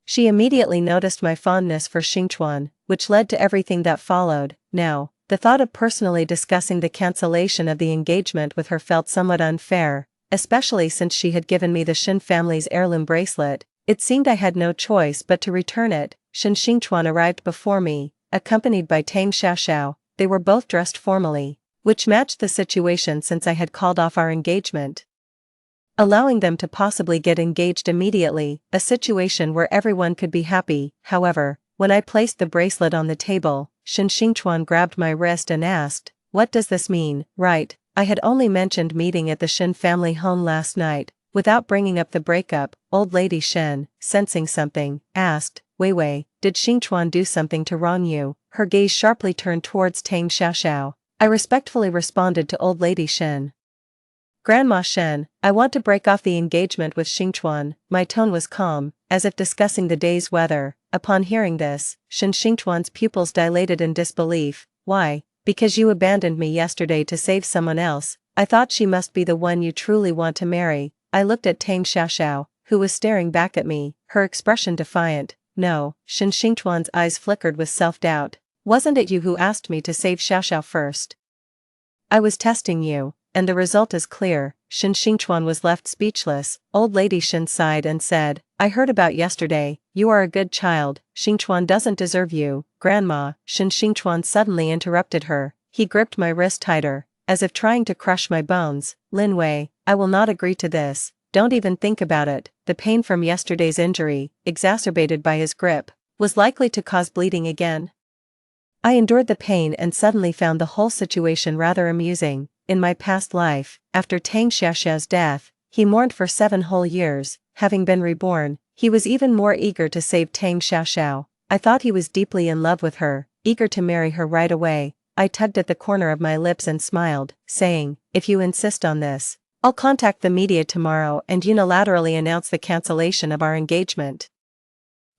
She immediately noticed my fondness for Xingchuan, which led to everything that followed. Now, the thought of personally discussing the cancellation of the engagement with her felt somewhat unfair, especially since she had given me the Shin family's heirloom bracelet. It seemed I had no choice but to return it. Shin Xingchuan arrived before me, accompanied by Tang Xiaoxiao. They were both dressed formally, which matched the situation since I had called off our engagement, allowing them to possibly get engaged immediately, a situation where everyone could be happy. However, When I placed the bracelet on the table, Shen Xingchuan grabbed my wrist and asked, "What does this mean?" Right, I had only mentioned meeting at the Shen family home last night, without bringing up the breakup. Old lady Shen, sensing something, asked, "Wei Wei, did Xingchuan do something to wrong you?" Her gaze sharply turned towards Tang Xiaoxiao. I respectfully responded to old lady Shen. "Grandma Shen, I want to break off the engagement with Xingchuan." My tone was calm, as if discussing the day's weather. Upon hearing this, Shen Xingchuan's pupils dilated in disbelief. "Why? Because you abandoned me yesterday to save someone else. I thought she must be the one you truly want to marry." I looked at Tang Xiaoxiao, who was staring back at me, her expression defiant. "No." Shen Xingchuan's eyes flickered with self-doubt. "Wasn't it you who asked me to save Xiaoxiao first? I was testing you, and the result is clear." Shen Xingchuan was left speechless. Old lady Shen sighed and said, "I heard about yesterday. You are a good child. Xingchuan doesn't deserve you." "Grandma," Shen Xingchuan suddenly interrupted her. He gripped my wrist tighter, as if trying to crush my bones. "Lin Wei, I will not agree to this. Don't even think about it." The pain from yesterday's injury, exacerbated by his grip, was likely to cause bleeding again. I endured the pain and suddenly found the whole situation rather amusing. In my past life, after Tang Xiaoxiao's death, he mourned for 7 whole years. Having been reborn, he was even more eager to save Tang Xiaoxiao. I thought he was deeply in love with her, eager to marry her right away. I tugged at the corner of my lips and smiled, saying, "If you insist on this, I'll contact the media tomorrow and unilaterally announce the cancellation of our engagement.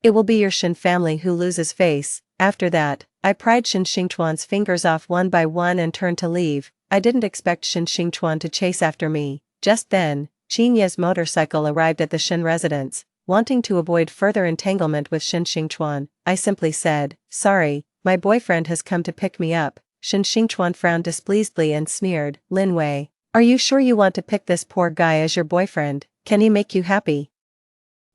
It will be your Shen family who loses face." After that, I pried Shen Xingchuan's fingers off one by one and turned to leave. I didn't expect Shen Xingchuan to chase after me. Just then, Qin Ye's motorcycle arrived at the Shen residence. Wanting to avoid further entanglement with Shen Xingchuan, I simply said, "Sorry, my boyfriend has come to pick me up." Shen Xingchuan frowned displeasedly and sneered, "Lin Wei, are you sure you want to pick this poor guy as your boyfriend? Can he make you happy?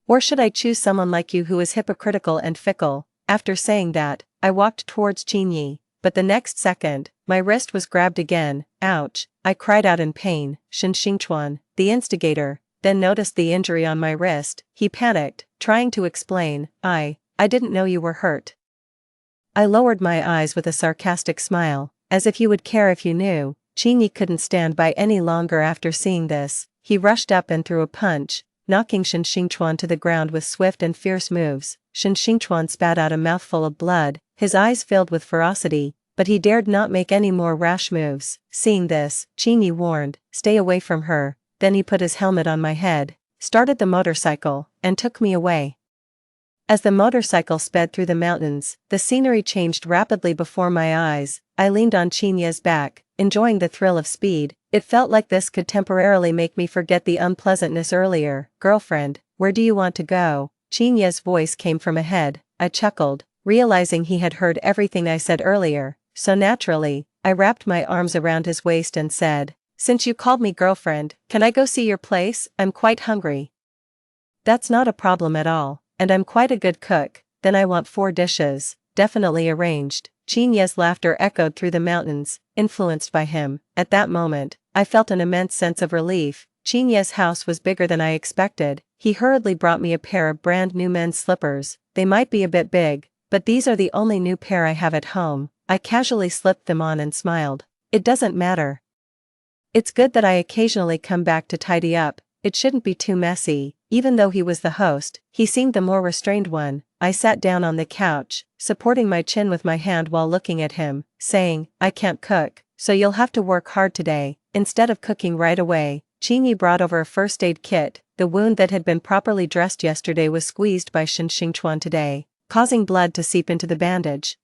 Or should I choose someone like you who is hypocritical and fickle?" After saying that, I walked towards Qin Yi, but the next second, my wrist was grabbed again. "Ouch," I cried out in pain. Shen Xingchuan, the instigator, then noticed the injury on my wrist. He panicked, trying to explain, I didn't know you were hurt." I lowered my eyes with a sarcastic smile, "As if you would care if you knew." Qin Yi couldn't stand by any longer after seeing this. He rushed up and threw a punch, knocking Shen Xingchuan to the ground with swift and fierce moves. Shen Xingchuan spat out a mouthful of blood, his eyes filled with ferocity, but he dared not make any more rash moves. Seeing this, Qin Yi warned, "Stay away from her." Then he put his helmet on my head, started the motorcycle, and took me away. As the motorcycle sped through the mountains, the scenery changed rapidly before my eyes. I leaned on Qin Ye's back, enjoying the thrill of speed. It felt like this could temporarily make me forget the unpleasantness earlier. "Girlfriend, where do you want to go?" Qin Ye's voice came from ahead. I chuckled, realizing he had heard everything I said earlier, so naturally, I wrapped my arms around his waist and said, "Since you called me girlfriend, can I go see your place? I'm quite hungry." "That's not a problem at all, and I'm quite a good cook." "Then I want 4 dishes, definitely arranged." Qin Ye's laughter echoed through the mountains, influenced by him. At that moment, I felt an immense sense of relief. Qin Ye's house was bigger than I expected. He hurriedly brought me a pair of brand new men's slippers. "They might be a bit big, but these are the only new pair I have at home." I casually slipped them on and smiled. "It doesn't matter. It's good that I occasionally come back to tidy up. It shouldn't be too messy." Even though he was the host, he seemed the more restrained one. I sat down on the couch, supporting my chin with my hand while looking at him, saying, "I can't cook, so you'll have to work hard today." Instead of cooking right away, Qin Yi brought over a first aid kit. The wound that had been properly dressed yesterday was squeezed by Shen Xingchuan today, causing blood to seep into the bandage,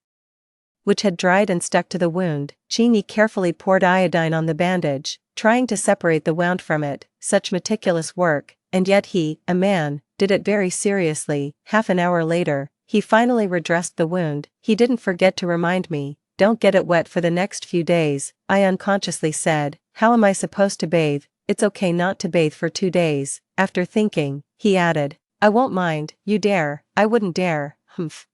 which had dried and stuck to the wound. Qin Yi carefully poured iodine on the bandage, trying to separate the wound from it. Such meticulous work, and yet he, a man, did it very seriously. Half an hour later, he finally redressed the wound. He didn't forget to remind me, "Don't get it wet for the next few days." I unconsciously said, "How am I supposed to bathe?" "It's okay not to bathe for 2 days." After thinking, he added, "I won't mind." "You dare?" "I wouldn't dare." "Humph.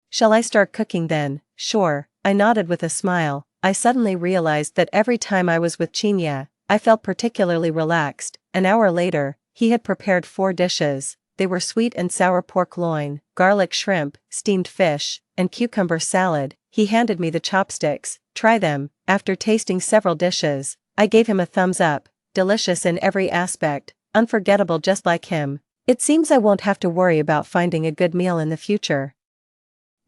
Shall I start cooking then?" "Sure." I nodded with a smile. I suddenly realized that every time I was with Qin Ye, I felt particularly relaxed. An hour later, he had prepared 4 dishes. They were sweet and sour pork loin, garlic shrimp, steamed fish, and cucumber salad. He handed me the chopsticks. Try them. After tasting several dishes, I gave him a thumbs up. Delicious in every aspect, unforgettable just like him. It seems I won't have to worry about finding a good meal in the future.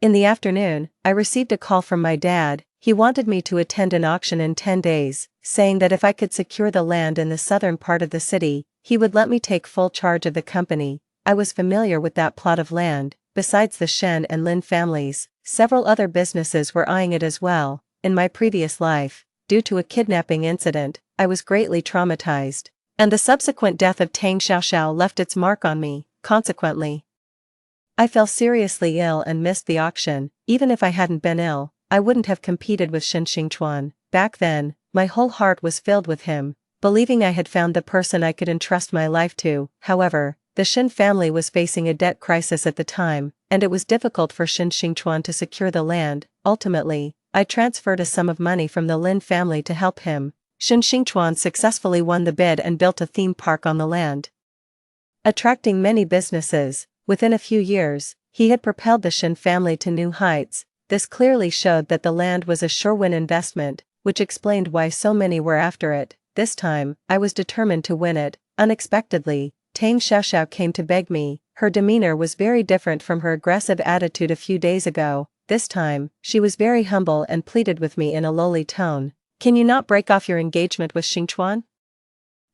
In the afternoon, I received a call from my dad. He wanted me to attend an auction in 10 days, saying that if I could secure the land in the southern part of the city, he would let me take full charge of the company. I was familiar with that plot of land. Besides the Shen and Lin families, several other businesses were eyeing it as well. In my previous life, due to a kidnapping incident, I was greatly traumatized, and the subsequent death of Tang Xiaoxiao left its mark on me. Consequently, I fell seriously ill and missed the auction. Even if I hadn't been ill, I wouldn't have competed with Shen Xingchuan. Back then, my whole heart was filled with him, believing I had found the person I could entrust my life to. However, the Shen family was facing a debt crisis at the time, and it was difficult for Shen Xingchuan to secure the land. Ultimately, I transferred a sum of money from the Lin family to help him. Shen Xingchuan successfully won the bid and built a theme park on the land, attracting many businesses. Within a few years, he had propelled the Shen family to new heights. This clearly showed that the land was a sure-win investment, which explained why so many were after it. This time, I was determined to win it. Unexpectedly, Tang Xiaoxiao came to beg me. Her demeanor was very different from her aggressive attitude a few days ago. This time, she was very humble and pleaded with me in a lowly tone. Can you not break off your engagement with Xingchuan?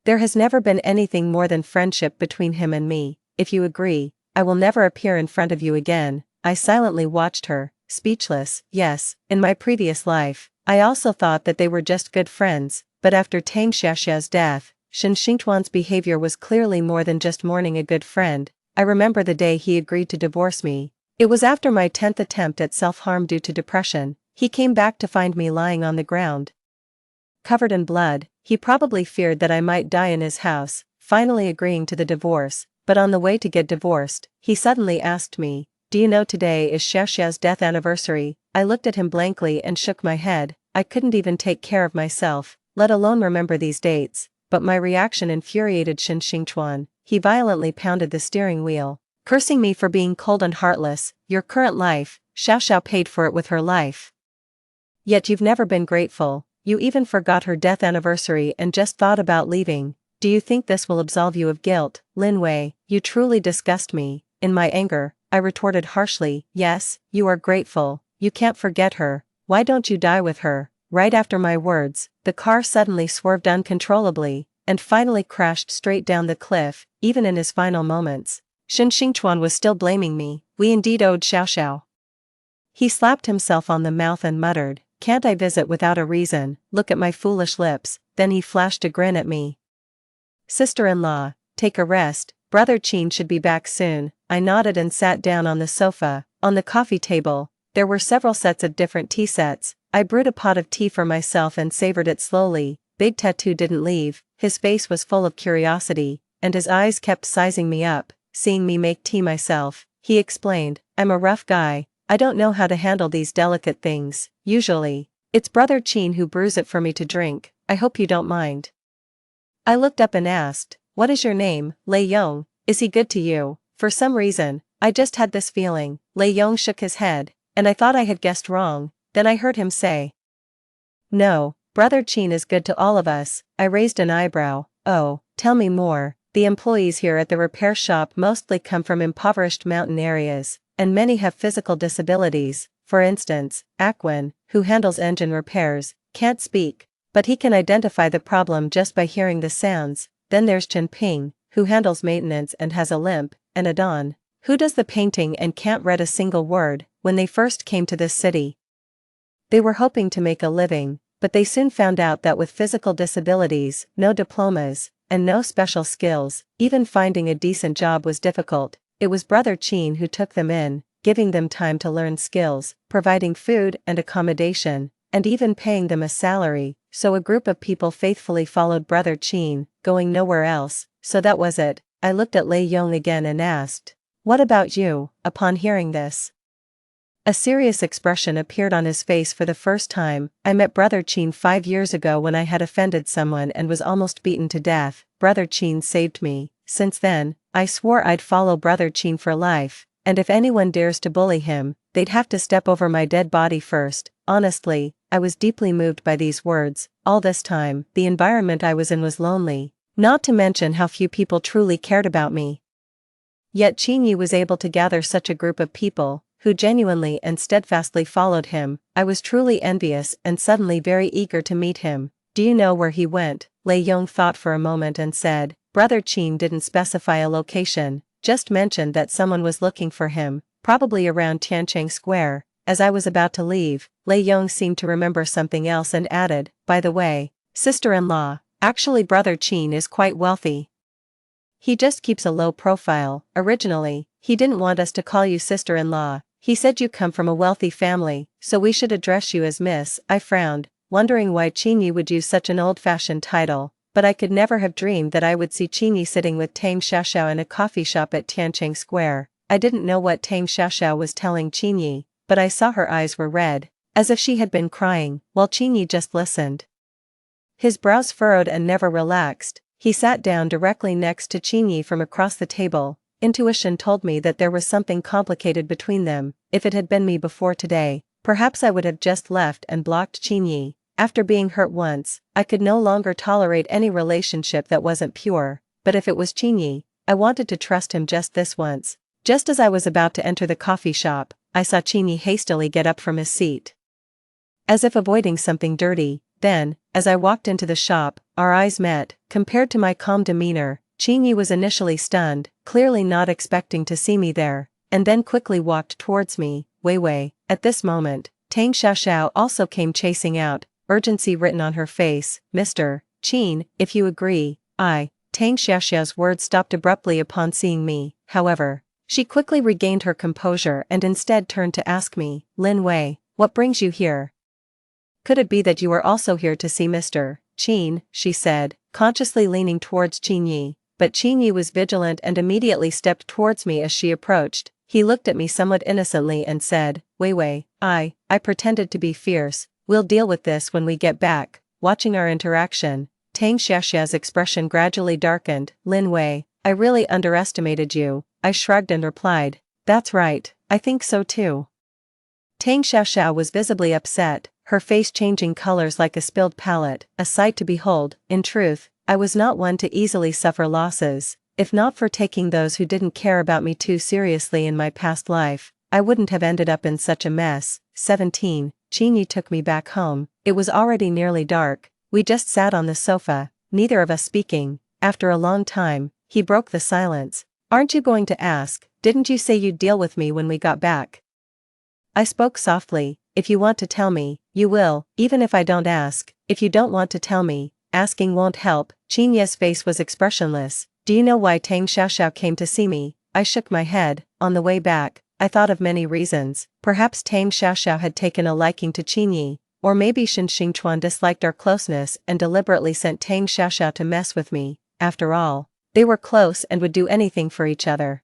There has never been anything more than friendship between him and me. If you agree, I will never appear in front of you again. I silently watched her, speechless. Yes, in my previous life, I also thought that they were just good friends, but after Tang Xiaoxiao's death, Shen Xingchuan's behavior was clearly more than just mourning a good friend. I remember the day he agreed to divorce me. It was after my 10th attempt at self-harm due to depression. He came back to find me lying on the ground, covered in blood. He probably feared that I might die in his house, finally agreeing to the divorce. But on the way to get divorced, he suddenly asked me, "Do you know today is Xiaoxiao's death anniversary?" I looked at him blankly and shook my head. I couldn't even take care of myself, let alone remember these dates. But my reaction infuriated Shen Xingchuan. He violently pounded the steering wheel, cursing me for being cold and heartless. Your current life, Xiaoxiao paid for it with her life. Yet you've never been grateful. You even forgot her death anniversary and just thought about leaving. Do you think this will absolve you of guilt? Lin Wei, you truly disgust me. In my anger, I retorted harshly, yes, you are grateful. You can't forget her. Why don't you die with her? Right after my words, the car suddenly swerved uncontrollably, and finally crashed straight down the cliff. Even in his final moments, Shen Xingchuan was still blaming me. We indeed owed Xiaoxiao. He slapped himself on the mouth and muttered, "Can't I visit without a reason? Look at my foolish lips." Then he flashed a grin at me. "Sister-in-law, take a rest. Brother Qin should be back soon." I nodded and sat down on the sofa. On the coffee table, there were several sets of different tea sets. I brewed a pot of tea for myself and savored it slowly. Big Tattoo didn't leave. His face was full of curiosity, and his eyes kept sizing me up. Seeing me make tea myself, he explained, "I'm a rough guy. I don't know how to handle these delicate things. Usually, it's Brother Qin who brews it for me to drink. I hope you don't mind." I looked up and asked, "What is your name, Lei Yong? Is he good to you?" For some reason, I just had this feeling. Lei Yong shook his head, and I thought I had guessed wrong. Then I heard him say, "No, Brother Qin is good to all of us." I raised an eyebrow. "Oh, tell me more." The employees here at the repair shop mostly come from impoverished mountain areas, and many have physical disabilities. For instance, Akwin, who handles engine repairs, can't speak, but he can identify the problem just by hearing the sounds. Then there's Chen Ping, who handles maintenance and has a limp, and Adon, who does the painting and can't read a single word. When they first came to this city, they were hoping to make a living, but they soon found out that with physical disabilities, no diplomas, and no special skills, even finding a decent job was difficult. It was Brother Qin who took them in, giving them time to learn skills, providing food and accommodation, and even paying them a salary. So a group of people faithfully followed Brother Qin, going nowhere else. So that was it. I looked at Lei Yong again and asked, "What about you?" Upon hearing this, a serious expression appeared on his face for the first time. "I met Brother Qin 5 years ago when I had offended someone and was almost beaten to death. Brother Qin saved me. Since then, I swore I'd follow Brother Chin for life, and if anyone dares to bully him, they'd have to step over my dead body first. Honestly, I was deeply moved by these words. All this time, the environment I was in was lonely, not to mention how few people truly cared about me. Yet Chinyi was able to gather such a group of people, who genuinely and steadfastly followed him. I was truly envious and suddenly very eager to meet him. Do you know where he went? Lei Yong thought for a moment and said, Brother Chin didn't specify a location, just mentioned that someone was looking for him, probably around Tiancheng Square. As I was about to leave, Lei Yong seemed to remember something else and added, by the way, sister-in-law, actually Brother Chin is quite wealthy. He just keeps a low profile. Originally, he didn't want us to call you sister-in-law. He said you come from a wealthy family, so we should address you as Miss. I frowned, wondering why Chinyi would use such an old-fashioned title, but I could never have dreamed that I would see Chinyi sitting with Tang Xiaoxiao in a coffee shop at Tiancheng Square. I didn't know what Tang Xiaoxiao was telling Chinyi, but I saw her eyes were red, as if she had been crying, while Chinyi just listened. His brows furrowed and never relaxed. He sat down directly next to Chinyi from across the table. Intuition told me that there was something complicated between them. If it had been me before today, perhaps I would have just left and blocked Chinyi. After being hurt once, I could no longer tolerate any relationship that wasn't pure, but if it was Chinyi, I wanted to trust him just this once. Just as I was about to enter the coffee shop, I saw Chinyi hastily get up from his seat, as if avoiding something dirty. Then, as I walked into the shop, our eyes met. Compared to my calm demeanor, Chinyi was initially stunned, clearly not expecting to see me there, and then quickly walked towards me. Wei Wei. At this moment, Tang Xiaoxiao also came chasing out, urgency written on her face. Mr. Chin, if you agree, Tang Xiaoxiao's words stopped abruptly upon seeing me. However, she quickly regained her composure and instead turned to ask me, Lin Wei, what brings you here? Could it be that you are also here to see Mr. Chin? She said, consciously leaning towards Chinyi, but Chinyi was vigilant and immediately stepped towards me as she approached. He looked at me somewhat innocently and said, Wei Wei, I pretended to be fierce, we'll deal with this when we get back. Watching our interaction, Tang Xiaoxiao's expression gradually darkened. Lin Wei, I really underestimated you. I shrugged and replied, that's right, I think so too. Tang Xiaoxiao was visibly upset, her face changing colors like a spilled palette, a sight to behold. In truth, I was not one to easily suffer losses. If not for taking those who didn't care about me too seriously in my past life, I wouldn't have ended up in such a mess. 17. Chinyi took me back home. It was already nearly dark. We just sat on the sofa, neither of us speaking. After a long time, he broke the silence. Aren't you going to ask? Didn't you say you'd deal with me when we got back? I spoke softly. If you want to tell me, you will, even if I don't ask. If you don't want to tell me, asking won't help. Chinyi's face was expressionless. Do you know why Tang Xiaoxiao came to see me? I shook my head. On the way back, I thought of many reasons. Perhaps Tang Xiaoxiao had taken a liking to Chinyi, or maybe Shen Xingchuan disliked our closeness and deliberately sent Tang Xiaoxiao to mess with me. After all, they were close and would do anything for each other.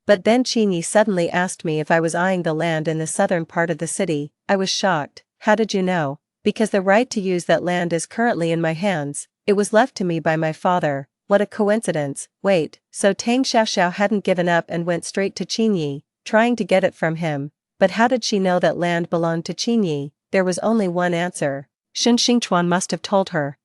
But then Chinyi suddenly asked me if I was eyeing the land in the southern part of the city. I was shocked. How did you know? Because the right to use that land is currently in my hands. It was left to me by my father. What a coincidence. Wait, so Tang Xiaoxiao hadn't given up and went straight to Chinyi, trying to get it from him. But how did she know that land belonged to Chinyi? There was only one answer. Shen Xingchuan must have told her.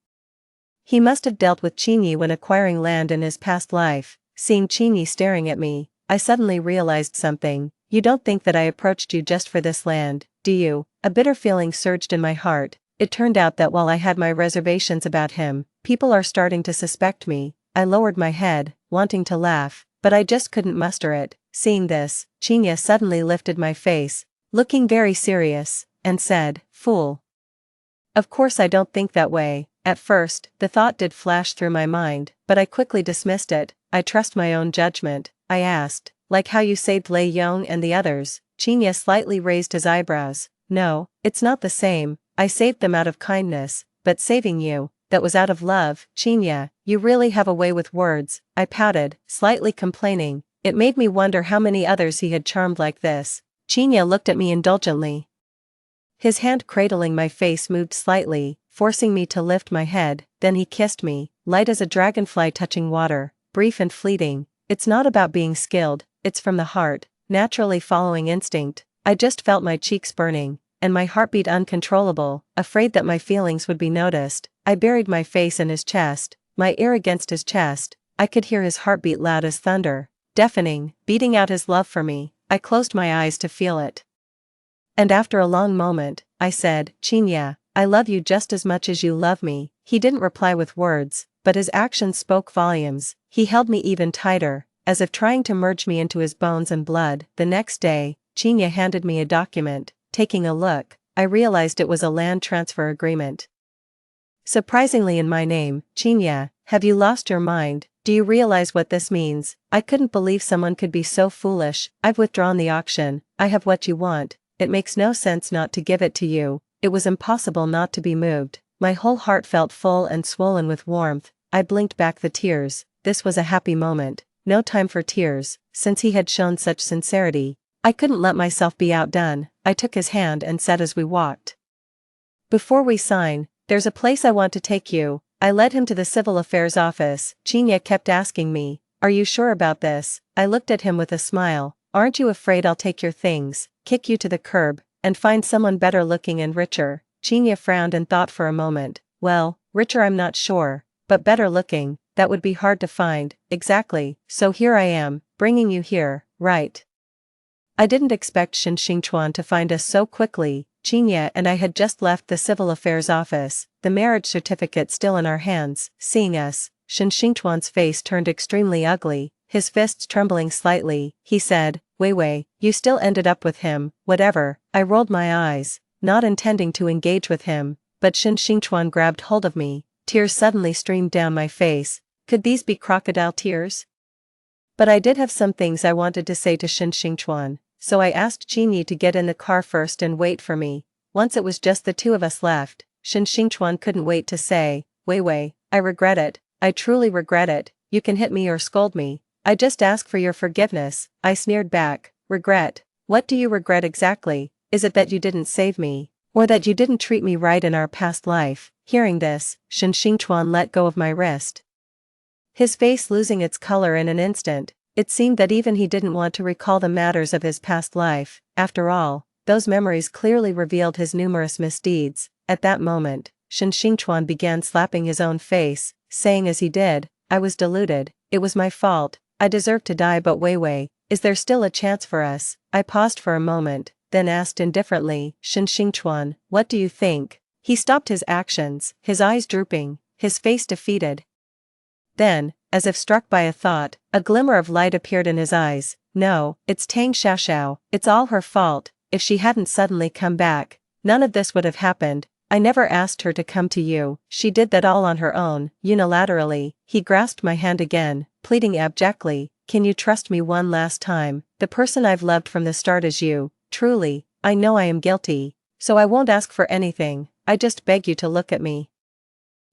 He must have dealt with Chinyi when acquiring land in his past life. Seeing Chinyi staring at me, I suddenly realized something. You don't think that I approached you just for this land, do you? A bitter feeling surged in my heart. It turned out that while I had my reservations about him, people are starting to suspect me. I lowered my head, wanting to laugh, but I just couldn't muster it. Seeing this, Chinyi suddenly lifted my face, looking very serious, and said, Fool. Of course I don't think that way. At first, the thought did flash through my mind, but I quickly dismissed it. I trust my own judgment. I asked, like how you saved Lei Yong and the others. Chinyi slightly raised his eyebrows. No, it's not the same. I saved them out of kindness, but saving you, that was out of love. Chinyi, you really have a way with words. I pouted, slightly complaining. It made me wonder how many others he had charmed like this. Chinyi looked at me indulgently. His hand cradling my face moved slightly, forcing me to lift my head. Then he kissed me, light as a dragonfly touching water, brief and fleeting, It's not about being skilled, it's from the heart, naturally following instinct. I just felt my cheeks burning, and my heartbeat uncontrollable, afraid that my feelings would be noticed. I buried my face in his chest, my ear against his chest. I could hear his heartbeat loud as thunder, deafening, beating out his love for me. I closed my eyes to feel it. And after a long moment, I said, Chinya, I love you just as much as you love me. He didn't reply with words, but his actions spoke volumes. He held me even tighter, as if trying to merge me into his bones and blood. The next day, Chinya handed me a document. Taking a look, I realized it was a land transfer agreement. Surprisingly in my name, Chinya. Have you lost your mind? Do you realize what this means? I couldn't believe someone could be so foolish. I've withdrawn the auction. I have what you want. It makes no sense not to give it to you. It was impossible not to be moved. My whole heart felt full and swollen with warmth. I blinked back the tears. This was a happy moment. No time for tears, since he had shown such sincerity. I couldn't let myself be outdone. I took his hand and said as we walked, before we sign, there's a place I want to take you. I led him to the civil affairs office. Chinya kept asking me, are you sure about this? I looked at him with a smile. Aren't you afraid I'll take your things, kick you to the curb, and find someone better looking and richer? Chinya frowned and thought for a moment. Well, richer I'm not sure, but better looking, that would be hard to find. Exactly, so here I am, bringing you here, right? I didn't expect Shin Xingchuan to find us so quickly. Chinya and I had just left the civil affairs office, the marriage certificate still in our hands. Seeing us, Shin Xingchuan's face turned extremely ugly, his fists trembling slightly. He said, Wei, you still ended up with him, whatever. I rolled my eyes, not intending to engage with him, but Shin Xingchuan grabbed hold of me. Tears suddenly streamed down my face. Could these be crocodile tears? But I did have some things I wanted to say to Shin Xingchuan. So I asked Qinyi to get in the car first and wait for me. Once it was just the two of us left, Shin Xingchuan couldn't wait to say, Wei, I regret it, I truly regret it. You can hit me or scold me. I just ask for your forgiveness. I sneered back. Regret? What do you regret exactly? Is it that you didn't save me? Or that you didn't treat me right in our past life? Hearing this, Shin Xingchuan let go of my wrist, his face losing its color in an instant. It seemed that even he didn't want to recall the matters of his past life. After all, those memories clearly revealed his numerous misdeeds. At that moment, Shin Xingchuan began slapping his own face, saying as he did, I was deluded, it was my fault, I deserved to die. But Wei, is there still a chance for us? I paused for a moment, then asked indifferently, Shin Xingchuan, what do you think? He stopped his actions, his eyes drooping, his face defeated. Then, as if struck by a thought, a glimmer of light appeared in his eyes. No, it's Tang Xiaoxiao, it's all her fault. If she hadn't suddenly come back, none of this would have happened. I never asked her to come to you, she did that all on her own, unilaterally. He grasped my hand again, pleading abjectly, can you trust me one last time? The person I've loved from the start is you. Truly, I know I am guilty, so I won't ask for anything, I just beg you to look at me.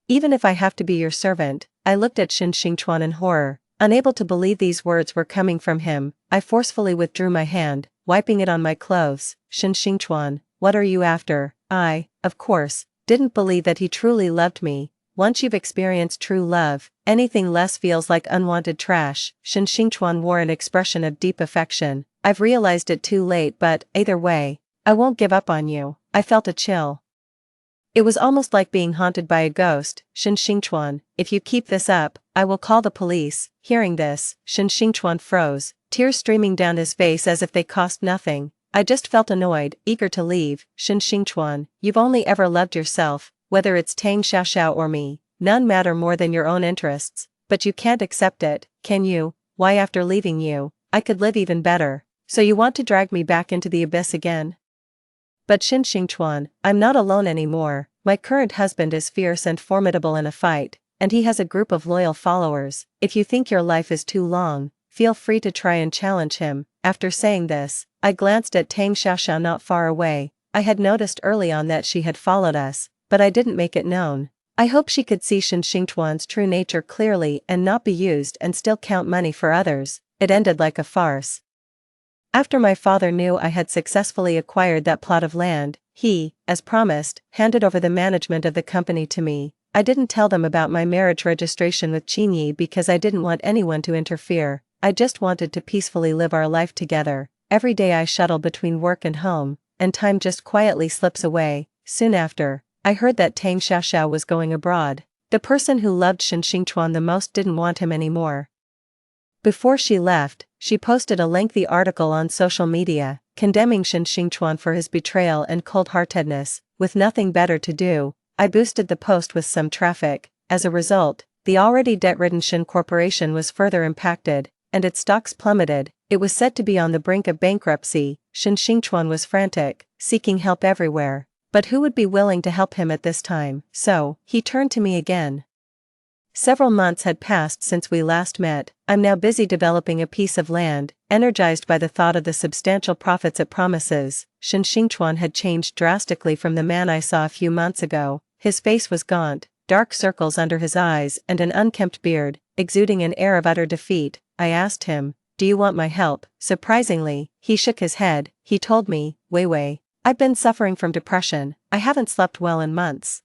Even if I have to be your servant. I looked at Shin Xingchuan in horror, unable to believe these words were coming from him. I forcefully withdrew my hand, wiping it on my clothes. Shin Xingchuan, what are you after? I, of course, didn't believe that he truly loved me. Once you've experienced true love, anything less feels like unwanted trash. Shin Xingchuan wore an expression of deep affection. I've realized it too late, but either way, I won't give up on you. I felt a chill. It was almost like being haunted by a ghost. Shin Xingchuan, if you keep this up, I will call the police. Hearing this, Shin Xingchuan froze, tears streaming down his face as if they cost nothing. I just felt annoyed, eager to leave. Shin Xingchuan, you've only ever loved yourself, whether it's Tang Xiaoxiao or me. None matter more than your own interests. But you can't accept it, can you? Why, after leaving you, I could live even better. So you want to drag me back into the abyss again? But Shin Xingchuan, I'm not alone anymore. My current husband is fierce and formidable in a fight, and he has a group of loyal followers. If you think your life is too long, feel free to try and challenge him. After saying this, I glanced at Tang Xiaoxiao not far away. I had noticed early on that she had followed us, but I didn't make it known. I hope she could see Shin Xingchuan's true nature clearly and not be used and still count money for others. It ended like a farce. After my father knew I had successfully acquired that plot of land, he, as promised, handed over the management of the company to me. I didn't tell them about my marriage registration with Qinyi because I didn't want anyone to interfere. I just wanted to peacefully live our life together. Every day I shuttle between work and home, and time just quietly slips away. Soon after, I heard that Tang Xiaoxiao was going abroad. The person who loved Shen Xingchuan the most didn't want him anymore. Before she left, she posted a lengthy article on social media, condemning Shen Xingchuan for his betrayal and cold-heartedness. With nothing better to do, I boosted the post with some traffic. As a result, the already debt-ridden Shen Corporation was further impacted, and its stocks plummeted. It was said to be on the brink of bankruptcy. Shen Xingchuan was frantic, seeking help everywhere. But who would be willing to help him at this time? So, he turned to me again. Several months had passed since we last met. I'm now busy developing a piece of land, energized by the thought of the substantial profits it promises. Shen Xingchuan had changed drastically from the man I saw a few months ago. His face was gaunt, dark circles under his eyes and an unkempt beard, exuding an air of utter defeat. I asked him, "Do you want my help?" Surprisingly, he shook his head. He told me, Wei, I've been suffering from depression. I haven't slept well in months.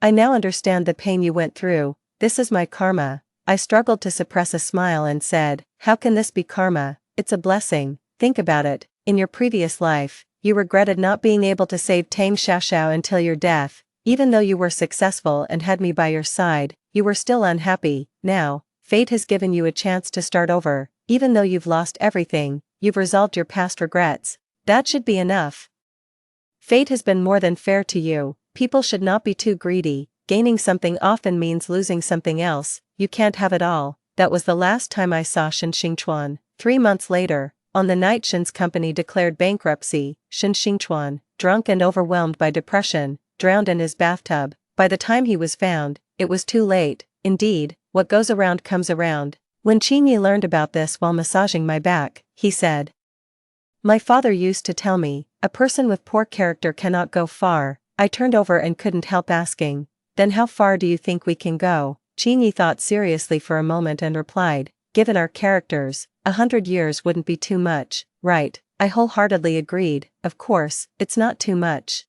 I now understand the pain you went through. This is my karma. I struggled to suppress a smile and said, how can this be karma? It's a blessing. Think about it. In your previous life, you regretted not being able to save Tang Xiaoxiao until your death. Even though you were successful and had me by your side, you were still unhappy. Now, fate has given you a chance to start over. Even though you've lost everything, you've resolved your past regrets. That should be enough. Fate has been more than fair to you. People should not be too greedy. Gaining something often means losing something else. You can't have it all. That was the last time I saw Shen Xingchuan. 3 months later, on the night Shen's company declared bankruptcy, Shen Xingchuan, drunk and overwhelmed by depression, drowned in his bathtub. By the time he was found, it was too late. Indeed, what goes around comes around. When Qingyi learned about this while massaging my back, he said, "My father used to tell me, a person with poor character cannot go far." I turned over and couldn't help asking, "Then how far do you think we can go?" Qingyi thought seriously for a moment and replied, "Given our characters, 100 years wouldn't be too much, right?" I wholeheartedly agreed. Of course, it's not too much.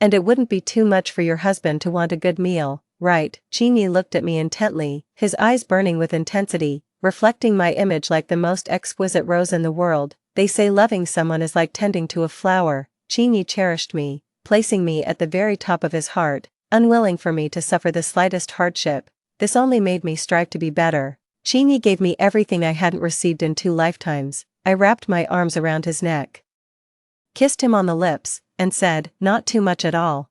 And it wouldn't be too much for your husband to want a good meal, right? Qingyi looked at me intently, his eyes burning with intensity, reflecting my image like the most exquisite rose in the world. They say loving someone is like tending to a flower. Qingyi cherished me, placing me at the very top of his heart, unwilling for me to suffer the slightest hardship. This only made me strive to be better. Qingyi gave me everything I hadn't received in 2 lifetimes. I wrapped my arms around his neck, kissed him on the lips, and said, "Not too much at all."